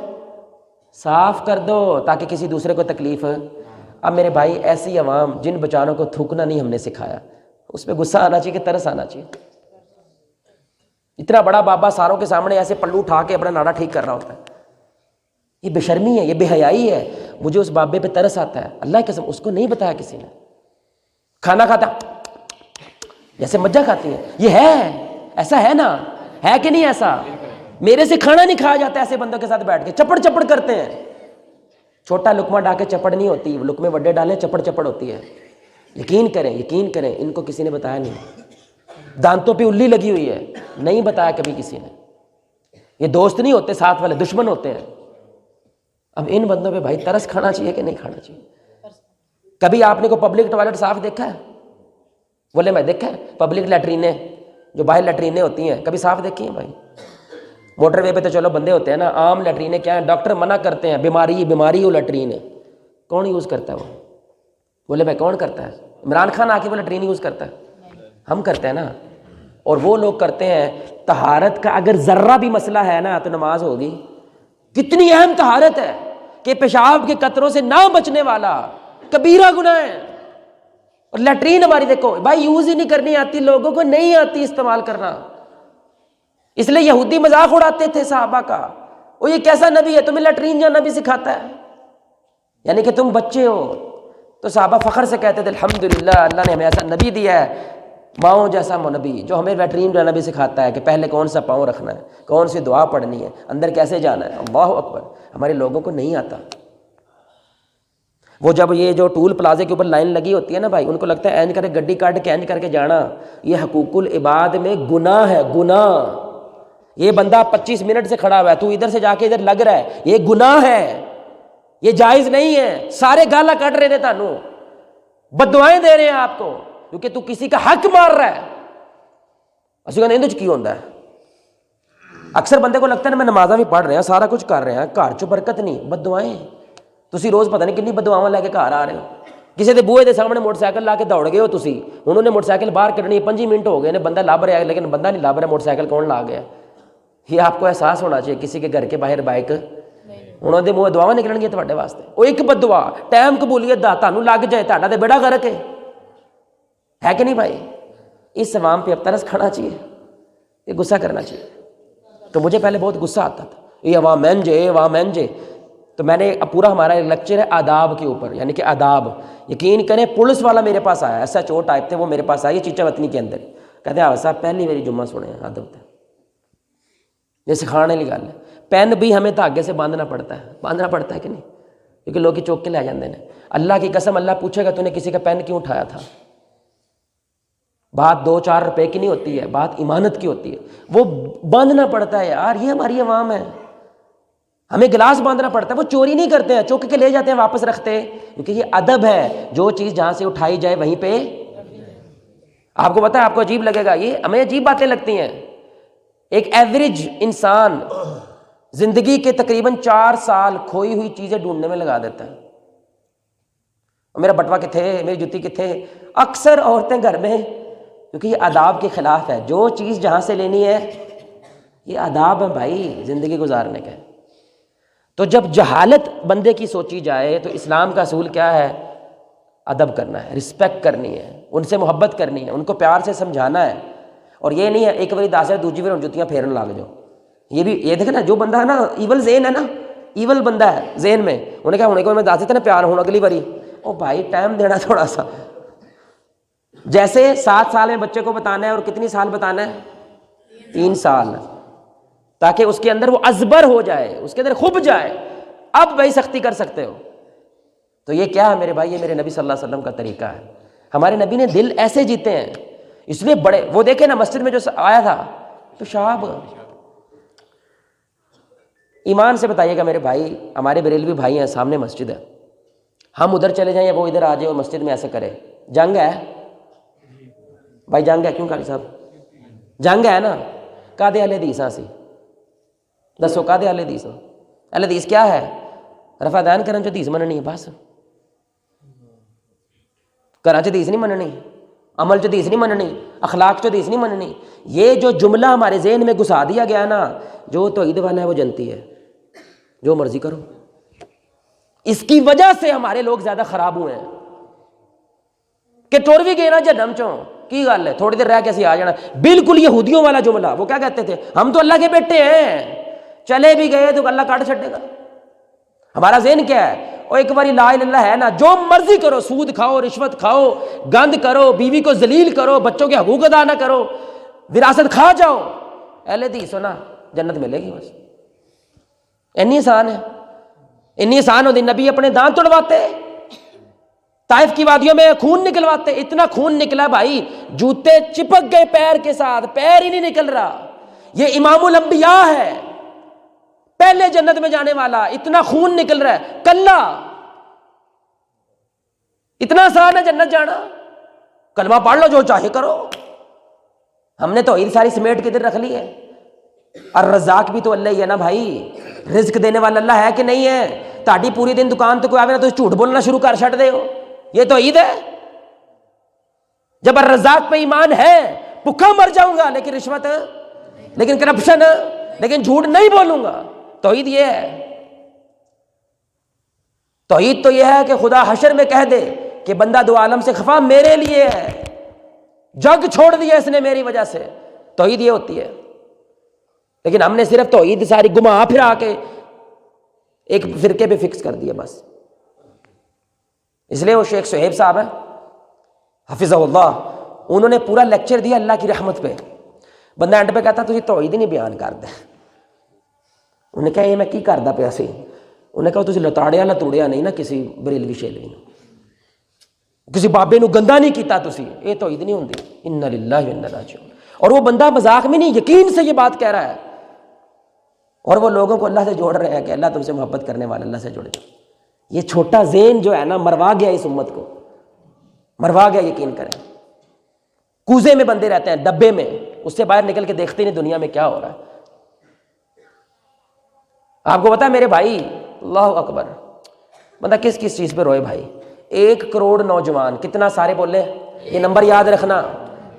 صاف کر دو تاکہ کسی دوسرے کو تکلیف۔ اب میرے بھائی ایسی عوام جن بچاروں کو تھوکنا نہیں ہم نے سکھایا، اس پہ غصہ آنا چاہیے کہ ترس آنا چاہیے؟ اتنا بڑا بابا ساروں کے سامنے ایسے پلو اٹھا کے اپنا ناڑا ٹھیک کر رہا ہوتا ہے، یہ بے شرمی ہے، یہ بے حیائی ہے۔ مجھے اس بابے پہ ترس آتا ہے، اللہ کی قسم، اس کو نہیں بتایا کسی نے۔ کھانا کھاتا جیسے مجھا کھاتی ہے، یہ ہے ایسا ہے نا، ہے کہ نہیں ایسا؟ میرے سے کھانا نہیں کھایا جاتا ایسے بندوں کے ساتھ بیٹھ کے، چپڑ چپڑ کرتے ہیں۔ چھوٹا لقمہ ڈال کے چپڑ نہیں ہوتی، لقمے بڑے ڈالیں چپڑ چپڑ ہوتی ہے۔ یقین کریں ان کو کسی نے بتایا نہیں، دانتوں پہ الی لگی ہوئی ہے، نہیں بتایا کبھی کسی نے۔ یہ دوست نہیں ہوتے ساتھ والے، دشمن ہوتے ہیں۔ اب ان بندوں پہ بھائی ترس کھانا چاہیے کہ نہیں کھانا چاہیے؟ کبھی آپ نے کو پبلک ٹوائلٹ صاف دیکھا ہے؟ بولے میں دیکھا ہے پبلک لیٹرینیں جو باہر لیٹرینیں ہوتی ہیں، کبھی صاف دیکھی ہیں بھائی؟ موٹر وے پہ تو چلو بندے ہوتے ہیں نا، عام لیٹرینیں کیا ہیں؟ ڈاکٹر منع کرتے ہیں، بیماری ہو لیٹرین ہے، کون یوز کرتا ہے وہ؟ بولے بھائی کون کرتا ہے؟ عمران خان آ کے وہ لیٹرین یوز کرتا ہے؟ ہم کرتے ہیں نا۔ اور وہ لوگ کرتے ہیں، طہارت کا اگر ذرہ بھی مسئلہ ہے نا تو نماز ہوگی۔ کتنی اہم طہارت ہے کہ پیشاب کے قطروں سے نہ بچنے والا کبیرہ گناہ ہے۔ اور لیٹرین ہماری دیکھو بھائی یوز ہی نہیں کرنی آتی، لوگوں کو نہیں آتی استعمال کرنا، اس لیے یہودی مذاق اڑاتے تھے صحابہ کا، وہ یہ کیسا نبی ہے تمہیں لیٹرین جانا بھی سکھاتا ہے؟ یعنی کہ تم بچے ہو۔ تو صحابہ فخر سے کہتے تھے الحمدللہ اللہ نے ہمیں ایسا نبی دیا ہے، ماؤں جیسا نبی جو ہمیں لیٹرین جانا بھی سکھاتا ہے کہ پہلے کون سا پاؤں رکھنا ہے، کون سی دعا پڑھنی ہے، اندر کیسے جانا ہے۔ اللہ اکبر، ہمارے لوگوں کو نہیں آتا۔ وہ جب یہ جو ٹول پلازے کے اوپر لائن لگی ہوتی ہے نا بھائی، ان کو لگتا ہے اینج کر کے گڈی کاٹ کے اینج کر کے جانا، یہ حقوق العباد میں گناہ ہے، گناہ۔ یہ بندہ 25 منٹ سے کھڑا ہوا ہے، تو ادھر سے جا کے ادھر لگ رہا ہے، یہ گناہ ہے، یہ جائز نہیں ہے۔ سارے گالا کٹ رہے تھے تانوں، بددعائیں دے رہے ہیں آپ کو کیونکہ تو کسی کا حق مار رہا ہے۔ اسی کہتے ہیں کی ہوندا ہے، اکثر بندے کو لگتا ہے نا میں نمازاں بھی پڑھ رہے ہیں, سارا کچھ کر رہے ہیں, گھر 'چ برکت نہیں, بد دعائیں. تسی روز پتہ نہیں کنی بد دعاواں لے کے گھر آ رہے ہو. کسی دے بوئے دے سامنے موٹر سائیکل لا کے دوڑ گئے ہو تسی, انہوں نے موٹر سائیکل باہر کڈنی 5 منٹ ہو گئے نے, بندہ لب رہا ہے لیکن بندہ نہیں لب رہا, موٹر سائیکل کون لا گیا. یہ آپ کو احساس ہونا چاہیے کسی کے گھر کے باہر بائک انہوں دے منہ دعاواں نکلن گیا تواڈے واسطے. وہ ایک بد دعا ٹائم قبولیت دا تانوں لگ جائے تہاڈا تے بیڑا غرق ہے کہ نہیں بھائی. اس عوام پہ اب ترس کھانا چاہیے, یہ غصہ کرنا چاہیے. تو مجھے پہلے بہت غصہ آتا تھا, یہ عوام مینجے عوام مینجے. تو میں نے پورا ہمارا لیکچر ہے آداب کے اوپر, یعنی کہ آداب. یقین کریں پولیس والا میرے پاس آیا, ایسا چور ٹائپ تھے, وہ میرے پاس آئے چیچا وطنی کے اندر, کہتے ہیں صاحب پہلی میری جمعہ سنے ہیں ادب. یہ سکھانے والی گل ہے. پین بھی ہمیں دھاگے سے باندھنا پڑتا ہے کہ نہیں, کیونکہ لوگ چوک کے لے جاندے ہیں. اللہ کی قسم اللہ پوچھے گا تو نے کسی کا پین کیوں اٹھایا تھا. بات 2-4 روپے کی نہیں ہوتی ہے, بات ایمانت کی ہوتی ہے. وہ باندھنا پڑتا ہے یار, یہ ہماری عوام ہے, ہمیں گلاس باندھنا پڑتا ہے. وہ چوری نہیں کرتے ہیں, چوک کے لے جاتے ہیں واپس رکھتے ہیں, کیونکہ یہ ادب ہے. جو چیز جہاں سے اٹھائی جائے وہیں پہ. آپ کو پتہ ہے, آپ کو عجیب لگے گا, یہ ہمیں عجیب باتیں لگتی ہیں. ایک ایوریج انسان زندگی کے تقریباً 4 سال کھوئی ہوئی چیزیں ڈھونڈنے میں لگا دیتا ہے. میرا بٹوا کتھے, میری جوتی کتھے. اکثر عورتیں گھر میں, کیونکہ یہ آداب کے خلاف ہے. جو چیز جہاں سے لینی ہے, یہ آداب ہے بھائی زندگی گزارنے کے. تو جب جہالت بندے کی سوچی جائے تو اسلام کا اصول کیا ہے؟ ادب کرنا ہے, رسپیکٹ کرنی ہے, ان سے محبت کرنی ہے, ان کو پیار سے سمجھانا ہے. اور یہ نہیں ہے ایک باری دس ہے دوسری بار جوتیاں پھیرن لگ جاؤ. یہ بھی یہ دیکھیں نا, جو بندہ ہے نا ایول ذہن ہے نا, ایول بندہ ہے ذہن میں, انہیں کہا ہونے کو میں دس دیتا نا پیار ہونا اگلی باری. او بھائی ٹائم دینا تھوڑا سا. جیسے 7 سال میں بچے کو بتانا ہے, اور کتنی سال بتانا ہے؟ 3 سال, تاکہ اس کے اندر وہ ازبر ہو جائے, اس کے اندر کھب جائے. اب بھائی سختی کر سکتے ہو. تو یہ کیا ہے میرے بھائی, یہ میرے نبی صلی اللہ علیہ وسلم کا طریقہ ہے. ہمارے نبی نے دل ایسے جیتے ہیں, اس لیے بڑے. وہ دیکھیں نا مسجد میں جو آیا تھا پیشاب. ایمان سے بتائیے گا میرے بھائی, ہمارے بریلوی بھائی ہیں, سامنے مسجد ہے, ہم ادھر چلے جائیں یا وہ ادھر آ جائے اور مسجد میں ایسے کرے, جنگ ہے بھائی, جنگ ہے. کیوں قاری صاحب جنگ ہے نا؟ کادے اہل حدیث ہاں سی, دسو کادے اہل حدیث. اہل حدیث کیا ہے؟ رفع دین کرن چ حدیث مننی ہے بس. گھراں چ حدیث نہیں مننی, عمل چ حدیث نہیں مننی, اخلاق چ حدیث نہیں مننی. یہ جو جملہ ہمارے ذہن میں گھسا دیا گیا نا, جو توحید والا ہے وہ جنتی ہے, جو مرضی کرو. اس کی وجہ سے ہمارے لوگ زیادہ خراب ہوئے ہیں کہ ٹر بھی گئے نا جہنم چوں. کی گل ہے, تھوڑی دیر رہ کے اسی آ جانا. بالکل یہودیوں والا جملہ. وہ کیا کہتے تھے, ہم تو اللہ کے بیٹے ہیں, چلے بھی گئے تو اللہ کاٹ چھڑے گا. ہمارا ذہن کیا ہے, اور ایک باری لا الہ الا اللہ ہے نا, جو مرضی کرو, سود کھاؤ, رشوت کھاؤ, گند کرو, بیوی کو ذلیل کرو, بچوں کے حقوق ادا نہ کرو, وراثت کھا جاؤ, اہل حدیث ہونا جنت ملے گی بس. اتنی آسان ہے, اتنی آسان ہوتی. نبی اپنے دانت توڑواتے, طائف کی وادیوں میں خون نکلواتے. اتنا خون نکلا بھائی, جوتے چپک گئے پیر کے ساتھ, پیر ہی نہیں نکل رہا. یہ امام الانبیاء ہے, پہلے جنت میں جانے والا, اتنا خون نکل رہا ہے. کلا اتنا آسان ہے جنت جانا, کلمہ پڑھ لو, جو چاہے کرو. ہم نے توحید ساری سمیٹ کے ادھر رکھ لی ہے. الرزاق بھی تو اللہ ہی ہے نا بھائی, رزق دینے والا اللہ ہے کہ نہیں ہے؟ تاڑی پوری دن دکان تو کوئی آوے نا تو جھوٹ بولنا شروع کر چھڑ دے ہو, یہ توحید ہے. جب الرزاق پہ ایمان ہے, بھوکا مر جاؤں گا لیکن رشوت, لیکن کرپشن, لیکن جھوٹ نہیں بولوں گا, توحید یہ ہے. توحید تو یہ ہے کہ خدا حشر میں کہہ دے کہ بندہ دو عالم سے خفا میرے لیے ہے, جگ چھوڑ دیا اس نے میری وجہ سے. توحید یہ ہوتی ہے. لیکن ہم نے صرف توحید ساری گما پھرا کے ایک فرقے پہ فکس کر دیا بس. اس لیے وہ شیخ صہیب صاحب ہیں حفظہ اللہ, انہوں نے پورا لیکچر دیا اللہ کی رحمت پہ. بندہ اینڈ پہ کہتا تجھے توحید ہی نہیں بیان کردا. انہوں نے کہا یہ میں کی کردا پیا سی. انہوں نے کہا تجھے لتاڑیا لتوڑیا نہیں نا کسی بریلوی شیلوی نے, کسی بابے نو گندا نہیں کیتا تسی, یہ توحید نہیں ہوندی. انا للہ و انا الیہ راجعون. اور وہ بندہ مذاق میں نہیں, یقین سے یہ بات کہہ رہا ہے, اور وہ لوگوں کو اللہ سے جوڑ رہے ہیں کہ اللہ تم سے محبت کرنے والا اللہ سے جوڑے. یہ چھوٹا ذہن جو ہے نا مروا گیا, اس امت کو مروا گیا. یقین کریں, کوزے میں بندے رہتے ہیں, ڈبے میں, اس سے باہر نکل کے دیکھتے نہیں دنیا میں کیا ہو رہا ہے. آپ کو پتا ہے میرے بھائی، اللہ اکبر، بندہ کس کس چیز پہ روئے بھائی. 1 کروڑ نوجوان، کتنا سارے بولے، یہ نمبر یاد رکھنا،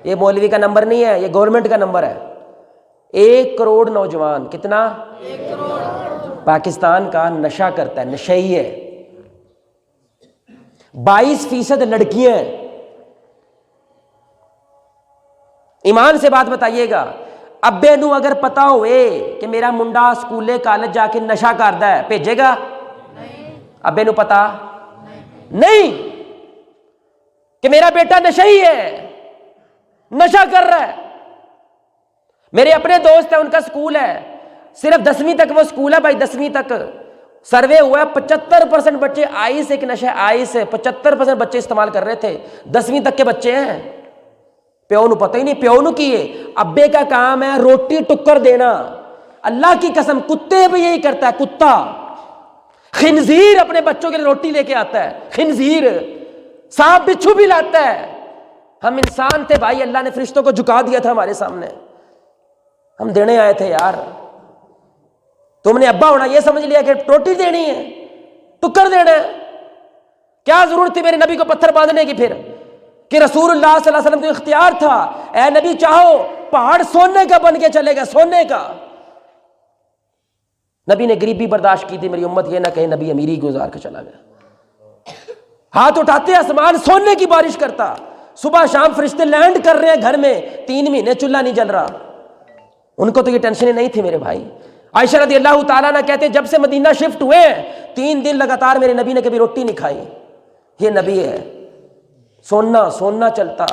یہ مولوی کا نمبر نہیں ہے، یہ گورنمنٹ کا نمبر ہے. 1 کروڑ نوجوان، کتنا؟ 1 کروڑ پاکستان کا نشہ کرتا ہے، نشئی ہے. 22% لڑکیاں ہیں. ایمان سے بات بتائیے گا، ابے نو اگر پتا ہوئے کہ میرا منڈا سکولے کالج جا کے نشہ کردا ہے، بھیجے گا؟ ابے نو پتا نہیں کہ میرا بیٹا نشئی ہے، نشہ کر رہا ہے. میرے اپنے دوست ہیں، ان کا سکول ہے، صرف 10ویں تک وہ سکول ہے بھائی، 10ویں تک. سروے ہوا ہے 75% بچے آئس، ایک نشہ آئس ہے، 75% بچے استعمال کر رہے تھے، 10ویں تک کے بچے ہیں. پیو نو پتہ ہی نہیں، پیو نو کیے. ابے کا کام ہے روٹی ٹکر دینا. اللہ کی قسم کتے بھی یہی کرتا ہے، کتا خنزیر اپنے بچوں کے لیے روٹی لے کے آتا ہے، خنزیر. سانپ بچھو بھی لاتا ہے. ہم انسان تھے بھائی، اللہ نے فرشتوں کو جھکا دیا تھا ہمارے سامنے، ہم دینے آئے تھے یار. تم نے ابا ہونا یہ سمجھ لیا کہ روٹی دینی ہے، ٹکر دینا ہے. کیا ضرورت تھی میرے نبی کو پتھر باندھنے کی پھر، کہ رسول اللہ صلی اللہ علیہ وسلم کو اختیار تھا، اے نبی چاہو پہاڑ سونے کا بن کے چلے گا، سونے کا. نبی نے غریبی برداشت کی تھی، میری امت یہ نہ کہے نبی امیری گزار کے چلا گیا. ہاتھ اٹھاتے آسمان سونے کی بارش کرتا، صبح شام فرشتے لینڈ کر رہے ہیں گھر میں، 3 مہینے چولہا نہیں جل رہا. ان کو تو یہ ٹینشن نہیں تھی میرے بھائی. عائشہ رضی اللہ تعالیٰ نے کہتے ہیں جب سے مدینہ شفٹ ہوئے 3 دن لگاتار میرے نبی نے کبھی روٹی نہیں کھائی. یہ نبی ہے، سونا چلتا.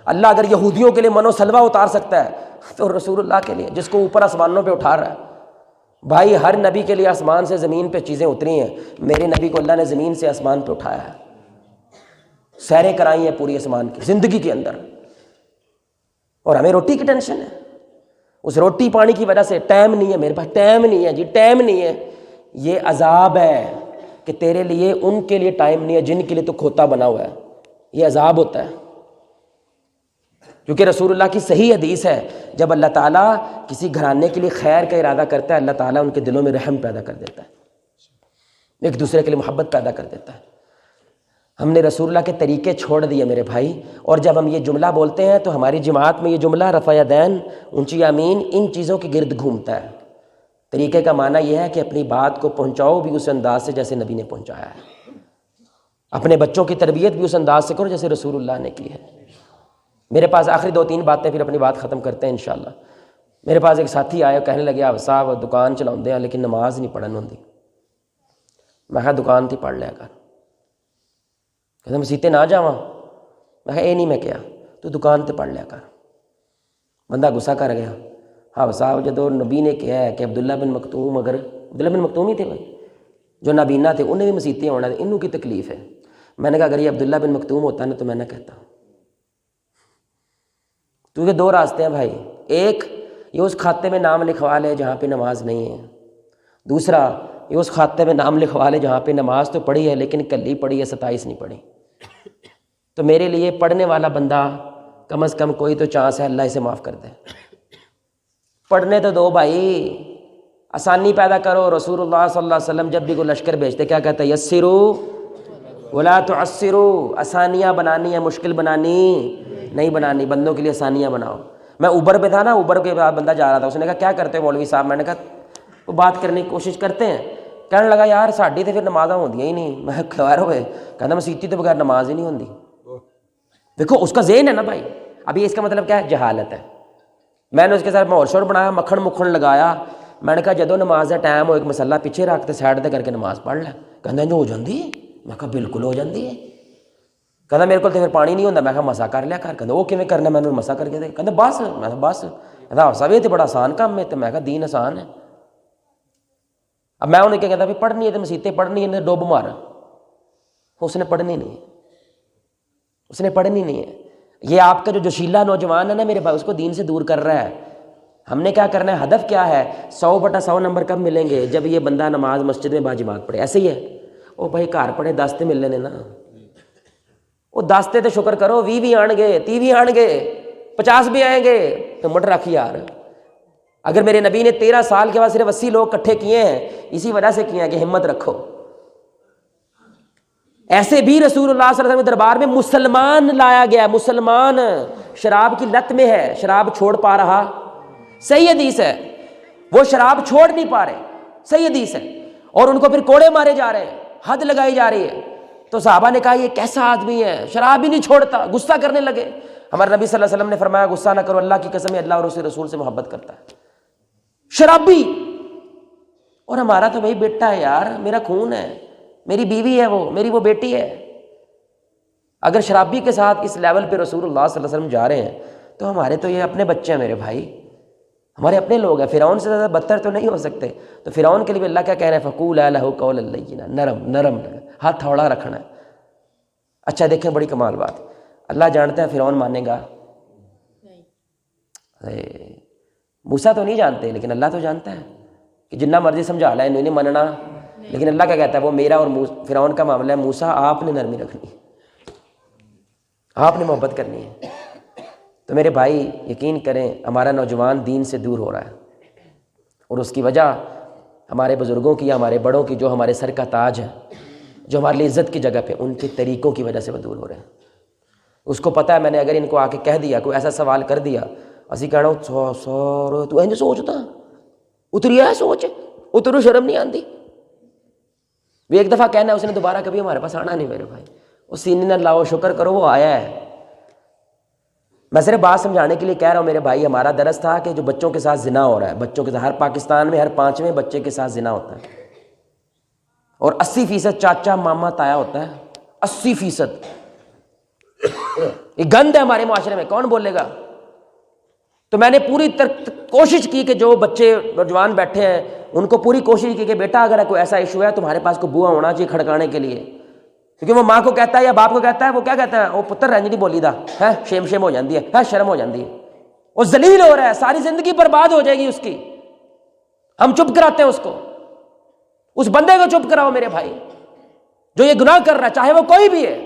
اللہ اگر یہودیوں کے لیے منو سلوہ اتار سکتا ہے تو رسول اللہ کے لیے، جس کو اوپر آسمانوں پہ اٹھا رہا ہے. بھائی ہر نبی کے لیے آسمان سے زمین پہ چیزیں اتری ہیں، میرے نبی کو اللہ نے زمین سے آسمان پہ اٹھایا ہے، سیریں کرائی ہیں پوری آسمان کی زندگی کے اندر. اور ہمیں روٹی کی ٹینشن ہے. اس روٹی پانی کی وجہ سے ٹائم نہیں ہے میرے پاس، ٹائم نہیں ہے جی، ٹائم نہیں ہے. یہ عذاب ہے کہ تیرے لیے ان کے لیے ٹائم نہیں ہے جن کے لیے تو کھوتا بنا ہوا ہے. یہ عذاب ہوتا ہے. کیونکہ رسول اللہ کی صحیح حدیث ہے، جب اللہ تعالیٰ کسی گھرانے کے لیے خیر کا ارادہ کرتا ہے، اللہ تعالیٰ ان کے دلوں میں رحم پیدا کر دیتا ہے، ایک دوسرے کے لیے محبت پیدا کر دیتا ہے. ہم نے رسول اللہ کے طریقے چھوڑ دیے میرے بھائی. اور جب ہم یہ جملہ بولتے ہیں تو ہماری جماعت میں یہ جملہ رفع یدین، اونچی آمین، ان چیزوں کے گرد گھومتا ہے. طریقے کا معنی یہ ہے کہ اپنی بات کو پہنچاؤ بھی اس انداز سے جیسے نبی نے پہنچایا ہے. اپنے بچوں کی تربیت بھی اس انداز سے کرو جیسے رسول اللہ نے کی ہے. میرے پاس آخری 2-3 باتیں پھر اپنی بات ختم کرتے ہیں انشاءاللہ. میرے پاس ایک ساتھی آئے، کہنے لگے آپ صاحب دکان چلاؤندے ہیں لیکن نماز نہیں پڑھن ہوندی. میں کہا دکان تھی پڑھ لیا کر. کہتے مسیتے نہ جاواں. میں کہا اے نہیں میں کیا، تو دکان تے پڑھ لیا کر. بندہ غصہ کر گیا. ہاں صاحب جدو نبی نے کہا ہے کہ عبداللہ بن مکتوم، اگر عبداللہ بن مکتوم ہی تھے بھائی جو نابینا تھے، انہیں بھی مسیتیں ہونا تھے، انہوں کی تکلیف ہے. میں نے کہا اگر یہ عبداللہ بن مکتوم ہوتا نا تو میں نہ کہتا. کیونکہ 2 راستے ہیں بھائی، ایک یہ اس کھاتے میں نام لکھوا لے جہاں پہ نماز نہیں ہے، دوسرا یہ اس کھاتے میں نام لکھوا لے جہاں پہ نماز تو پڑھی ہے لیکن کلی پڑھی ہے، 27 نہیں پڑھی. تو میرے لیے پڑھنے والا بندہ کم از کم کوئی تو چانس ہے اللہ اسے معاف کر دے. پڑھنے تو دو بھائی، آسانی پیدا کرو. رسول اللہ صلی اللہ علیہ وسلم جب بھی کوئی لشکر بھیجتے کیا کہتا ہے؟ یسرو ولا تعسرو. آسانیاں بنانی ہے، مشکل بنانی نہیں بنانی، بندوں کے لیے آسانیاں بناؤ. میں اوبر پہ تھا نا، اوبر کے بعد بندہ جا رہا تھا، اس نے کہا کیا کرتے ہو مولوی صاحب؟ میں نے کہا وہ بات کرنے کی کوشش کرتے ہیں. کہنے لگا یار ساڈی تو پھر نمازاں ہوندیاں ہی نہیں. میں خیر ہوئے، کہنا مسیتی تو بغیر نماز ہی نہیں ہوندی. دیکھو اس کا ذہن ہے نا بھائی. ابھی اس کا مطلب کیا ہے؟ جہالت ہے. میں نے اس کے ساتھ ماحول شور بنایا، مکھن لگایا. میں نے کہا جدو نماز کا ٹائم ہو ایک مسئلہ پیچھے رکھ تے سائڈ تے کر کے نماز پڑھ لے. کہنا جو ہو جاندی ہے. میں کہا بالکل ہو جاندی ہے. کہنا میرے کو تو پھر پانی نہیں ہوتا. میں کہا مسا کر لیا کر. کہنا وہ کیویں کرنا؟ میں نے مسا کر کے دے. کہنا بس. میں کہا بس. کہنا صاحب یہ تو بڑا آسان کام ہے. تو میں کہا دین آسان ہے. اب میں انہیں کیا کہتا بھی پڑھنی ہے تو مسیتیں پڑھنی ہے، ڈوب مار. اس نے پڑھنی نہیں ہے، اس نے پڑھنی نہیں ہے. یہ آپ کا جو جوشیلا نوجوان ہے نا میرے بھائی، اس کو دین سے دور کر رہا ہے. ہم نے کیا کرنا ہے؟ ہدف کیا ہے؟ 100/100 نمبر کب ملیں گے؟ جب یہ بندہ نماز مسجد میں باجماعت پڑھے. ایسے ہی ہے. او بھائی گھر پڑھے 10 تے ملنے نے نا، وہ 10 تے شکر کرو، 20 بھی آن گے، 30 بھی آن گے، 50 بھی آئیں گے. ہمت رکھ یار. اگر میرے نبی نے 13 سال کے بعد صرف 80 لوگ اکٹھے کیے ہیں، اسی وجہ سے کیے ہیں کہ ہمت رکھو۔ ایسے بھی رسول اللہ صلی اللہ علیہ وسلم کے دربار میں مسلمان لایا گیا، مسلمان شراب کی لت میں ہے، شراب چھوڑ پا رہا؟ صحیح حدیث ہے، وہ شراب چھوڑ نہیں پا رہے، صحیح حدیث ہے، اور ان کو پھر کوڑے مارے جا رہے ہیں، حد لگائی جا رہی ہے۔ تو صحابہ نے کہا یہ کیسا آدمی ہے، شراب ہی نہیں چھوڑتا، غصہ کرنے لگے۔ ہمارے نبی صلی اللہ علیہ وسلم نے فرمایا غصہ نہ کرو، اللہ کی قسم ہے اللہ اور اس کے رسول سے محبت کرتا ہے۔ شرابی، اور ہمارا تو بھائی بیٹا ہے یار، میرا خون ہے، میری بیوی ہے، وہ میری وہ بیٹی ہے۔ اگر شرابی کے ساتھ اس لیول پہ رسول اللہ صلی اللہ علیہ وسلم جا رہے ہیں تو ہمارے تو یہ اپنے بچے ہیں میرے بھائی، ہمارے اپنے لوگ ہیں، فرعون سے زیادہ بدتر تو نہیں ہو سکتے۔ تو فرعون کے لیے اللہ کیا کہہ رہے ہیں؟ فَقُولَا لَهُ قَوْلًا لَيِّنًا، نرم نرم، ہاتھ تھوڑا رکھنا ہے۔ اچھا دیکھیں بڑی کمال بات، اللہ جانتا ہے فرعون مانے گا؟ موسیٰ تو نہیں جانتے، لیکن اللہ تو جانتا ہے کہ جنہ مرضی سمجھا لیں انہوں نے مننا، لیکن اللہ کیا کہتا ہے؟ وہ میرا اور فرعون کا معاملہ ہے، موسیٰ آپ نے نرمی رکھنی ہے، آپ نے محبت کرنی ہے۔ تو میرے بھائی یقین کریں ہمارا نوجوان دین سے دور ہو رہا ہے، اور اس کی وجہ ہمارے بزرگوں کی یا ہمارے بڑوں کی جو ہمارے سر کا تاج ہے، جو ہمارے لیے عزت کی جگہ پہ، ان کے طریقوں کی وجہ سے وہ دور ہو رہے ہیں۔ اس کو پتہ ہے میں نے اگر ان کو آ کے کہہ دیا، کوئی ایسا سوال کر دیا، اسی کہنا سو تو انج سوچتا اتری ہے، سوچ اترو، شرم نہیں آتی۔ وہ ایک دفعہ کہنا ہے، اس نے دوبارہ کبھی ہمارے پاس آنا نہیں میرے بھائی، اس سینے نہ لاؤ، شکر کرو وہ آیا ہے۔ میں صرف بات سمجھانے کے لیے کہہ رہا ہوں میرے بھائی، ہمارا درس تھا کہ جو بچوں کے ساتھ زنا ہو رہا ہے، بچوں کے ساتھ، ہر پاکستان میں ہر 5ویں بچے کے ساتھ زنا ہوتا ہے، اور 80% چاچا ماما تایا ہوتا ہے، 80%۔ یہ گند ہے ہمارے معاشرے میں، کون بولے گا؟ تو میں نے پوری کوشش کی کہ جو بچے نوجوان بیٹھے ہیں ان کو پوری کوشش کی کہ بیٹا اگر کوئی ایسا ایشو ہے تمہارے پاس کوئی بوا ہونا چاہیے کھڑکانے کے لیے، کیونکہ وہ ماں کو کہتا ہے یا باپ کو کہتا ہے، وہ کیا کہتا ہے؟ وہ پتر رنج نہیں بولی دا ہے، شیم ہو جاتی ہے، شرم ہو جاتی ہے، وہ ذلیل ہو رہا ہے، ساری زندگی برباد ہو جائے گی اس کی۔ ہم چپ کراتے ہیں اس کو، اس بندے کو چپ کراؤ میرے بھائی جو یہ گناہ کر رہا ہے، چاہے وہ کوئی بھی ہے۔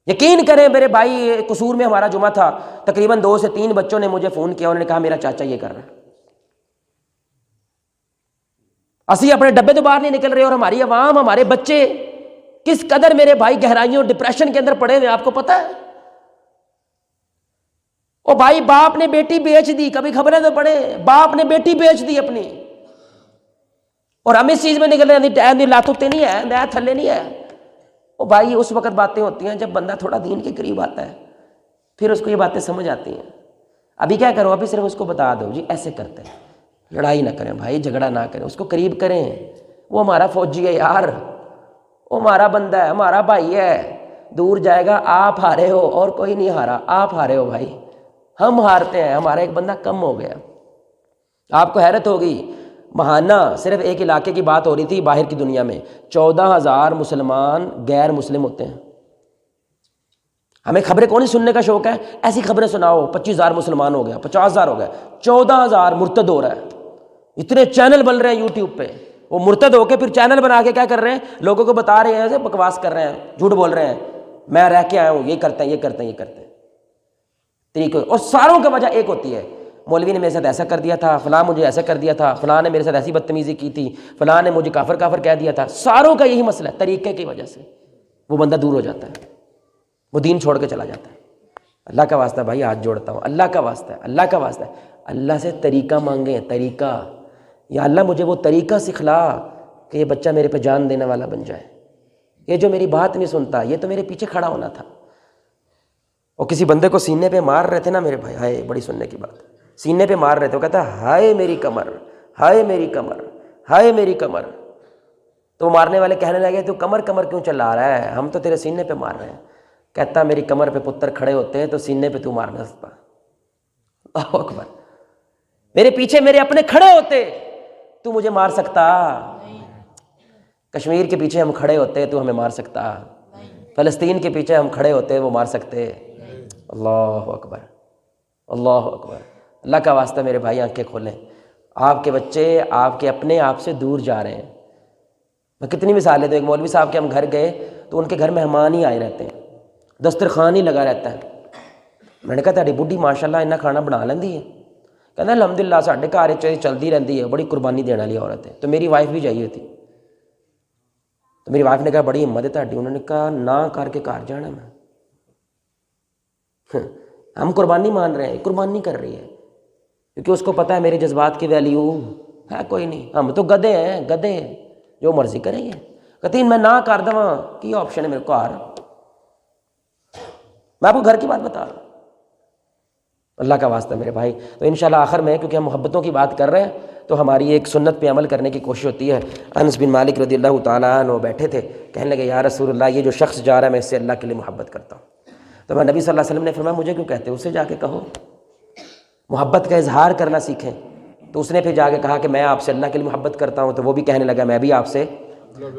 یقین کریں میرے بھائی، قصور میں ہمارا جمعہ تھا، تقریباً 2 سے 3 بچوں نے مجھے فون کیا، انہوں نے کہا میرا چاچا یہ کر رہا ہے۔ اسی اپنے ڈبے تو باہر نہیں نکل رہے، اور ہماری عوام، ہمارے بچے کس قدر میرے بھائی گہرائیوں ڈپریشن کے اندر پڑے ہوئے، آپ کو پتہ ہے؟ او بھائی باپ نے بیٹی بیچ دی، کبھی خبریں تو پڑے، باپ نے بیٹی بیچ دی اپنی، اور ہم اس چیز میں نکل رہے لاتوتے نہیں ہے، نیا تھلے نہیں ہے۔ او بھائی اس وقت باتیں ہوتی ہیں جب بندہ تھوڑا دین کے قریب آتا ہے، پھر اس کو یہ باتیں سمجھ آتی ہیں۔ ابھی کیا کرو، ابھی صرف اس کو بتا دو جی ایسے کرتے ہیں، لڑائی نہ کریں بھائی، جھگڑا نہ کریں، اس کو قریب کریں، وہ ہمارا فوجی ہے یار، وہ ہمارا بندہ ہے، ہمارا بھائی ہے، دور جائے گا، آپ ہارے ہو اور کوئی نہیں ہارا، آپ ہارے ہو بھائی، ہم ہارتے ہیں، ہمارا ایک بندہ کم ہو گیا۔ آپ کو حیرت ہوگی، ماہانہ صرف ایک علاقے کی بات ہو رہی تھی، باہر کی دنیا میں 14,000 مسلمان غیر مسلم ہوتے ہیں۔ ہمیں خبریں کون سی سننے کا شوق ہے؟ ایسی خبریں سناؤ، 25,000 مسلمان ہو گیا، 50,000 ہو گیا، 14,000 مرتد ہو رہا ہے۔ اتنے چینل بن رہے ہیں یوٹیوب پہ، وہ مرتد ہو کے پھر چینل بنا کے کیا کر رہے ہیں؟ لوگوں کو بتا رہے ہیں، بکواس کر رہے ہیں، جھوٹ بول رہے ہیں، میں رہ کے آیا ہوں، یہ کرتے ہیں، یہ کرتے ہیں، یہ کرتے ہیں طریقے، اور ساروں کی وجہ ایک ہوتی ہے، مولوی نے میرے ساتھ ایسا کر دیا تھا، فلاں مجھے ایسا کر دیا تھا، فلاں نے میرے ساتھ ایسی بدتمیزی کی تھی، فلاں نے مجھے کافر کافر کہہ دیا تھا۔ ساروں کا یہی مسئلہ ہے، طریقے کی وجہ سے وہ بندہ دور ہو جاتا ہے، وہ دین چھوڑ کے چلا جاتا ہے۔ اللہ کا واسطہ بھائی ہاتھ جوڑتا ہوں، اللہ کا واسطہ ہے، اللہ کا واسطہ ہے، اللہ سے طریقہ مانگیں، طریقہ، یا اللہ مجھے وہ طریقہ سکھلا کہ یہ بچہ میرے پہ جان دینے والا بن جائے، یہ جو میری بات نہیں سنتا، یہ تو میرے پیچھے کھڑا ہونا تھا۔ اور کسی بندے کو سینے پہ مار رہے تھے نا میرے بھائی، ہائے بڑی سننے کی بات، سینے پہ مار رہے تھے، وہ کہتا ہے ہائے میری کمر، ہائے میری کمر، ہائے میری کمر، تو مارنے والے کہنے لگے تو کمر کمر کیوں چلا رہا ہے، ہم تو تیرے سینے پہ مار رہے ہیں۔ کہتا میری کمر پہ پتر کھڑے ہوتے ہیں تو سینے پہ تو مار نہ سکتا۔ اللہ اکبر، میرے پیچھے میرے اپنے کھڑے ہوتے تو مجھے مار سکتا، کشمیر کے پیچھے ہم کھڑے ہوتے تو ہمیں مار سکتا، فلسطین کے پیچھے ہم کھڑے ہوتے وہ مار سکتے۔ اللہ اکبر، اللہ اکبر، اللہ کا واسطہ میرے بھائی آنکھیں کھولیں، آپ کے بچے آپ کے اپنے آپ سے دور جا رہے ہیں۔ میں کتنی مثالیں دوں، ایک مولوی صاحب کے ہم گھر گئے تو ان کے گھر مہمان ہی آئے رہتے ہیں، دسترخوان ہی لگا رہتا ہے۔ میں نے کہا تاری بڈھی ماشاء اللہ انہیں کھانا بنا لیندی ہے، کہنا الحمدللہ ساڈے گھر چلتی رہتی ہے، بڑی قربانی دینے والی عورت ہے، تو میری وائف بھی چاہیے تھی۔ تو میری وائف نے کہا بڑی ہمت ہے تہاڈی، انہوں نے کہا نہ کر کے گھر جانا میں، ہم قربانی مان رہے ہیں، قربانی کر رہی ہے، کیونکہ اس کو پتہ ہے میرے جذبات کی ویلیو ہے کوئی نہیں، ہم تو گدھے ہیں، گدھے ہیں، جو مرضی کریں گے۔ کہتی میں نہ کر دواں کی آپشن ہے میرے کو گھر، میں آپ کو گھر کی بات بتا رہا ہوں، اللہ کا واسطہ میرے بھائی۔ تو انشاءاللہ آخر میں کیونکہ ہم محبتوں کی بات کر رہے ہیں تو ہماری ایک سنت پہ عمل کرنے کی کوشش ہوتی ہے۔ انس بن مالک رضی اللہ تعالیٰ عنہ بیٹھے تھے، کہنے لگے یا رسول اللہ یہ جو شخص جا رہا ہے میں اس سے اللہ کے لیے محبت کرتا ہوں۔ تو میں نبی صلی اللہ علیہ وسلم نے فرمایا مجھے کیوں کہتے ہو، اسے جا کے کہو، محبت کا اظہار کرنا سیکھیں۔ تو اس نے پھر جا کے کہا کہ میں آپ سے اللہ کے لیے محبت کرتا ہوں، تو وہ بھی کہنے لگا میں بھی آپ سے۔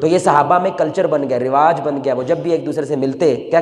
تو یہ صحابہ میں کلچر بن گیا، رواج بن گیا، وہ جب بھی ایک دوسرے سے ملتے کیا